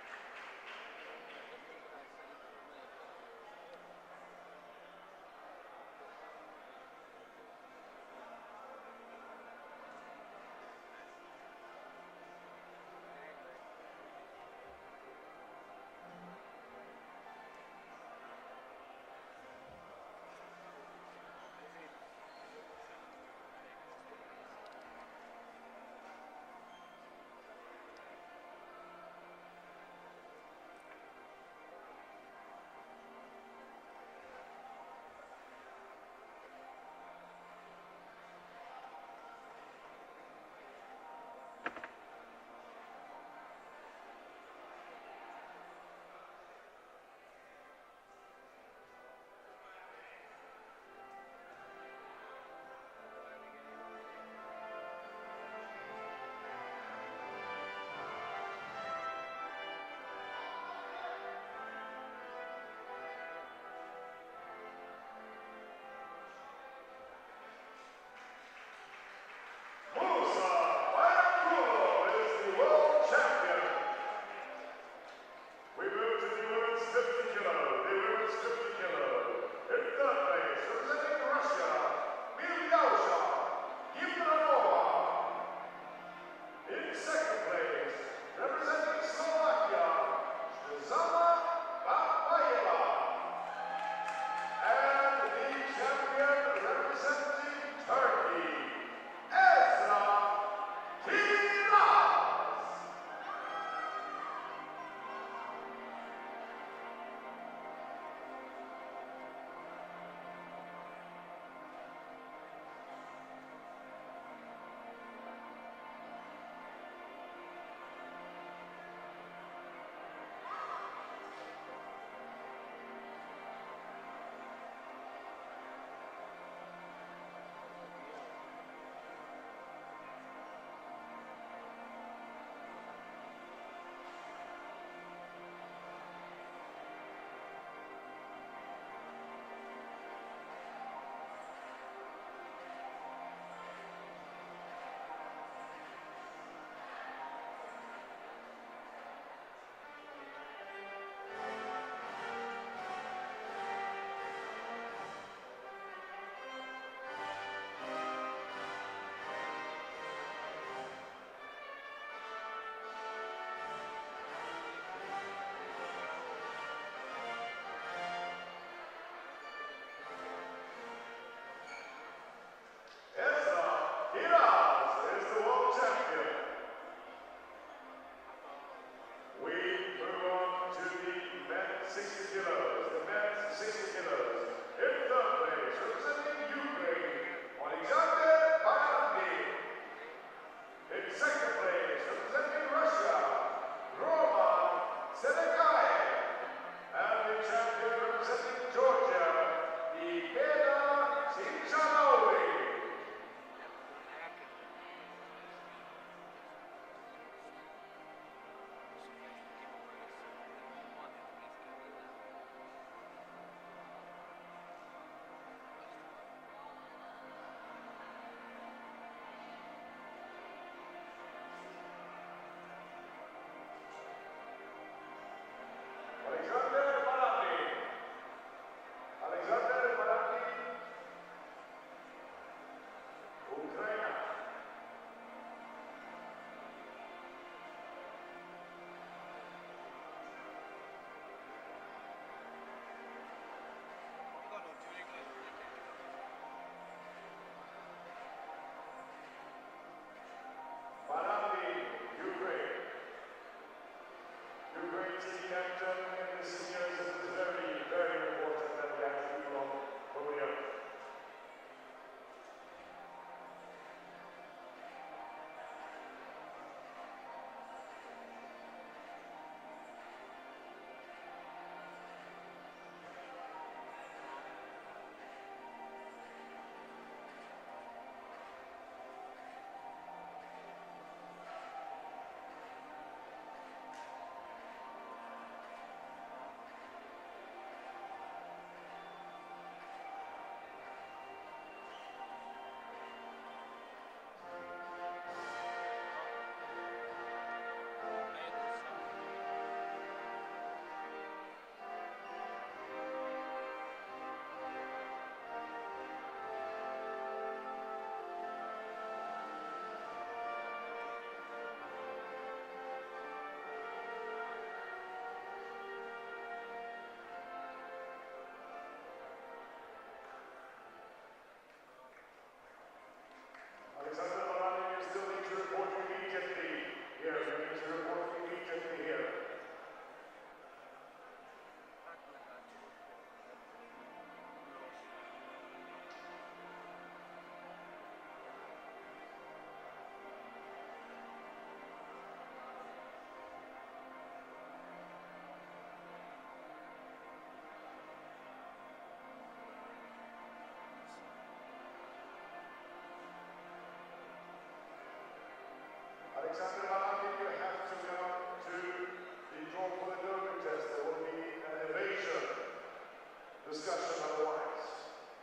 Discussion otherwise.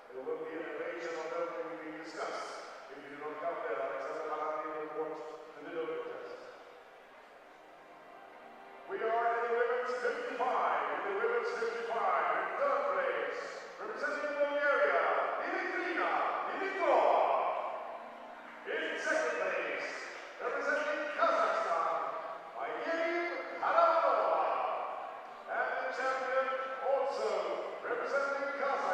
There will be an invasion of doping being discussed. If you do not come there, Alexander Malaki will report to the doping test. We are in the women's 55. In the women's 55, in third place, representing Bulgaria, Dimitrina Dimitrova. In second place, representing Kazakhstan, Ayerim Haramanova. And the champion also representing Kazakhstan.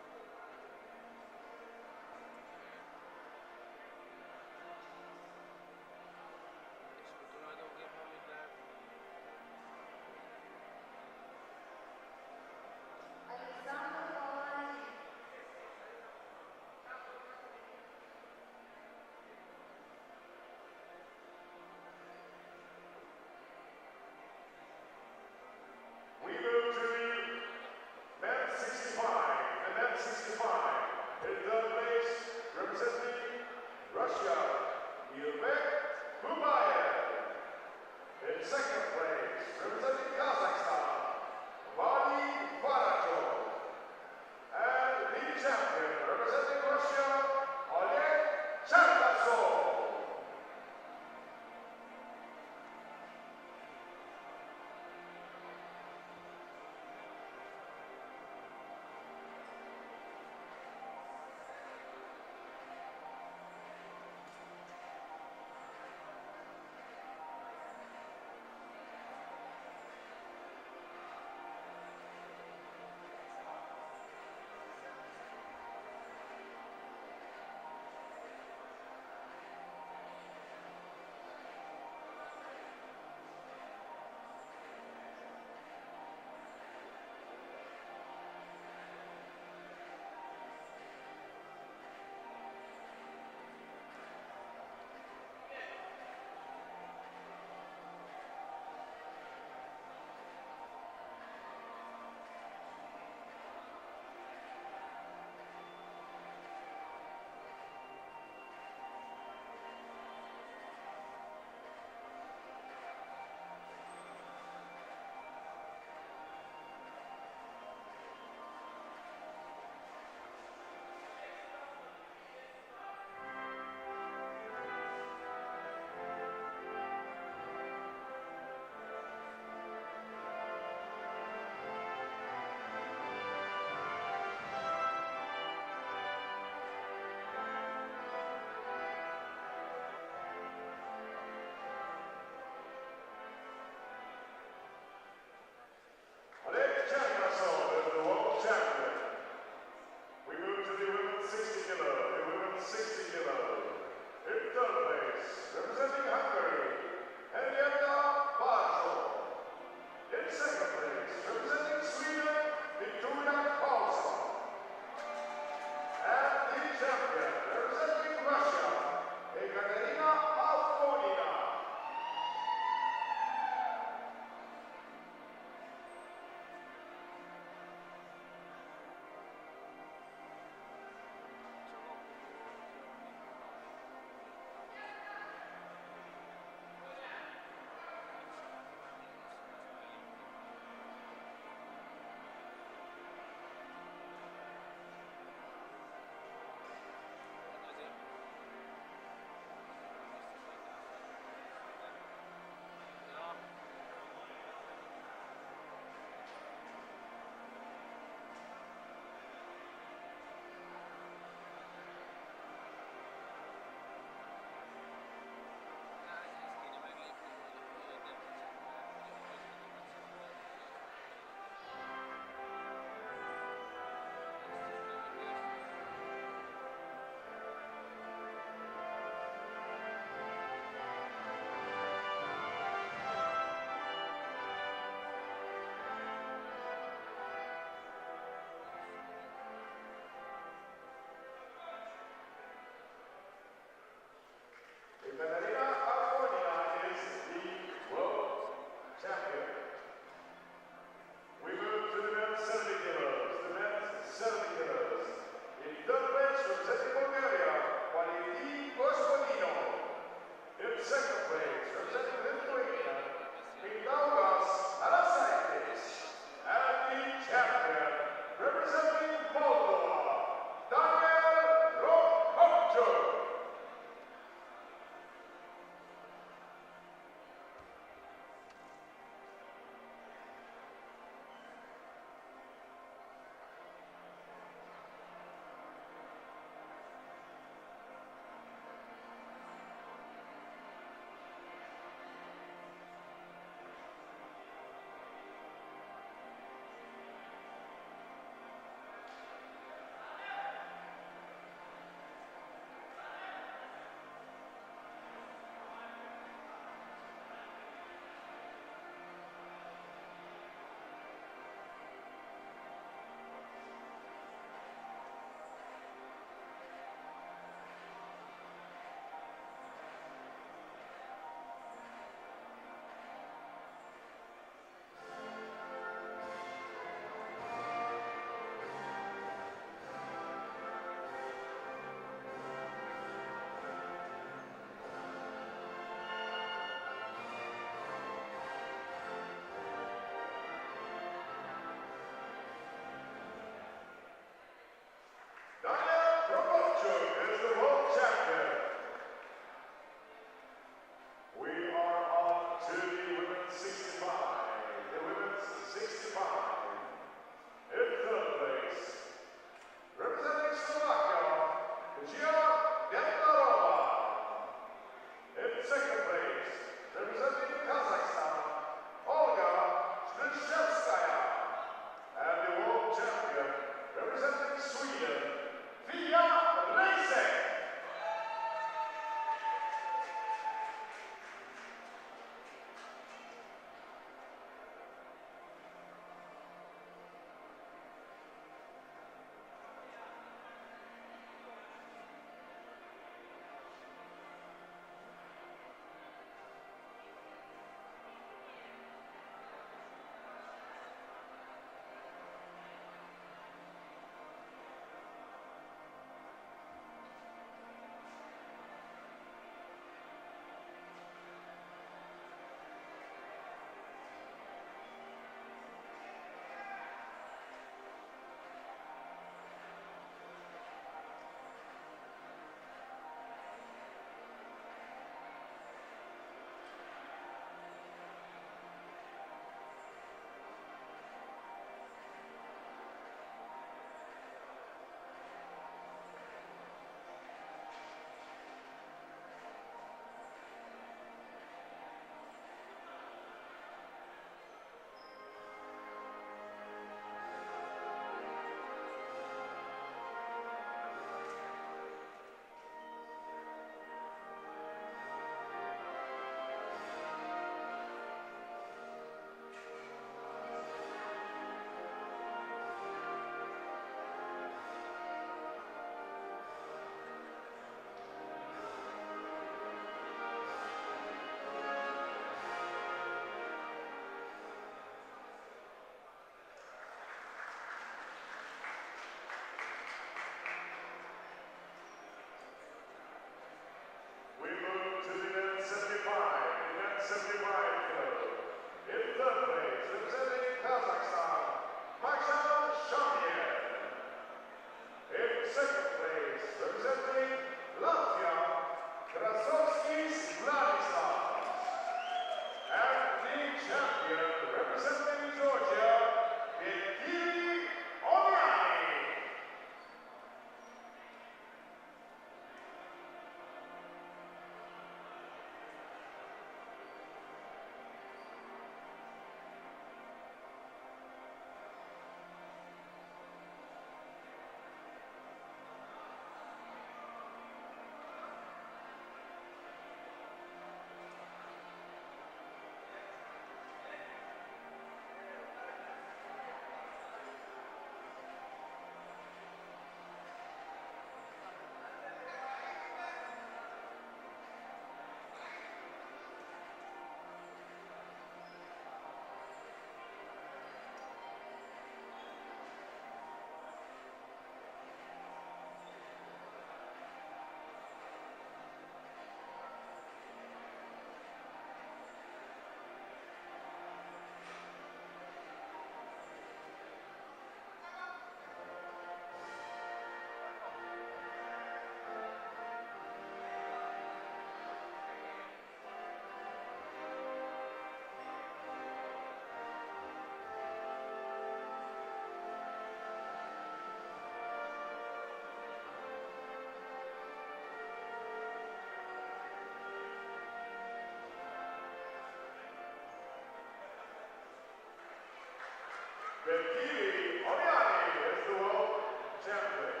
is the world champion.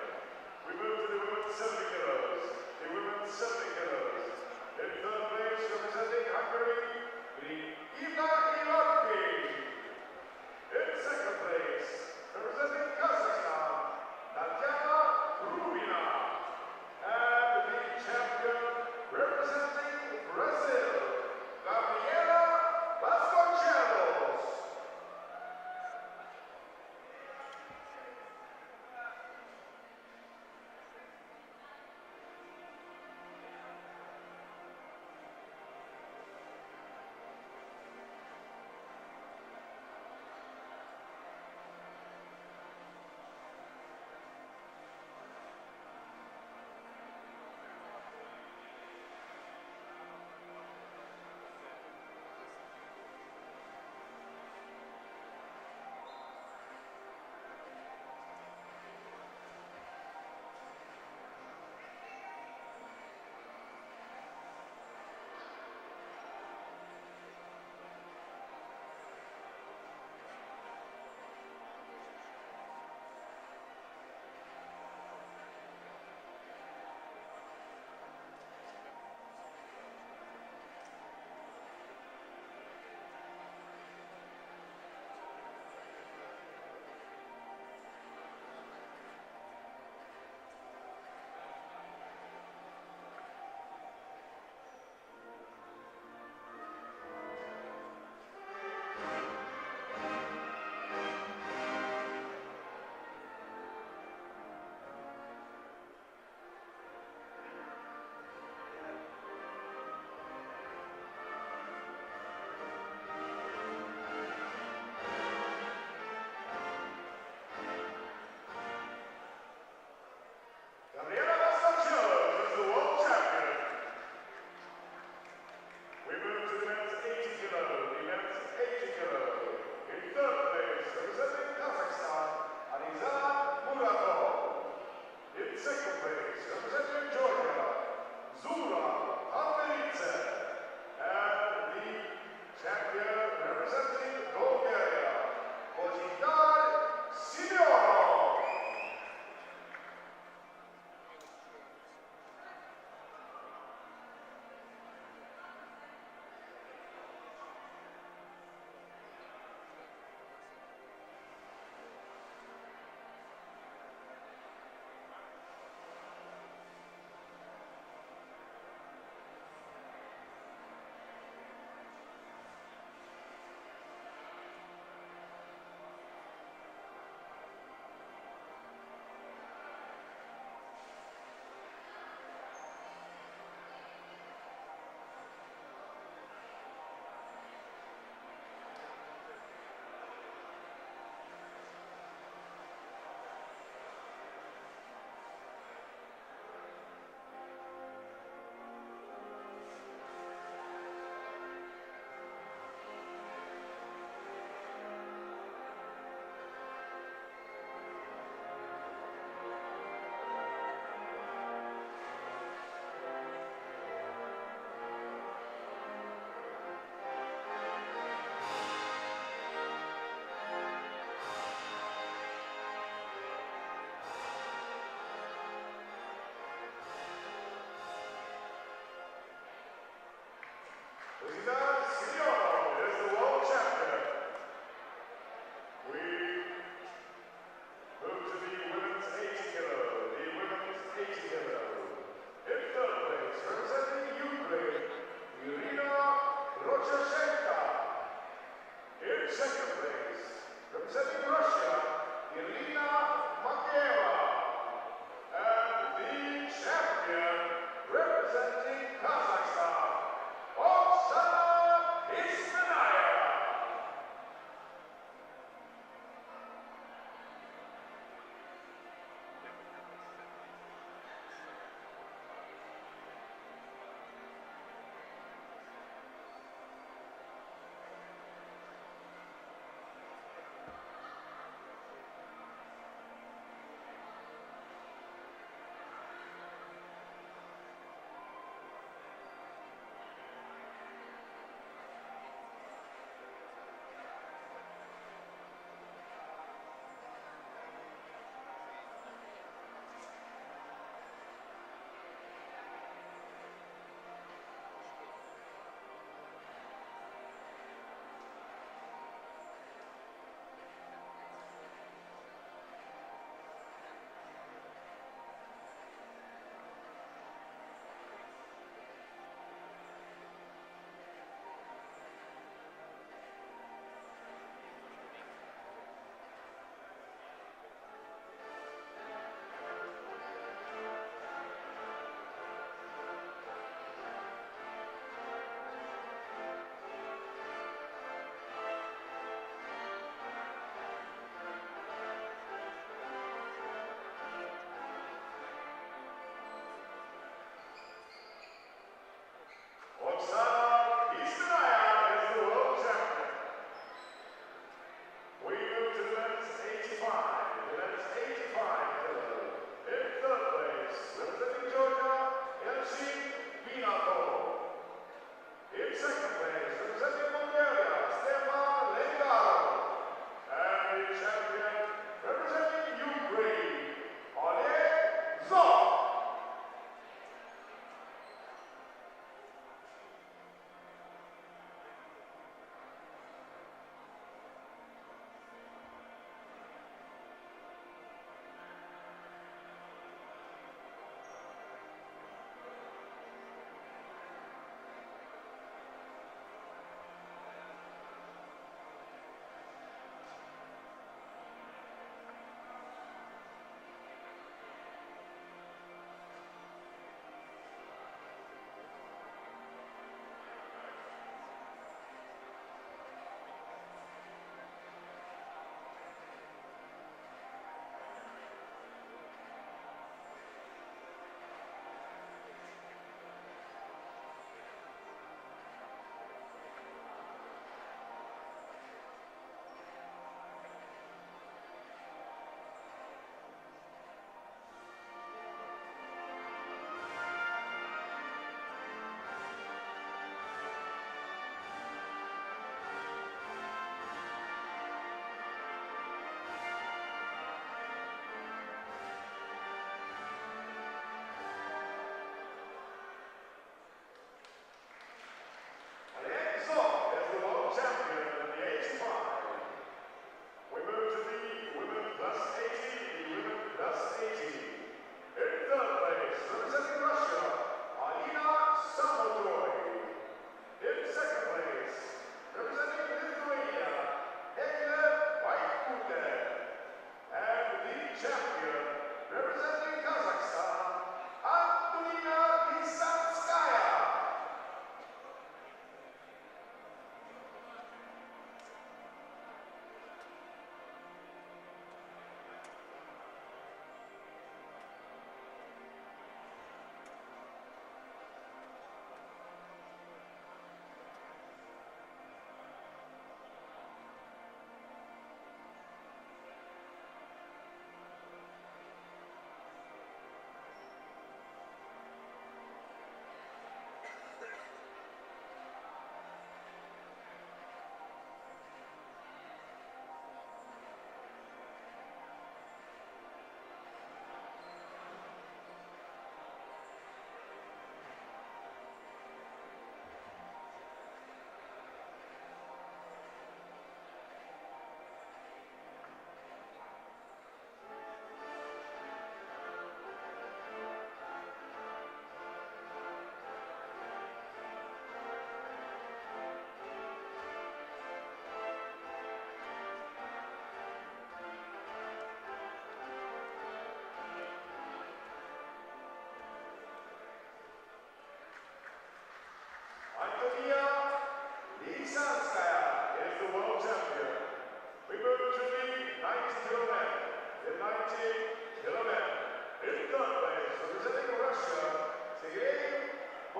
We move to the women's 70 kilos. The women's 70 kilos. In third place, representing Hungary, the Ina Irakli. In second place, representing Kazakhstan, Tatiana Rubina. And the champion, representing Brazil, Gabriela Vasconcelos.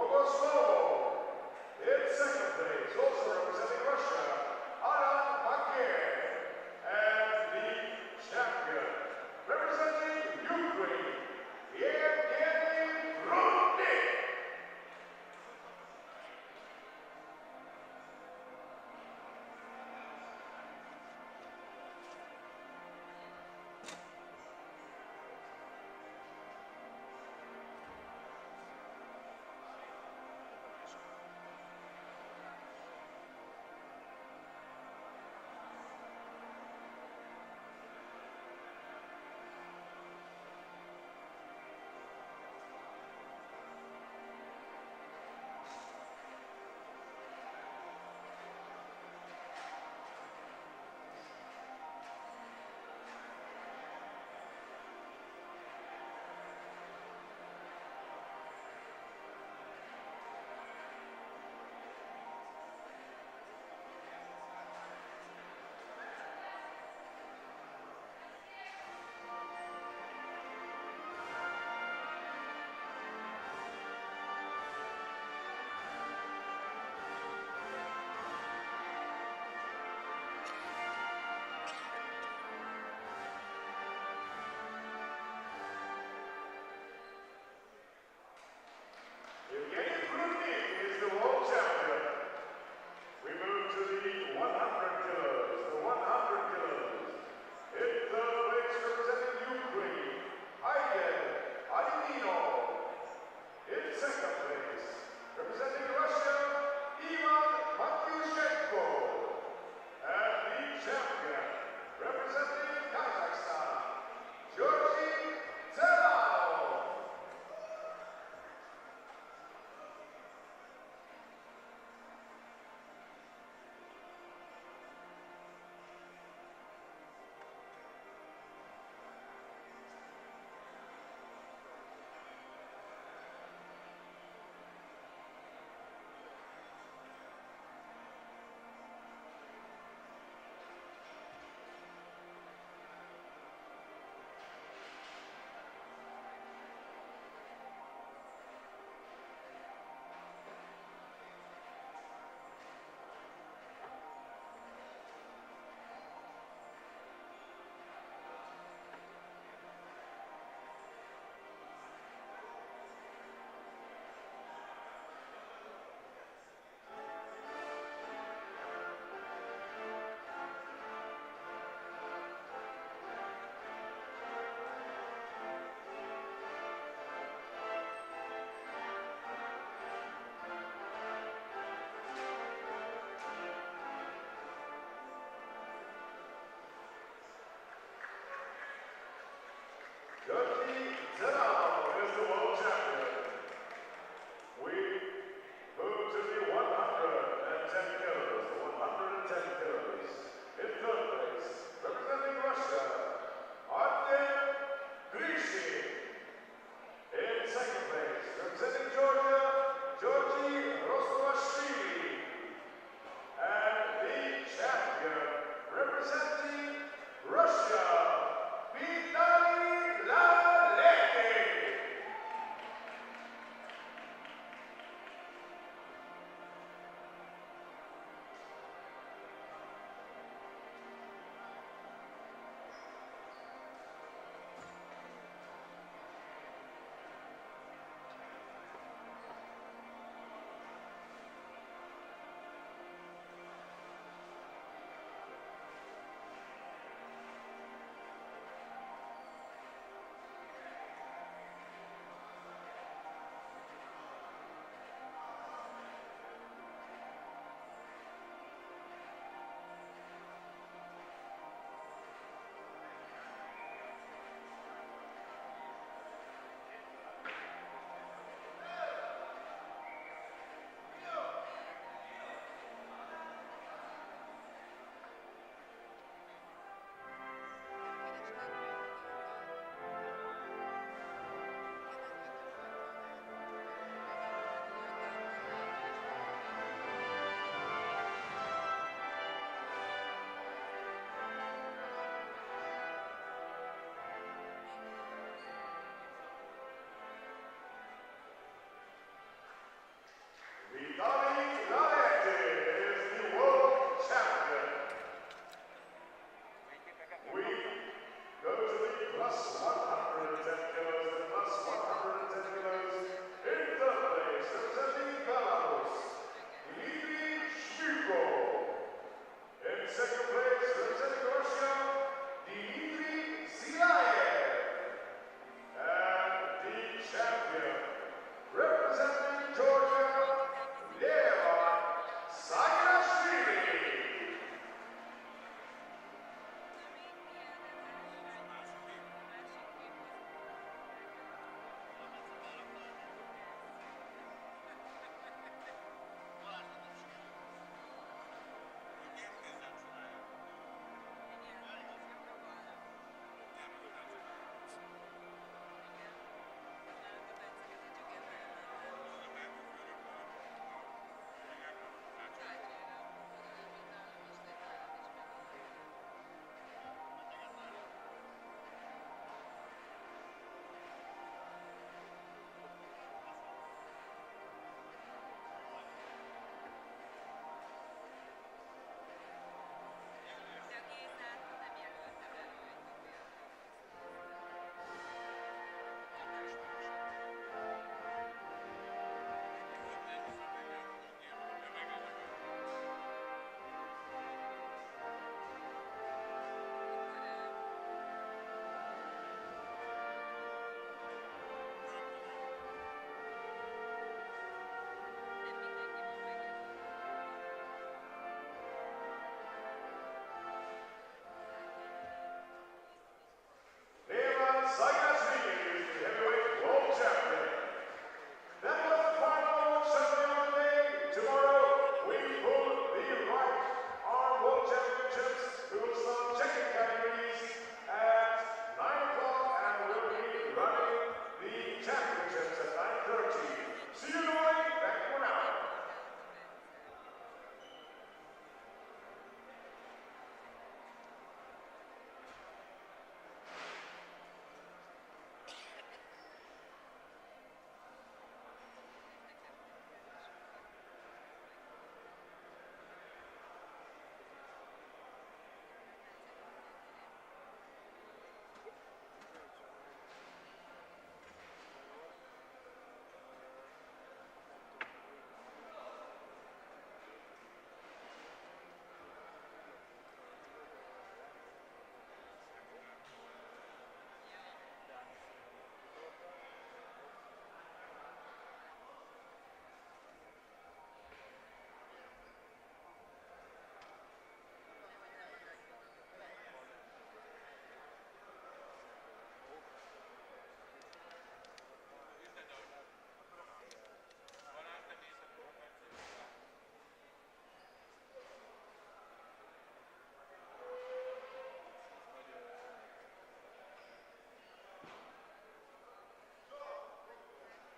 In second place, also representing Russia,